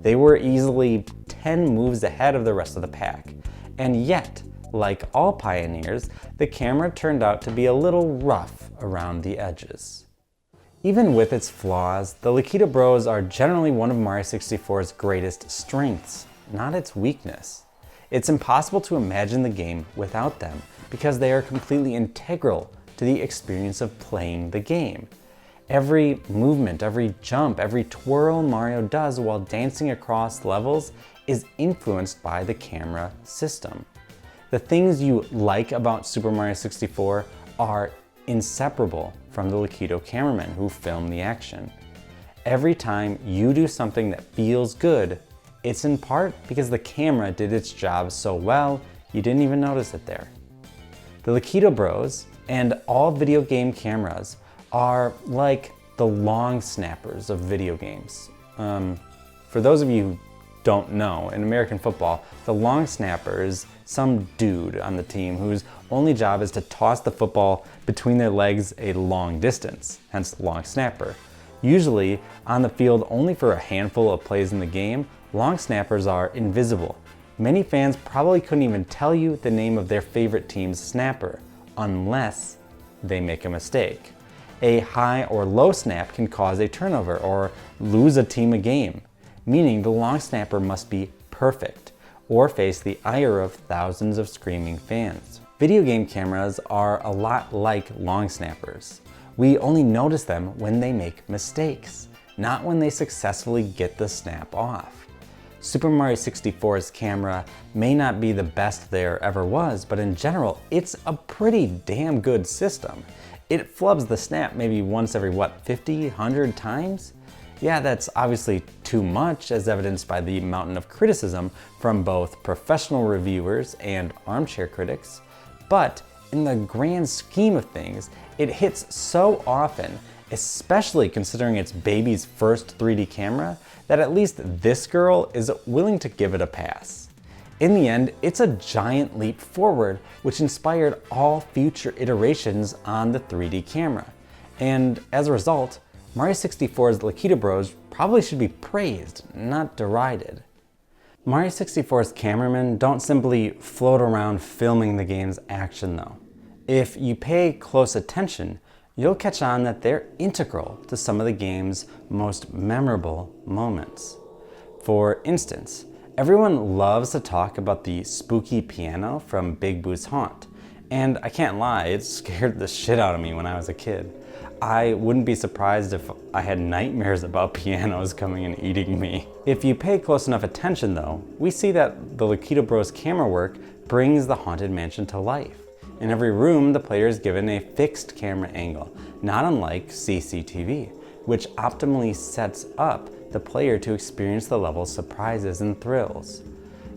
They were easily 10 moves ahead of the rest of the pack. And yet, like all pioneers, the camera turned out to be a little rough around the edges. Even with its flaws, the Lakitu Bros are generally one of Mario 64's greatest strengths, not its weakness. It's impossible to imagine the game without them because they are completely integral to the experience of playing the game. Every movement, every jump, every twirl Mario does while dancing across levels is influenced by the camera system. The things you like about Super Mario 64 are inseparable from the Lakitu cameramen who film the action. Every time you do something that feels good, it's in part because the camera did its job so well you didn't even notice it there. The Lakitu Bros and all video game cameras are like the long snappers of video games. For those of you who don't know, in American football, the long snapper is some dude on the team whose only job is to toss the football between their legs a long distance, hence long snapper. Usually on the field only for a handful of plays in the game, long snappers are invisible. Many fans probably couldn't even tell you the name of their favorite team's snapper, unless they make a mistake. A high or low snap can cause a turnover or lose a team a game, meaning the long snapper must be perfect or face the ire of thousands of screaming fans. Video game cameras are a lot like long snappers. We only notice them when they make mistakes, not when they successfully get the snap off. Super Mario 64's camera may not be the best there ever was, but in general, it's a pretty damn good system. It flubs the snap maybe once every, 50, 100 times? Yeah, that's obviously too much, as evidenced by the mountain of criticism from both professional reviewers and armchair critics. But in the grand scheme of things, it hits so often, especially considering it's baby's first 3D camera, that at least this girl is willing to give it a pass. In the end, it's a giant leap forward, which inspired all future iterations on the 3D camera. And as a result, Mario 64's Lakitu Bros probably should be praised, not derided. Mario 64's cameramen don't simply float around filming the game's action though. If you pay close attention, you'll catch on that they're integral to some of the game's most memorable moments. For instance, everyone loves to talk about the spooky piano from Big Boo's Haunt, and I can't lie, it scared the shit out of me when I was a kid. I wouldn't be surprised if I had nightmares about pianos coming and eating me. If you pay close enough attention though, we see that the Lakitu Bros camera work brings the Haunted Mansion to life. In every room, the player is given a fixed camera angle, not unlike CCTV, which optimally sets up the player to experience the level's surprises and thrills.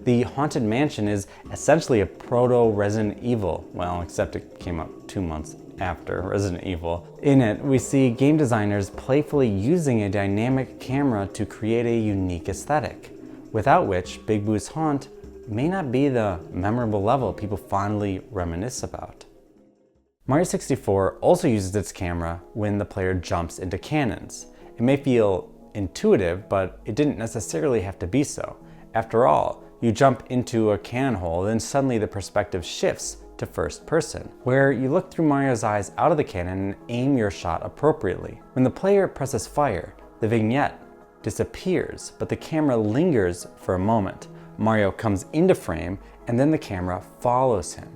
The Haunted Mansion is essentially a proto-Resident Evil, well, except it came out 2 months after Resident Evil. In it, we see game designers playfully using a dynamic camera to create a unique aesthetic, without which Big Boo's Haunt may not be the memorable level people fondly reminisce about. Mario 64 also uses its camera when the player jumps into cannons. It may feel intuitive, but it didn't necessarily have to be so. After all, you jump into a cannon hole, then suddenly the perspective shifts to first person, where you look through Mario's eyes out of the cannon and aim your shot appropriately. When the player presses fire, the vignette disappears, but the camera lingers for a moment. Mario comes into frame, and then the camera follows him.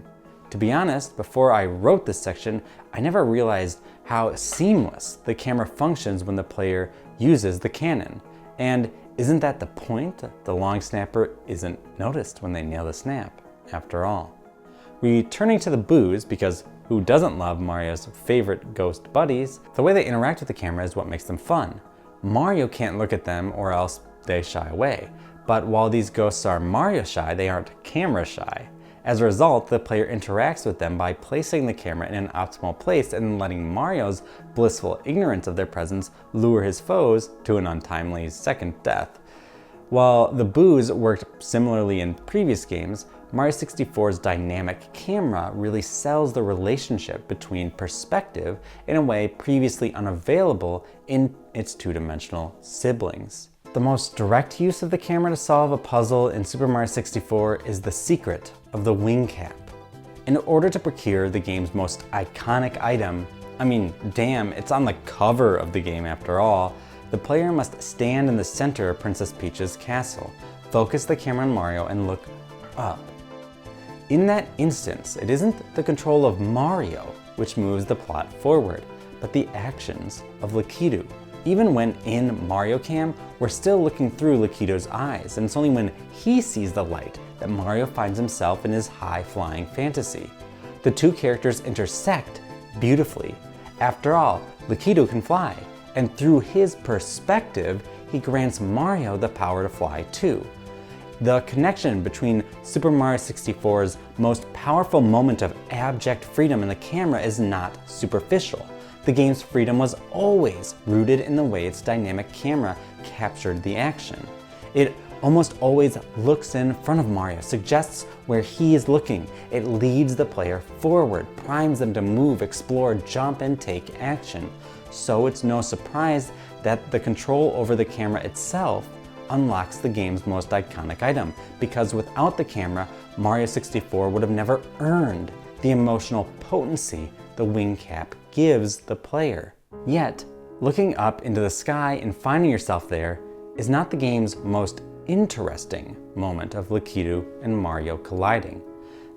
To be honest, before I wrote this section, I never realized how seamless the camera functions when the player uses the cannon. And isn't that the point? The long snapper isn't noticed when they nail the snap, after all. Returning to the Boos, because who doesn't love Mario's favorite ghost buddies, the way they interact with the camera is what makes them fun. Mario can't look at them or else they shy away. But while these ghosts are Mario shy, they aren't camera shy. As a result, the player interacts with them by placing the camera in an optimal place and letting Mario's blissful ignorance of their presence lure his foes to an untimely second death. While the boos worked similarly in previous games, Mario 64's dynamic camera really sells the relationship between perspective in a way previously unavailable in its two-dimensional siblings. The most direct use of the camera to solve a puzzle in Super Mario 64 is the secret of the wing cap. In order to procure the game's most iconic item, damn, it's on the cover of the game after all, the player must stand in the center of Princess Peach's castle, focus the camera on Mario, and look up. In that instance, it isn't the control of Mario which moves the plot forward, but the actions of Lakitu. Even when in Mario Cam, we're still looking through Lakitu's eyes, and it's only when he sees the light that Mario finds himself in his high-flying fantasy. The two characters intersect beautifully. After all, Lakitu can fly, and through his perspective, he grants Mario the power to fly too. The connection between Super Mario 64's most powerful moment of abject freedom and the camera is not superficial. The game's freedom was always rooted in the way its dynamic camera captured the action. It almost always looks in front of Mario, suggests where he is looking. It leads the player forward, primes them to move, explore, jump, and take action. So it's no surprise that the control over the camera itself unlocks the game's most iconic item, because without the camera, Mario 64 would have never earned the emotional potency the wing cap gives the player. Yet, looking up into the sky and finding yourself there is not the game's most interesting moment of Lakitu and Mario colliding.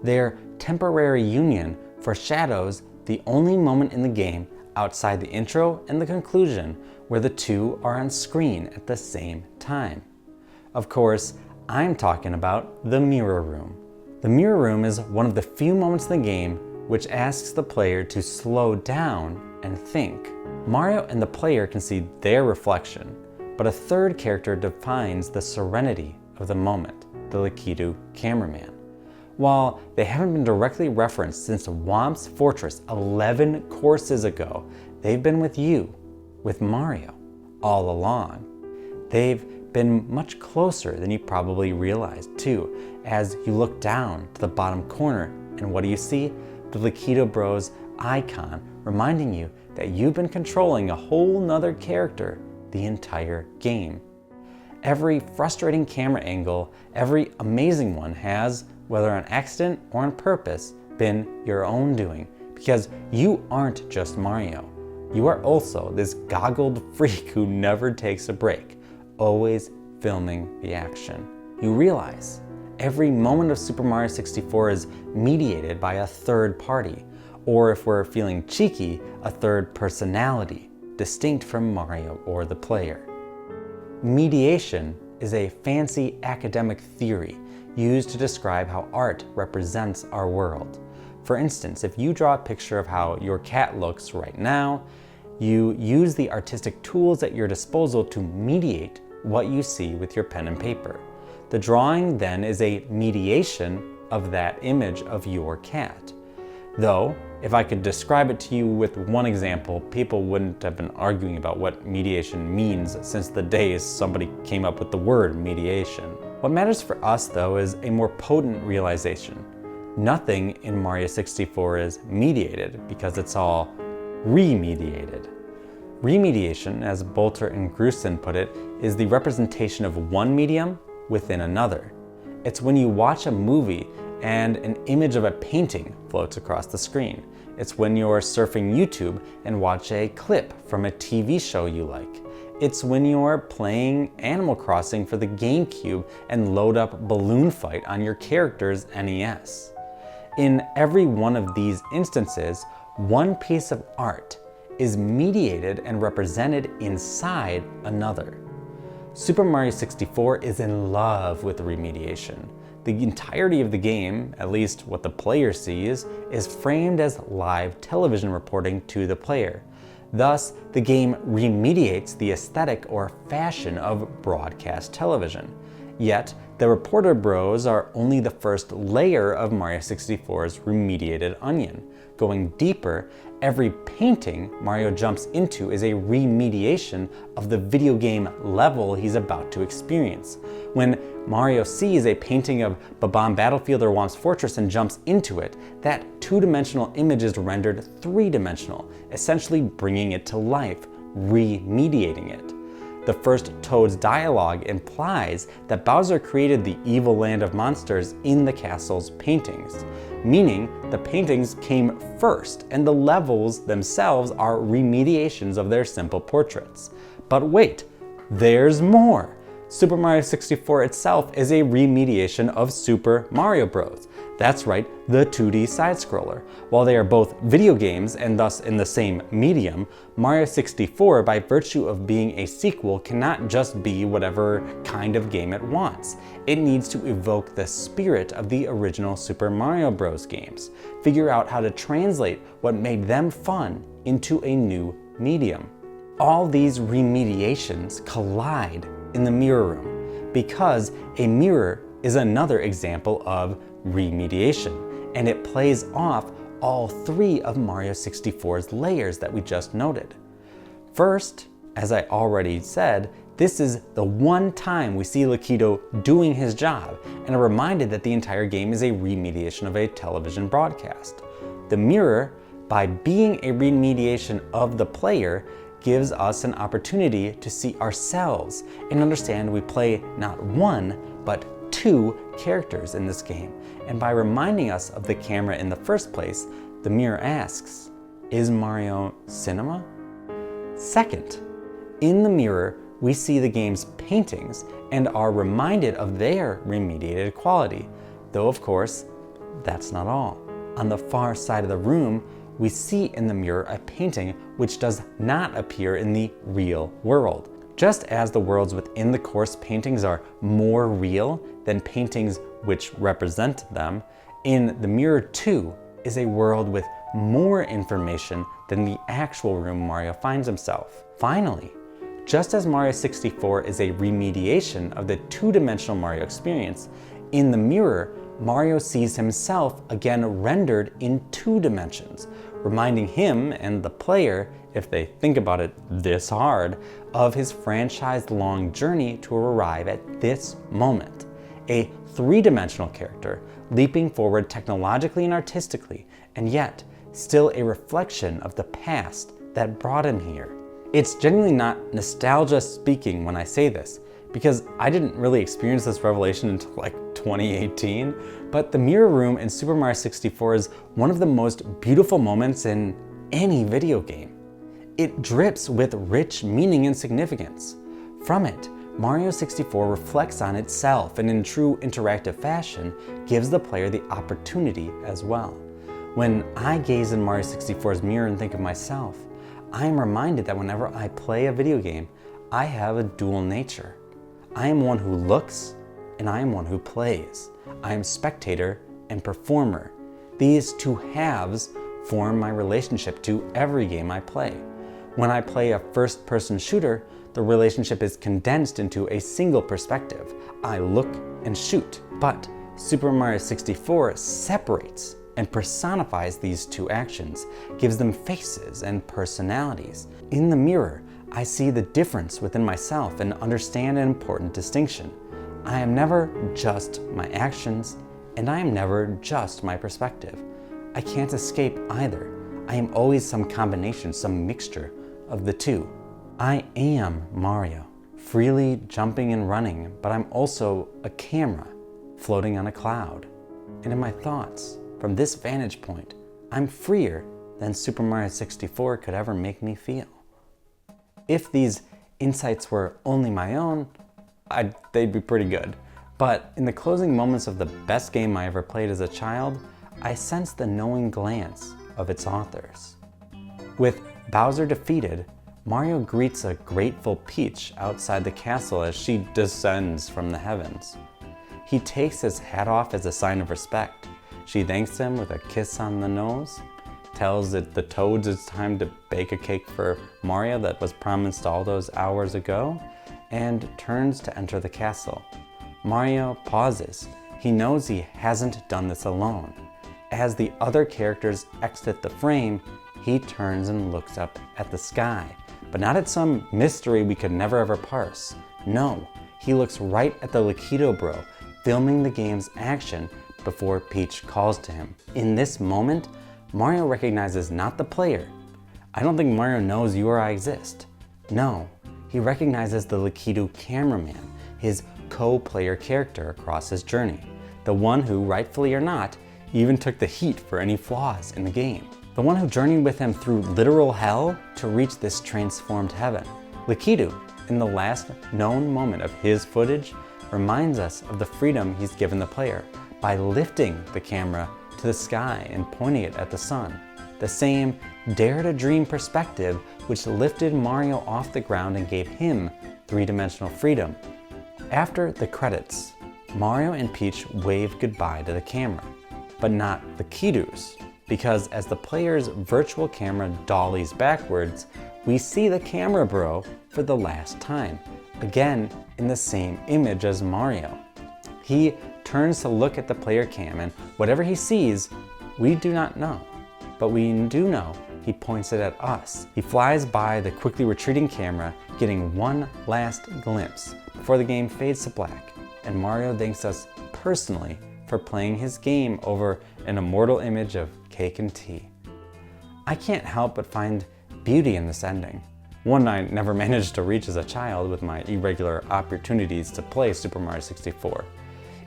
Their temporary union foreshadows the only moment in the game outside the intro and the conclusion where the two are on screen at the same time. Of course, I'm talking about the mirror room. The mirror room is one of the few moments in the game which asks the player to slow down and think. Mario and the player can see their reflection, but a third character defines the serenity of the moment, the Lakitu cameraman. While they haven't been directly referenced since Whomp's Fortress 11 courses ago, they've been with you, with Mario, all along. They've been much closer than you probably realized too, as you look down to the bottom corner, and what do you see? The Lakitu Bros icon, reminding you that you've been controlling a whole nother character the entire game. Every frustrating camera angle, every amazing one has, whether on accident or on purpose, been your own doing, because you aren't just Mario. You are also this goggled freak who never takes a break, always filming the action. You realize every moment of Super Mario 64 is mediated by a third party, or if we're feeling cheeky, a third personality, distinct from Mario or the player. Mediation is a fancy academic theory used to describe how art represents our world. For instance, if you draw a picture of how your cat looks right now, you use the artistic tools at your disposal to mediate what you see with your pen and paper. The drawing then is a mediation of that image of your cat. Though, if I could describe it to you with one example, people wouldn't have been arguing about what mediation means since the days somebody came up with the word mediation. What matters for us, though, is a more potent realization. Nothing in Mario 64 is mediated because it's all remediated. Remediation, as Bolter and Grusin put it, is the representation of one medium within another. It's when you watch a movie and an image of a painting floats across the screen. It's when you're surfing YouTube and watch a clip from a TV show you like. It's when you're playing Animal Crossing for the GameCube and load up Balloon Fight on your character's NES. In every one of these instances, one piece of art is mediated and represented inside another. Super Mario 64 is in love with remediation. The entirety of the game, at least what the player sees, is framed as live television reporting to the player. Thus, the game remediates the aesthetic or fashion of broadcast television. Yet, the Reporter Bros are only the first layer of Mario 64's remediated onion. Going deeper, every painting Mario jumps into is a remediation of the video game level he's about to experience. When Mario sees a painting of Bob-omb Battlefield or Whomp's Fortress and jumps into it, that two-dimensional image is rendered three-dimensional, essentially bringing it to life, remediating it. The first Toad's dialogue implies that Bowser created the evil land of monsters in the castle's paintings, meaning the paintings came first and the levels themselves are remediations of their simple portraits. But wait, there's more! Super Mario 64 itself is a remediation of Super Mario Bros. That's right, the 2D side-scroller. While they are both video games and thus in the same medium, Mario 64, by virtue of being a sequel, cannot just be whatever kind of game it wants. It needs to evoke the spirit of the original Super Mario Bros. Games, figure out how to translate what made them fun into a new medium. All these remediations collide in the mirror room, because a mirror is another example of remediation, and it plays off all three of Mario 64's layers that we just noted. First, as I already said, this is the one time we see Lakitu doing his job, and are reminded that the entire game is a remediation of a television broadcast. The mirror, by being a remediation of the player, gives us an opportunity to see ourselves and understand we play not one, but two characters in this game. And by reminding us of the camera in the first place, the mirror asks, is Mario cinema? Second, in the mirror, we see the game's paintings and are reminded of their remediated quality. Though of course, that's not all. On the far side of the room, we see in the mirror a painting which does not appear in the real world. Just as the worlds within the course paintings are more real than paintings which represent them, in the mirror too is a world with more information than the actual room Mario finds himself. Finally, just as Mario 64 is a remediation of the two-dimensional Mario experience, in the mirror, Mario sees himself again rendered in 2 dimensions, reminding him and the player, if they think about it this hard, of his franchise-long journey to arrive at this moment. A 3-dimensional character, leaping forward technologically and artistically, and yet still a reflection of the past that brought him here. It's genuinely not nostalgia speaking when I say this, because I didn't really experience this revelation until like 2018, but the mirror room in Super Mario 64 is one of the most beautiful moments in any video game. It drips with rich meaning and significance. From it, Mario 64 reflects on itself and in true interactive fashion gives the player the opportunity as well. When I gaze in Mario 64's mirror and think of myself, I am reminded that whenever I play a video game, I have a dual nature. I am one who looks, and I am one who plays. I am spectator and performer. These two halves form my relationship to every game I play. When I play a first-person shooter, the relationship is condensed into a single perspective. I look and shoot. But Super Mario 64 separates and personifies these two actions, gives them faces and personalities. In the mirror, I see the difference within myself and understand an important distinction. I am never just my actions, and I am never just my perspective. I can't escape either. I am always some combination, some mixture of the two. I am Mario, freely jumping and running, but I'm also a camera floating on a cloud. And in my thoughts, from this vantage point, I'm freer than Super Mario 64 could ever make me feel. If these insights were only my own, they'd be pretty good. But in the closing moments of the best game I ever played as a child, I sensed the knowing glance of its authors. With Bowser defeated, Mario greets a grateful Peach outside the castle as she descends from the heavens. He takes his hat off as a sign of respect. She thanks him with a kiss on the nose, tells the Toads it's time to bake a cake for Mario that was promised all those hours ago, and turns to enter the castle. Mario pauses. He knows he hasn't done this alone. As the other characters exit the frame, he turns and looks up at the sky, but not at some mystery we could never ever parse. No, he looks right at the Lakitu Bro, filming the game's action before Peach calls to him. In this moment, Mario recognizes not the player. I don't think Mario knows you or I exist. No, he recognizes the Lakitu cameraman, his co-player character across his journey, the one who, rightfully or not, even took the heat for any flaws in the game. The one who journeyed with him through literal hell to reach this transformed heaven. Lakitu, in the last known moment of his footage, reminds us of the freedom he's given the player by lifting the camera to the sky and pointing it at the sun. The same dare to dream perspective which lifted Mario off the ground and gave him three-dimensional freedom. After the credits, Mario and Peach wave goodbye to the camera, but not the Kidus, because as the player's virtual camera dollies backwards, we see the camera bro for the last time, again in the same image as Mario. He turns to look at the player cam, and whatever he sees, we do not know. But we do know he points it at us. He flies by the quickly retreating camera, getting one last glimpse before the game fades to black, and Mario thanks us personally for playing his game over an immortal image of cake and tea. I can't help but find beauty in this ending, one I never managed to reach as a child with my irregular opportunities to play Super Mario 64.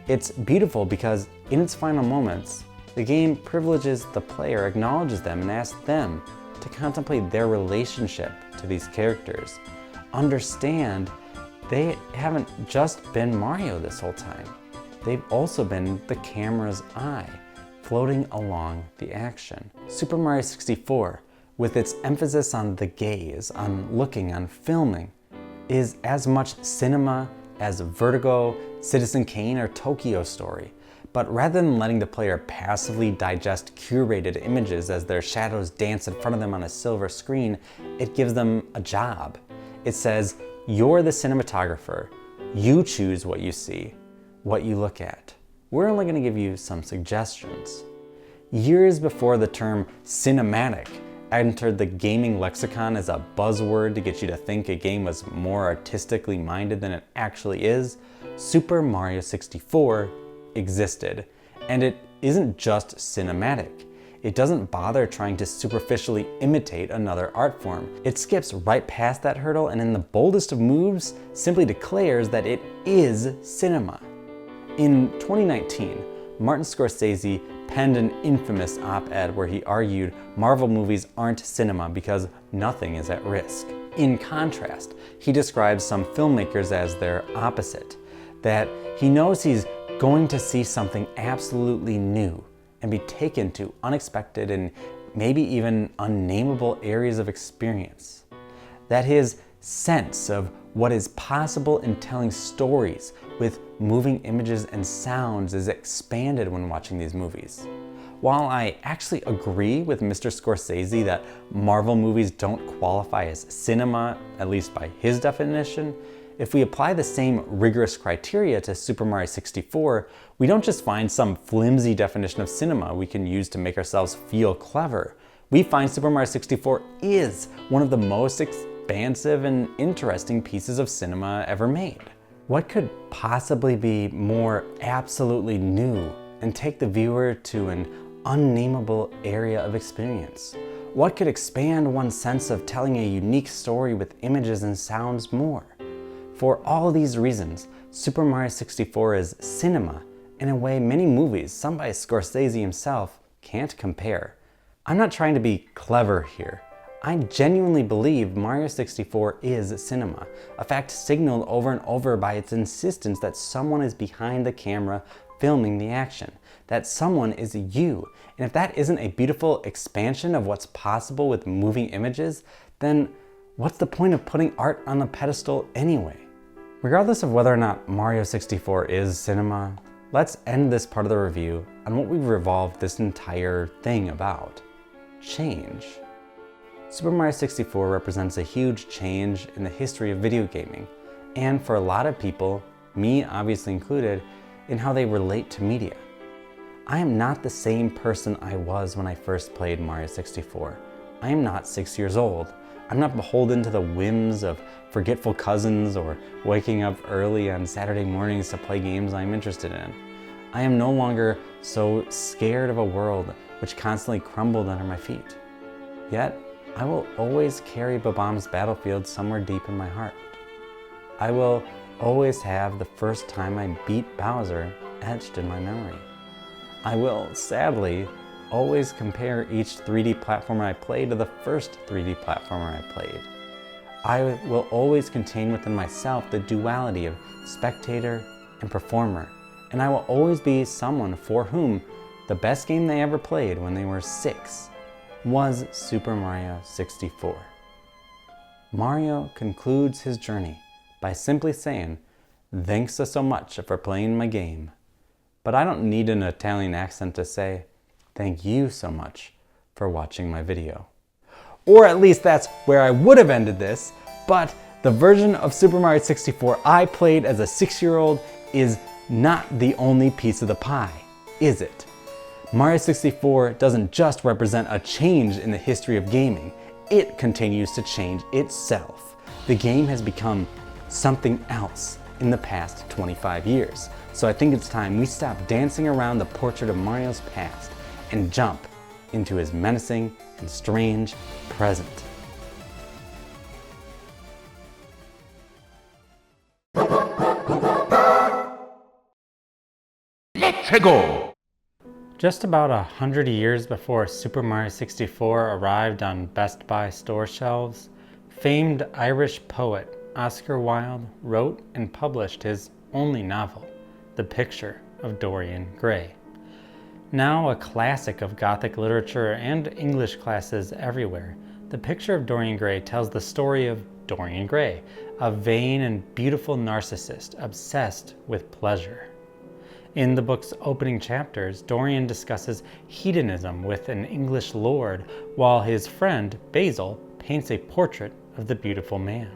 It's beautiful because in its final moments, the game privileges the player, acknowledges them, and asks them to contemplate their relationship to these characters. Understand they haven't just been Mario this whole time. They've also been the camera's eye, floating along the action. Super Mario 64, with its emphasis on the gaze, on looking, on filming, is as much cinema as Vertigo, Citizen Kane, or Tokyo Story. But rather than letting the player passively digest curated images as their shadows dance in front of them on a silver screen, it gives them a job. It says, you're the cinematographer. You choose what you see, what you look at. We're only going to give you some suggestions. Years before the term cinematic entered the gaming lexicon as a buzzword to get you to think a game was more artistically minded than it actually is, Super Mario 64 existed. And it isn't just cinematic. It doesn't bother trying to superficially imitate another art form. It skips right past that hurdle and in the boldest of moves simply declares that it is cinema. In 2019, Martin Scorsese penned an infamous op-ed where he argued Marvel movies aren't cinema because nothing is at risk. In contrast, he describes some filmmakers as their opposite, that he knows he's going to see something absolutely new and be taken to unexpected and maybe even unnameable areas of experience. That his sense of what is possible in telling stories with moving images and sounds is expanded when watching these movies. While I actually agree with Mr. Scorsese that Marvel movies don't qualify as cinema, at least by his definition, if we apply the same rigorous criteria to Super Mario 64, we don't just find some flimsy definition of cinema we can use to make ourselves feel clever. We find Super Mario 64 is one of the most expansive and interesting pieces of cinema ever made. What could possibly be more absolutely new and take the viewer to an unnameable area of experience? What could expand one's sense of telling a unique story with images and sounds more? For all these reasons, Super Mario 64 is cinema in a way many movies, some by Scorsese himself, can't compare. I'm not trying to be clever here. I genuinely believe Mario 64 is cinema, a fact signaled over and over by its insistence that someone is behind the camera filming the action, that someone is you. And if that isn't a beautiful expansion of what's possible with moving images, then what's the point of putting art on the pedestal anyway? Regardless of whether or not Mario 64 is cinema, let's end this part of the review on what we've revolved this entire thing about: change. Super Mario 64 represents a huge change in the history of video gaming, and for a lot of people, me obviously included, in how they relate to media. I am not the same person I was when I first played Mario 64. I am not 6 years old. I'm not beholden to the whims of forgetful cousins or waking up early on Saturday mornings to play games I'm interested in. I am no longer so scared of a world which constantly crumbled under my feet. Yet, I will always carry Bob-omb's Battlefield somewhere deep in my heart. I will always have the first time I beat Bowser etched in my memory. I will, sadly, always compare each 3D platformer I played to the first 3D platformer I played. I will always contain within myself the duality of spectator and performer, and I will always be someone for whom the best game they ever played when they were 6 was Super Mario 64. Mario concludes his journey by simply saying, "Thanks so much for playing my game." But I don't need an Italian accent to say, "Thank you so much for watching my video." Or at least that's where I would have ended this, but the version of Super Mario 64 I played as a 6-year-old is not the only piece of the pie, is it? Mario 64 doesn't just represent a change in the history of gaming, it continues to change itself. The game has become something else in the past 25 years. So I think it's time we stop dancing around the portrait of Mario's past and jump into his menacing and strange present. Let's go! Just about 100 years before Super Mario 64 arrived on Best Buy store shelves, famed Irish poet Oscar Wilde wrote and published his only novel, The Picture of Dorian Gray. Now a classic of Gothic literature and English classes everywhere, The Picture of Dorian Gray tells the story of Dorian Gray, a vain and beautiful narcissist obsessed with pleasure. In the book's opening chapters, Dorian discusses hedonism with an English lord, while his friend, Basil, paints a portrait of the beautiful man.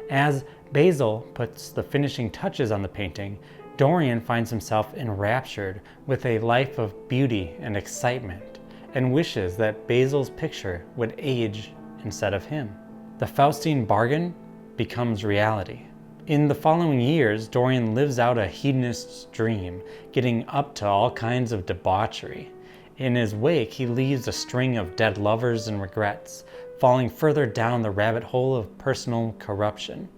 As Basil puts the finishing touches on the painting, Dorian finds himself enraptured with a life of beauty and excitement, and wishes that Basil's picture would age instead of him. The Faustine bargain becomes reality. In the following years, Dorian lives out a hedonist's dream, getting up to all kinds of debauchery. In his wake, he leaves a string of dead lovers and regrets, falling further down the rabbit hole of personal corruption.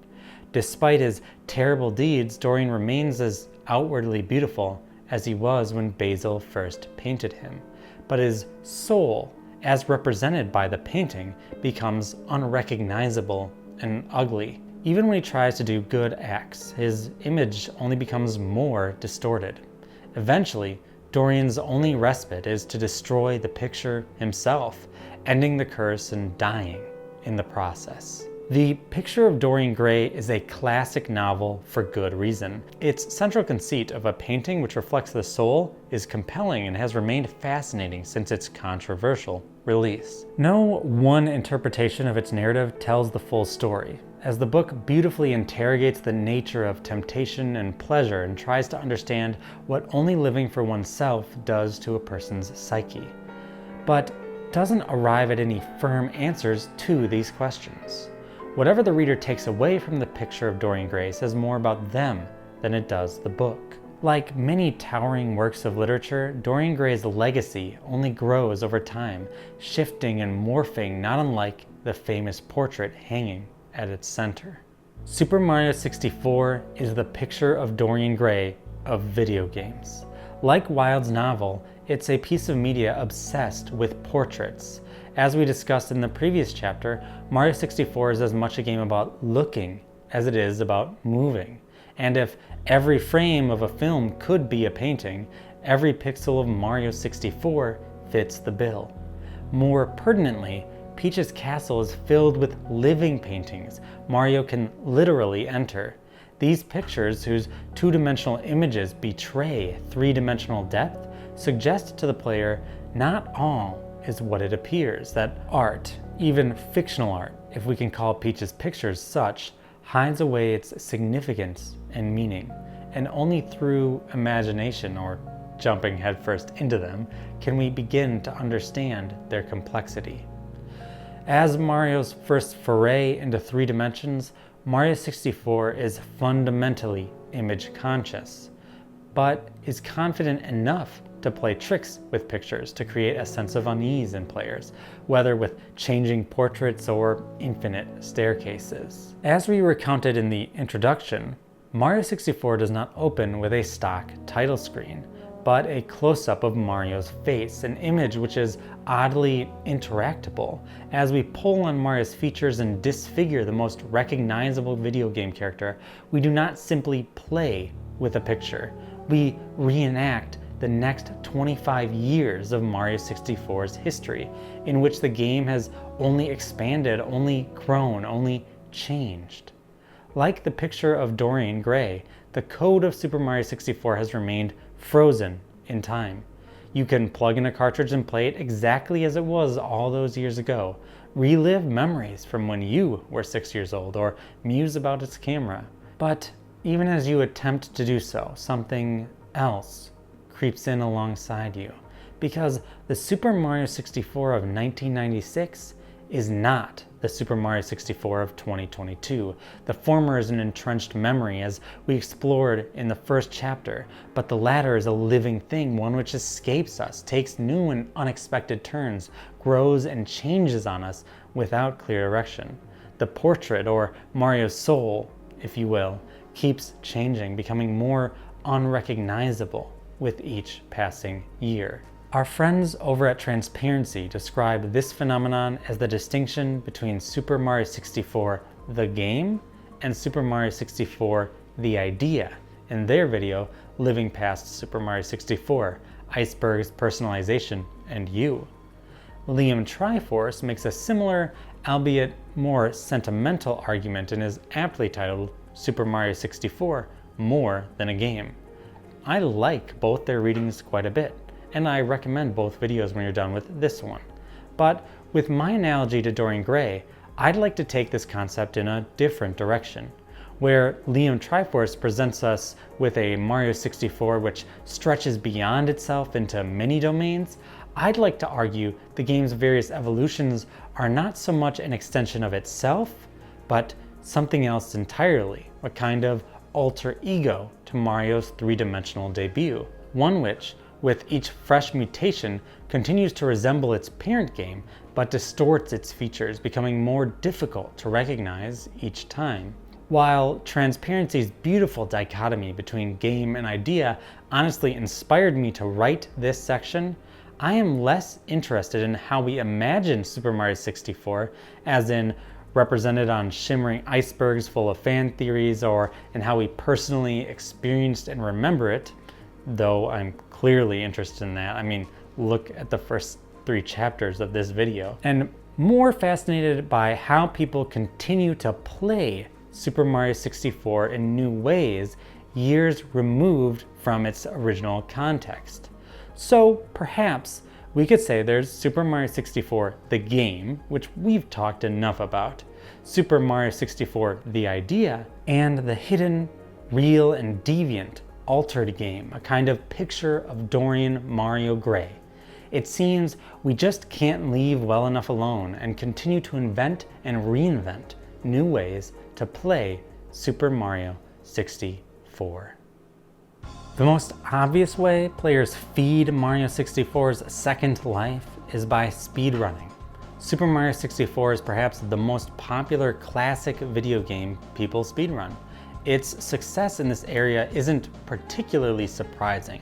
Despite his terrible deeds, Dorian remains as outwardly beautiful as he was when Basil first painted him. But his soul, as represented by the painting, becomes unrecognizable and ugly. Even when he tries to do good acts, his image only becomes more distorted. Eventually, Dorian's only respite is to destroy the picture himself, ending the curse and dying in the process. The Picture of Dorian Gray is a classic novel for good reason. Its central conceit of a painting which reflects the soul is compelling and has remained fascinating since its controversial release. No one interpretation of its narrative tells the full story, as the book beautifully interrogates the nature of temptation and pleasure and tries to understand what only living for oneself does to a person's psyche, but doesn't arrive at any firm answers to these questions. Whatever the reader takes away from the Picture of Dorian Gray says more about them than it does the book. Like many towering works of literature, Dorian Gray's legacy only grows over time, shifting and morphing not unlike the famous portrait hanging at its center. Super Mario 64 is the Picture of Dorian Gray of video games. Like Wilde's novel, it's a piece of media obsessed with portraits. As we discussed in the previous chapter, Mario 64 is as much a game about looking as it is about moving. And if every frame of a film could be a painting, every pixel of Mario 64 fits the bill. More pertinently, Peach's castle is filled with living paintings Mario can literally enter. These pictures, whose two-dimensional images betray three-dimensional depth, suggest to the player not all is what it appears, that art, even fictional art, if we can call Peach's pictures such, hides away its significance and meaning, and only through imagination or jumping headfirst into them can we begin to understand their complexity. As Mario's first foray into 3 dimensions, Mario 64 is fundamentally image conscious, but is confident enough to play tricks with pictures to create a sense of unease in players, whether with changing portraits or infinite staircases. As we recounted in the introduction, Mario 64 does not open with a stock title screen, but a close-up of Mario's face, an image which is oddly interactable. As we pull on Mario's features and disfigure the most recognizable video game character, we do not simply play with a picture. We reenact the next 25 years of Mario 64's history, in which the game has only expanded, only grown, only changed. Like the picture of Dorian Gray, the code of Super Mario 64 has remained frozen in time. You can plug in a cartridge and play it exactly as it was all those years ago, relive memories from when you were 6 years old, or muse about its camera. But even as you attempt to do so, something else creeps in alongside you, because the Super Mario 64 of 1996 is not the Super Mario 64 of 2022. The former is an entrenched memory, as we explored in the first chapter, but the latter is a living thing, one which escapes us, takes new and unexpected turns, grows and changes on us without clear direction. The portrait, or Mario's soul, if you will, keeps changing, becoming more unrecognizable with each passing year. Our friends over at Transparency describe this phenomenon as the distinction between Super Mario 64 the game and Super Mario 64 the idea in their video Living Past Super Mario 64, Iceberg's Personalization and You. Liam Triforce makes a similar, albeit more sentimental argument in his aptly titled Super Mario 64 More Than a Game. I like both their readings quite a bit, and I recommend both videos when you're done with this one. But with my analogy to Dorian Gray, I'd like to take this concept in a different direction, where Liam Triforce presents us with a Mario 64 which stretches beyond itself into many domains. I'd like to argue the game's various evolutions are not so much an extension of itself, but something else entirely, a kind of alter ego to Mario's 3-dimensional debut, one which, with each fresh mutation, continues to resemble its parent game, but distorts its features, becoming more difficult to recognize each time. While Transparency's beautiful dichotomy between game and idea honestly inspired me to write this section, I am less interested in how we imagine Super Mario 64, as in represented on shimmering icebergs full of fan theories, or in how we personally experienced and remember it, though I'm clearly interested in that. I mean, look at the first 3 chapters of this video. And more fascinated by how people continue to play Super Mario 64 in new ways, years removed from its original context. So perhaps we could say there's Super Mario 64 the game, which we've talked enough about, Super Mario 64 the idea, and the hidden, real, and deviant altered game, a kind of picture of Dorian Mario Gray. It seems we just can't leave well enough alone and continue to invent and reinvent new ways to play Super Mario 64. The most obvious way players feed Mario 64's second life is by speedrunning. Super Mario 64 is perhaps the most popular classic video game people speedrun. Its success in this area isn't particularly surprising.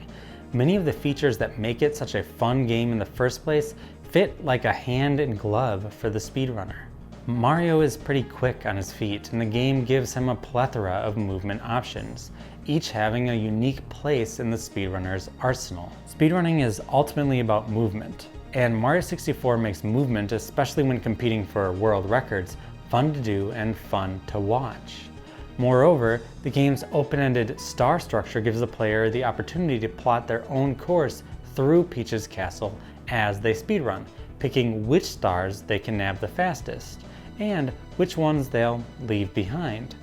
Many of the features that make it such a fun game in the first place fit like a hand in glove for the speedrunner. Mario is pretty quick on his feet, and the game gives him a plethora of movement options, each having a unique place in the speedrunner's arsenal. Speedrunning is ultimately about movement, and Mario 64 makes movement, especially when competing for world records, fun to do and fun to watch. Moreover, the game's open-ended star structure gives the player the opportunity to plot their own course through Peach's castle as they speedrun, picking which stars they can nab the fastest, and which ones they'll leave behind.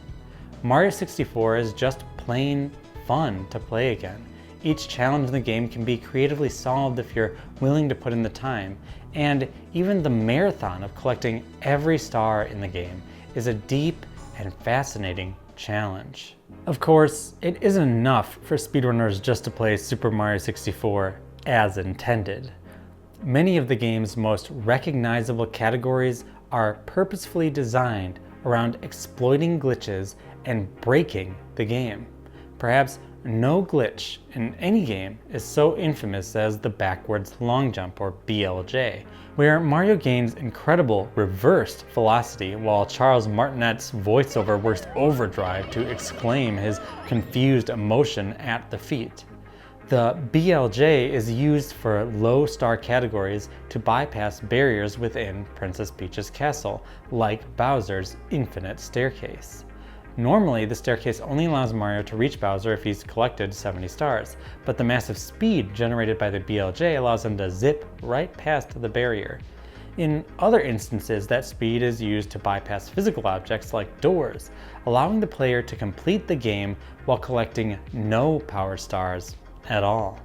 Mario 64 is just plain fun to play again. Each challenge in the game can be creatively solved if you're willing to put in the time, and even the marathon of collecting every star in the game is a deep and fascinating challenge. Of course, it isn't enough for speedrunners just to play Super Mario 64 as intended. Many of the game's most recognizable categories are purposefully designed around exploiting glitches and breaking the game. Perhaps no glitch in any game is so infamous as the backwards long jump, or BLJ, where Mario gains incredible reversed velocity while Charles Martinet's voiceover works overdrive to exclaim his confused emotion at the feat. The BLJ is used for low star categories to bypass barriers within Princess Peach's castle, like Bowser's infinite staircase. Normally, the staircase only allows Mario to reach Bowser if he's collected 70 stars, but the massive speed generated by the BLJ allows him to zip right past the barrier. In other instances, that speed is used to bypass physical objects like doors, allowing the player to complete the game while collecting no power stars at all.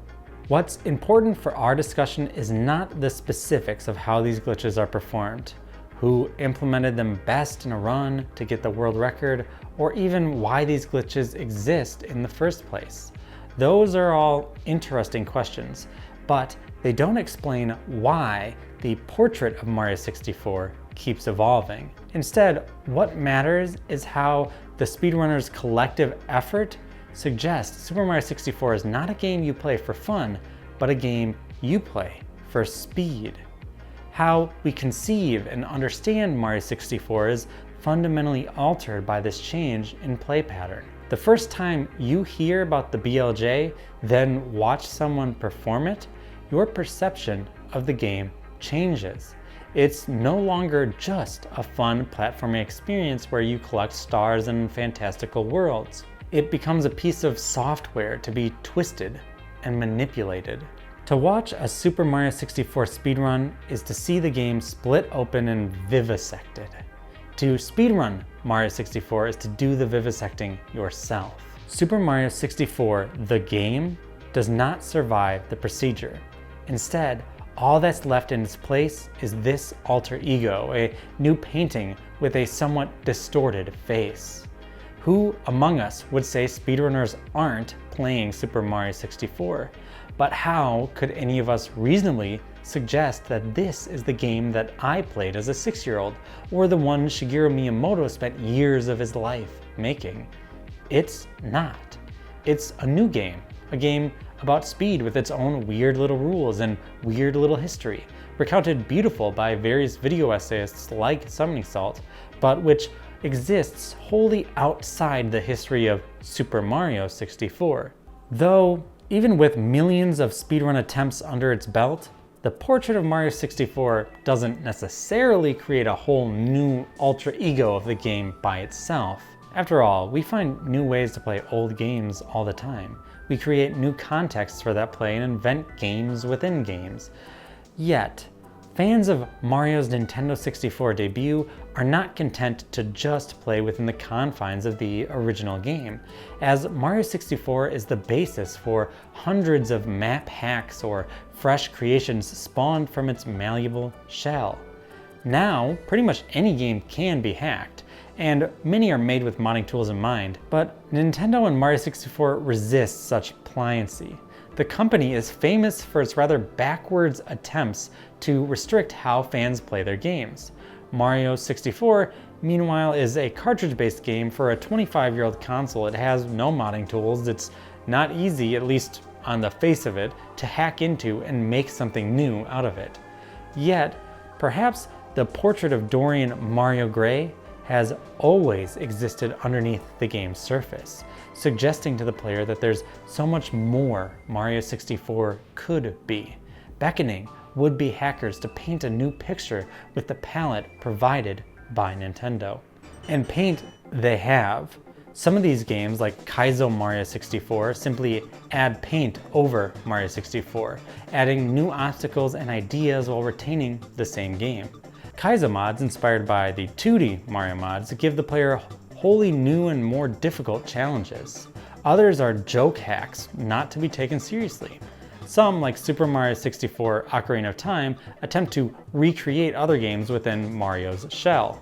What's important for our discussion is not the specifics of how these glitches are performed, who implemented them best in a run to get the world record, or even why these glitches exist in the first place. Those are all interesting questions, but they don't explain why the portrait of Mario 64 keeps evolving. Instead, what matters is how the speedrunners' collective effort suggests Super Mario 64 is not a game you play for fun, but a game you play for speed. How we conceive and understand Mario 64 is fundamentally altered by this change in play pattern. The first time you hear about the BLJ, then watch someone perform it, your perception of the game changes. It's no longer just a fun platforming experience where you collect stars in fantastical worlds. It becomes a piece of software to be twisted and manipulated. To watch a Super Mario 64 speedrun is to see the game split open and vivisected. To speedrun Mario 64 is to do the vivisecting yourself. Super Mario 64, the game, does not survive the procedure. Instead, all that's left in its place is this alter ego, a new painting with a somewhat distorted face. Who among us would say speedrunners aren't playing Super Mario 64? But how could any of us reasonably suggest that this is the game that I played as a 6-year-old, or the one Shigeru Miyamoto spent years of his life making? It's not. It's a new game, a game about speed with its own weird little rules and weird little history, recounted beautiful by various video essayists like Summoning Salt, but which exists wholly outside the history of Super Mario 64. Though, even with millions of speedrun attempts under its belt, the portrait of Mario 64 doesn't necessarily create a whole new alter ego of the game by itself. After all, we find new ways to play old games all the time. We create new contexts for that play and invent games within games. Yet, fans of Mario's Nintendo 64 debut are not content to just play within the confines of the original game, as Mario 64 is the basis for hundreds of map hacks or fresh creations spawned from its malleable shell. Now, pretty much any game can be hacked, and many are made with modding tools in mind, but Nintendo and Mario 64 resist such pliancy. The company is famous for its rather backwards attempts to restrict how fans play their games. Mario 64, meanwhile, is a cartridge-based game for a 25-year-old console. It has no modding tools. It's not easy, at least on the face of it, to hack into and make something new out of it. Yet, perhaps the portrait of Dorian Mario Gray has always existed underneath the game's surface, suggesting to the player that there's so much more Mario 64 could be, beckoning would-be hackers to paint a new picture with the palette provided by Nintendo. And paint they have. Some of these games, like Kaizo Mario 64, simply add paint over Mario 64, adding new obstacles and ideas while retaining the same game. Kaizo mods, inspired by the 2D Mario mods, give the player wholly new and more difficult challenges. Others are joke hacks not to be taken seriously. Some, like Super Mario 64 Ocarina of Time, attempt to recreate other games within Mario's shell.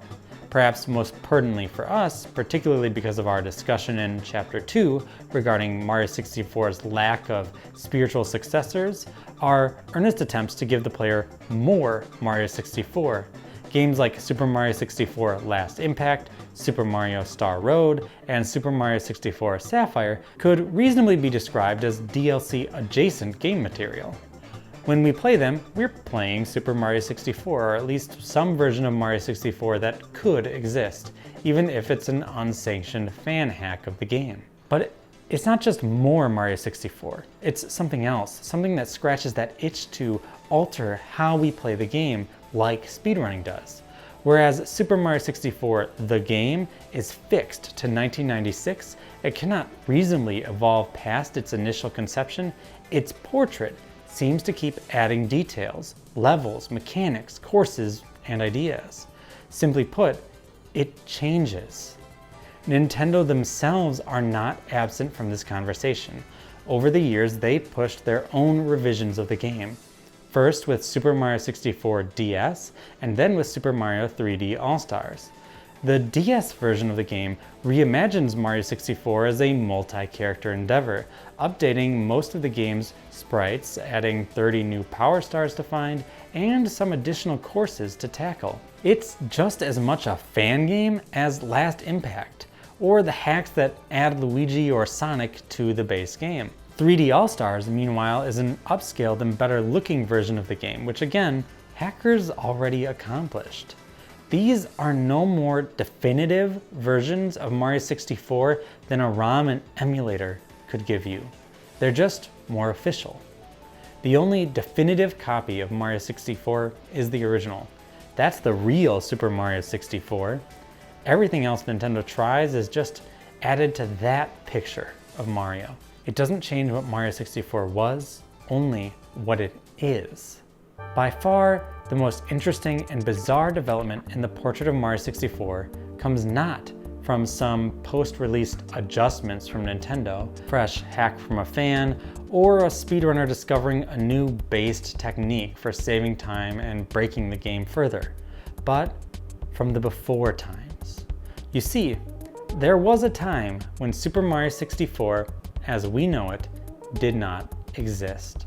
Perhaps most pertinently for us, particularly because of our discussion in Chapter 2 regarding Mario 64's lack of spiritual successors, are earnest attempts to give the player more Mario 64. Games like Super Mario 64 Last Impact, Super Mario Star Road, and Super Mario 64 Sapphire could reasonably be described as DLC-adjacent game material. When we play them, we're playing Super Mario 64, or at least some version of Mario 64 that could exist, even if it's an unsanctioned fan hack of the game. But it's not just more Mario 64, it's something else, something that scratches that itch to alter how we play the game, like speedrunning does. Whereas Super Mario 64, the game, is fixed to 1996, it cannot reasonably evolve past its initial conception. Its portrait seems to keep adding details, levels, mechanics, courses, and ideas. Simply put, it changes. Nintendo themselves are not absent from this conversation. Over the years, they pushed their own revisions of the game. First with Super Mario 64 DS, and then with Super Mario 3D All-Stars. The DS version of the game reimagines Mario 64 as a multi-character endeavor, updating most of the game's sprites, adding 30 new power stars to find, and some additional courses to tackle. It's just as much a fan game as Last Impact, or the hacks that add Luigi or Sonic to the base game. 3D All-Stars, meanwhile, is an upscaled and better looking version of the game, which again, hackers already accomplished. These are no more definitive versions of Mario 64 than a ROM and emulator could give you. They're just more official. The only definitive copy of Mario 64 is the original. That's the real Super Mario 64. Everything else Nintendo tries is just added to that picture of Mario. It doesn't change what Mario 64 was, only what it is. By far, the most interesting and bizarre development in the portrait of Mario 64 comes not from some post-release adjustments from Nintendo, fresh hack from a fan, or a speedrunner discovering a new based technique for saving time and breaking the game further, but from the before times. You see, there was a time when Super Mario 64, as we know it, did not exist.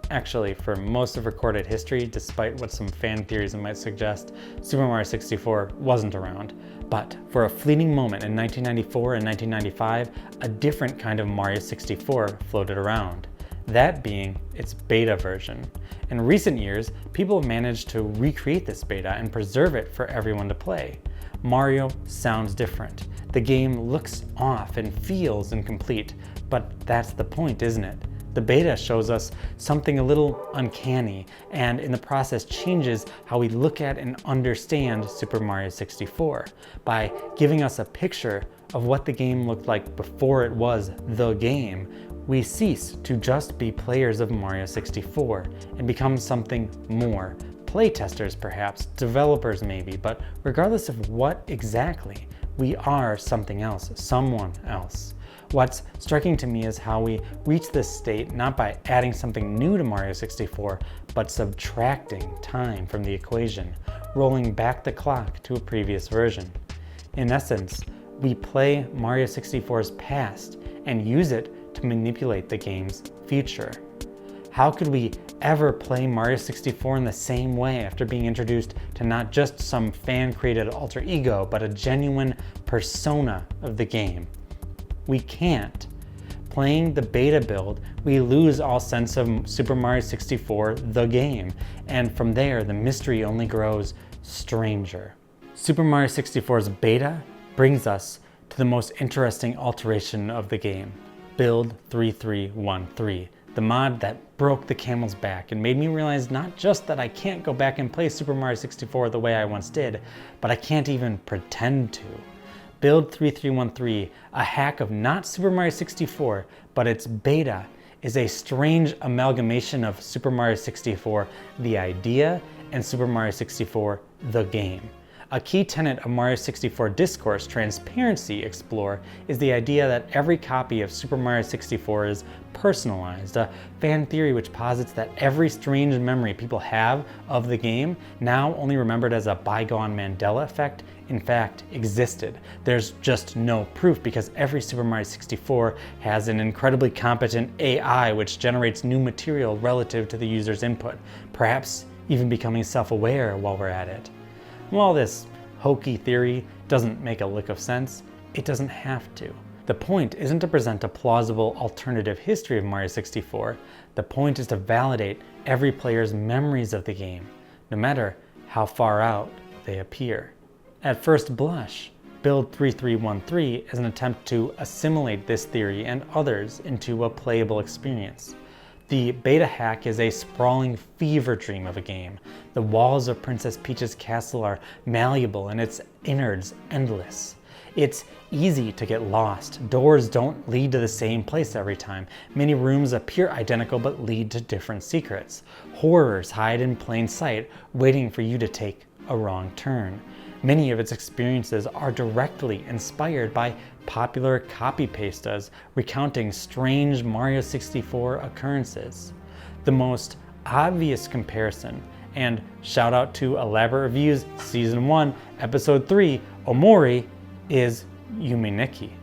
Actually, for most of recorded history, despite what some fan theories might suggest, Super Mario 64 wasn't around. But for a fleeting moment in 1994 and 1995, a different kind of Mario 64 floated around. That being its beta version. In recent years, people have managed to recreate this beta and preserve it for everyone to play. Mario sounds different. The game looks off and feels incomplete, but that's the point, isn't it? The beta shows us something a little uncanny, and in the process changes how we look at and understand Super Mario 64 by giving us a picture of what the game looked like before it was the game. We cease to just be players of Mario 64 and become something more. Playtesters perhaps, developers maybe, but regardless of what exactly, we are something else, someone else. What's striking to me is how we reach this state not by adding something new to Mario 64, but subtracting time from the equation, rolling back the clock to a previous version. In essence, we play Mario 64's past and use it to manipulate the game's future. How could we ever play Mario 64 in the same way after being introduced to not just some fan-created alter ego, but a genuine persona of the game? We can't. Playing the beta build, we lose all sense of Super Mario 64, the game, and from there the mystery only grows stranger. Super Mario 64's beta brings us to the most interesting alteration of the game, Build 3313, the mod that broke the camel's back and made me realize not just that I can't go back and play Super Mario 64 the way I once did, but I can't even pretend to. Build 3313, a hack of not Super Mario 64, but its beta, is a strange amalgamation of Super Mario 64, the idea, and Super Mario 64, the game. A key tenet of Mario 64 Discourse Transparency Explore is the idea that every copy of Super Mario 64 is personalized, a fan theory which posits that every strange memory people have of the game, now only remembered as a bygone Mandela effect, in fact existed. There's just no proof because every Super Mario 64 has an incredibly competent AI which generates new material relative to the user's input, perhaps even becoming self-aware while we're at it. While this hokey theory doesn't make a lick of sense, it doesn't have to. The point isn't to present a plausible alternative history of Mario 64. The point is to validate every player's memories of the game, no matter how far out they appear. At first blush, Build 3313 is an attempt to assimilate this theory and others into a playable experience. The beta hack is a sprawling fever dream of a game. The walls of Princess Peach's castle are malleable and its innards endless. It's easy to get lost. Doors don't lead to the same place every time. Many rooms appear identical but lead to different secrets. Horrors hide in plain sight, waiting for you to take a wrong turn. Many of its experiences are directly inspired by popular copy-pastas recounting strange Mario 64 occurrences. The most obvious comparison, and shout out to Elaborate Reviews Season 1, Episode 3, Omori, is Yume Nikki.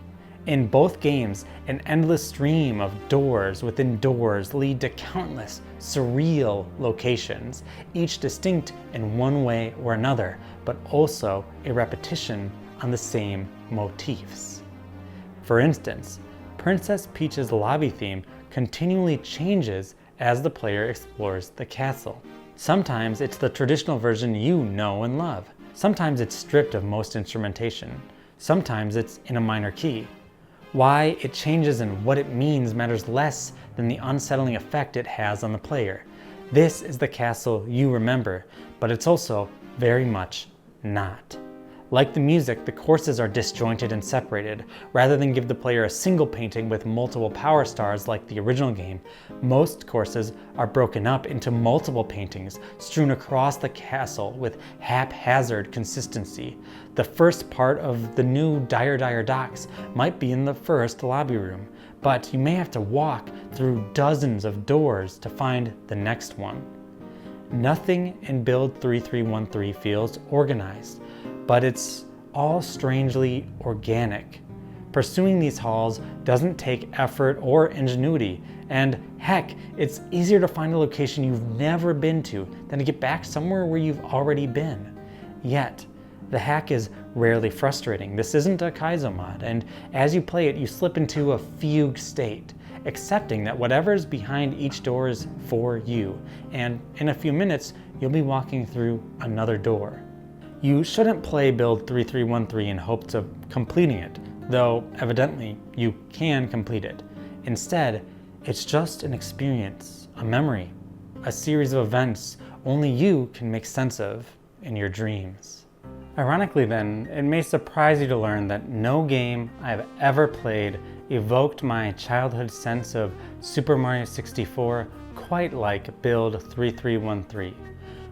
In both games, an endless stream of doors within doors lead to countless surreal locations, each distinct in one way or another, but also a repetition on the same motifs. For instance, Princess Peach's lobby theme continually changes as the player explores the castle. Sometimes it's the traditional version you know and love. Sometimes it's stripped of most instrumentation. Sometimes it's in a minor key. Why it changes and what it means matters less than the unsettling effect it has on the player. This is the castle you remember, but it's also very much not. Like the music, the courses are disjointed and separated. Rather than give the player a single painting with multiple power stars like the original game, most courses are broken up into multiple paintings strewn across the castle with haphazard consistency. The first part of the new Dire Docks might be in the first lobby room, but you may have to walk through dozens of doors to find the next one. Nothing in Build 3313 feels organized, but it's all strangely organic. Pursuing these halls doesn't take effort or ingenuity, and heck, it's easier to find a location you've never been to than to get back somewhere where you've already been. Yet, the hack is rarely frustrating. This isn't a Kaizo mod, and as you play it, you slip into a fugue state, accepting that whatever's behind each door is for you, and in a few minutes, you'll be walking through another door. You shouldn't play Build 3313 in hopes of completing it, though evidently you can complete it. Instead, it's just an experience, a memory, a series of events only you can make sense of in your dreams. Ironically then, it may surprise you to learn that no game I've ever played evoked my childhood sense of Super Mario 64 quite like Build 3313.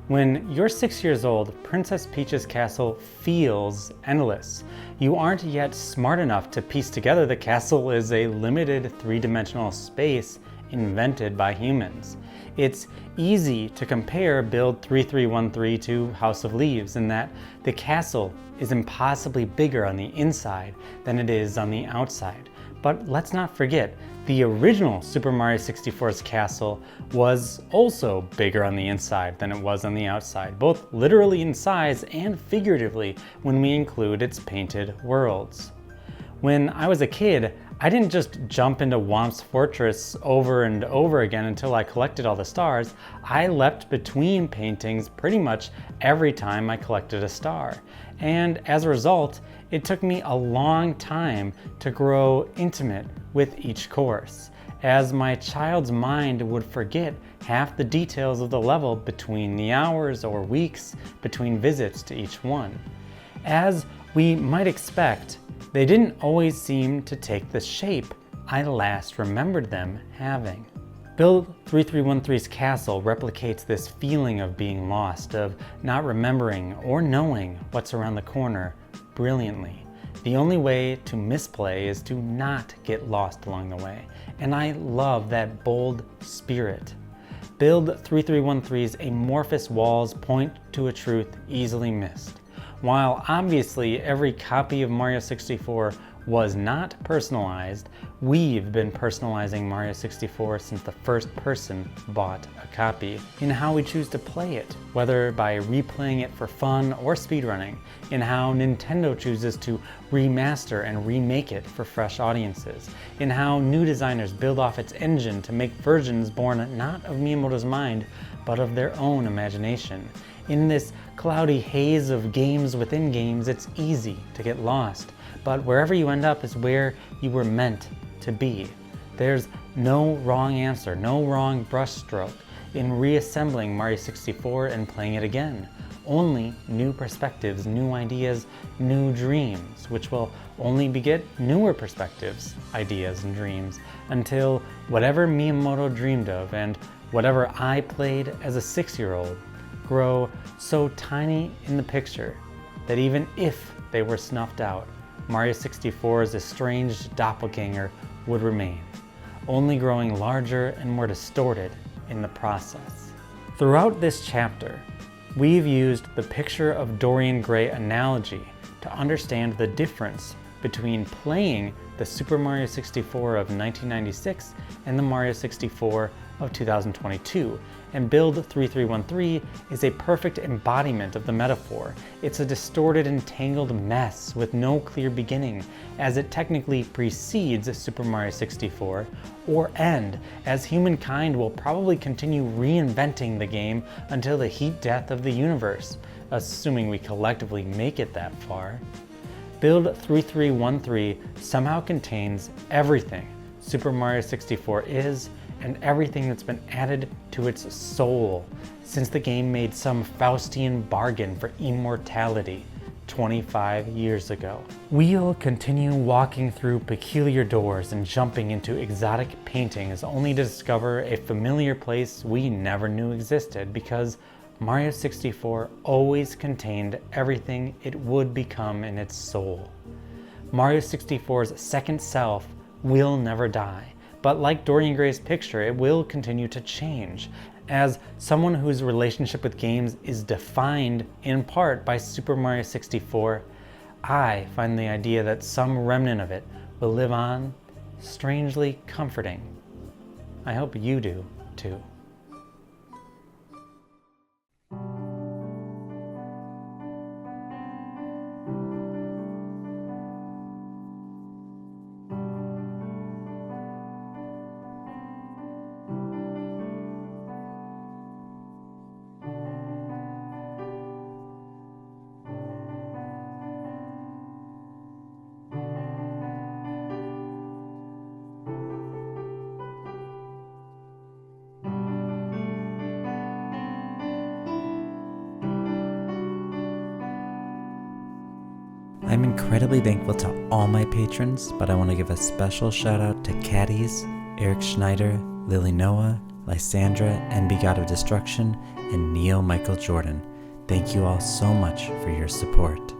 When you're 6 years old, Princess Peach's castle feels endless. You aren't yet smart enough to piece together the castle is a limited three-dimensional space invented by humans. It's easy to compare Build 3313 to House of Leaves in that the castle is impossibly bigger on the inside than it is on the outside. But let's not forget, the original Super Mario 64's castle was also bigger on the inside than it was on the outside, both literally in size and figuratively when we include its painted worlds. When I was a kid, I didn't just jump into Whomp's Fortress over and over again until I collected all the stars. I leapt between paintings pretty much every time I collected a star. And as a result, it took me a long time to grow intimate with each course, as my child's mind would forget half the details of the level between the hours or weeks between visits to each one. As we might expect, they didn't always seem to take the shape I last remembered them having. Build 3313's castle replicates this feeling of being lost, of not remembering or knowing what's around the corner brilliantly. The only way to misplay is to not get lost along the way, and I love that bold spirit. Build 3313's amorphous walls point to a truth easily missed. While obviously every copy of Mario 64 was not personalized, we've been personalizing Mario 64 since the first person bought a copy. In how we choose to play it, whether by replaying it for fun or speedrunning, in how Nintendo chooses to remaster and remake it for fresh audiences, in how new designers build off its engine to make versions born not of Miyamoto's mind, but of their own imagination. In this cloudy haze of games within games, it's easy to get lost. But wherever you end up is where you were meant to be. There's no wrong answer, no wrong brushstroke in reassembling Mario 64 and playing it again. Only new perspectives, new ideas, new dreams, which will only beget newer perspectives, ideas, and dreams until whatever Miyamoto dreamed of and whatever I played as a 6-year-old grow so tiny in the picture that even if they were snuffed out, Mario 64's estranged doppelganger would remain, only growing larger and more distorted in the process. Throughout this chapter, we've used the picture of Dorian Gray analogy to understand the difference between playing the Super Mario 64 of 1996 and the Mario 64 of 2022, and Build 3313 is a perfect embodiment of the metaphor. It's a distorted and tangled mess with no clear beginning, as it technically precedes Super Mario 64, or end, as humankind will probably continue reinventing the game until the heat death of the universe, assuming we collectively make it that far. Build 3313 somehow contains everything Super Mario 64 is, and everything that's been added to its soul since the game made some Faustian bargain for immortality 25 years ago. We'll continue walking through peculiar doors and jumping into exotic paintings only to discover a familiar place we never knew existed, because Mario 64 always contained everything it would become in its soul. Mario 64's second self will never die, but like Dorian Gray's picture, it will continue to change. As someone whose relationship with games is defined in part by Super Mario 64, I find the idea that some remnant of it will live on strangely comforting. I hope you do, too. I'm incredibly thankful to all my patrons, but I want to give a special shout out to Caddies, Eric Schneider, Lily Noah, Lysandra, NB God of Destruction, and Neo Michael Jordan. Thank you all so much for your support.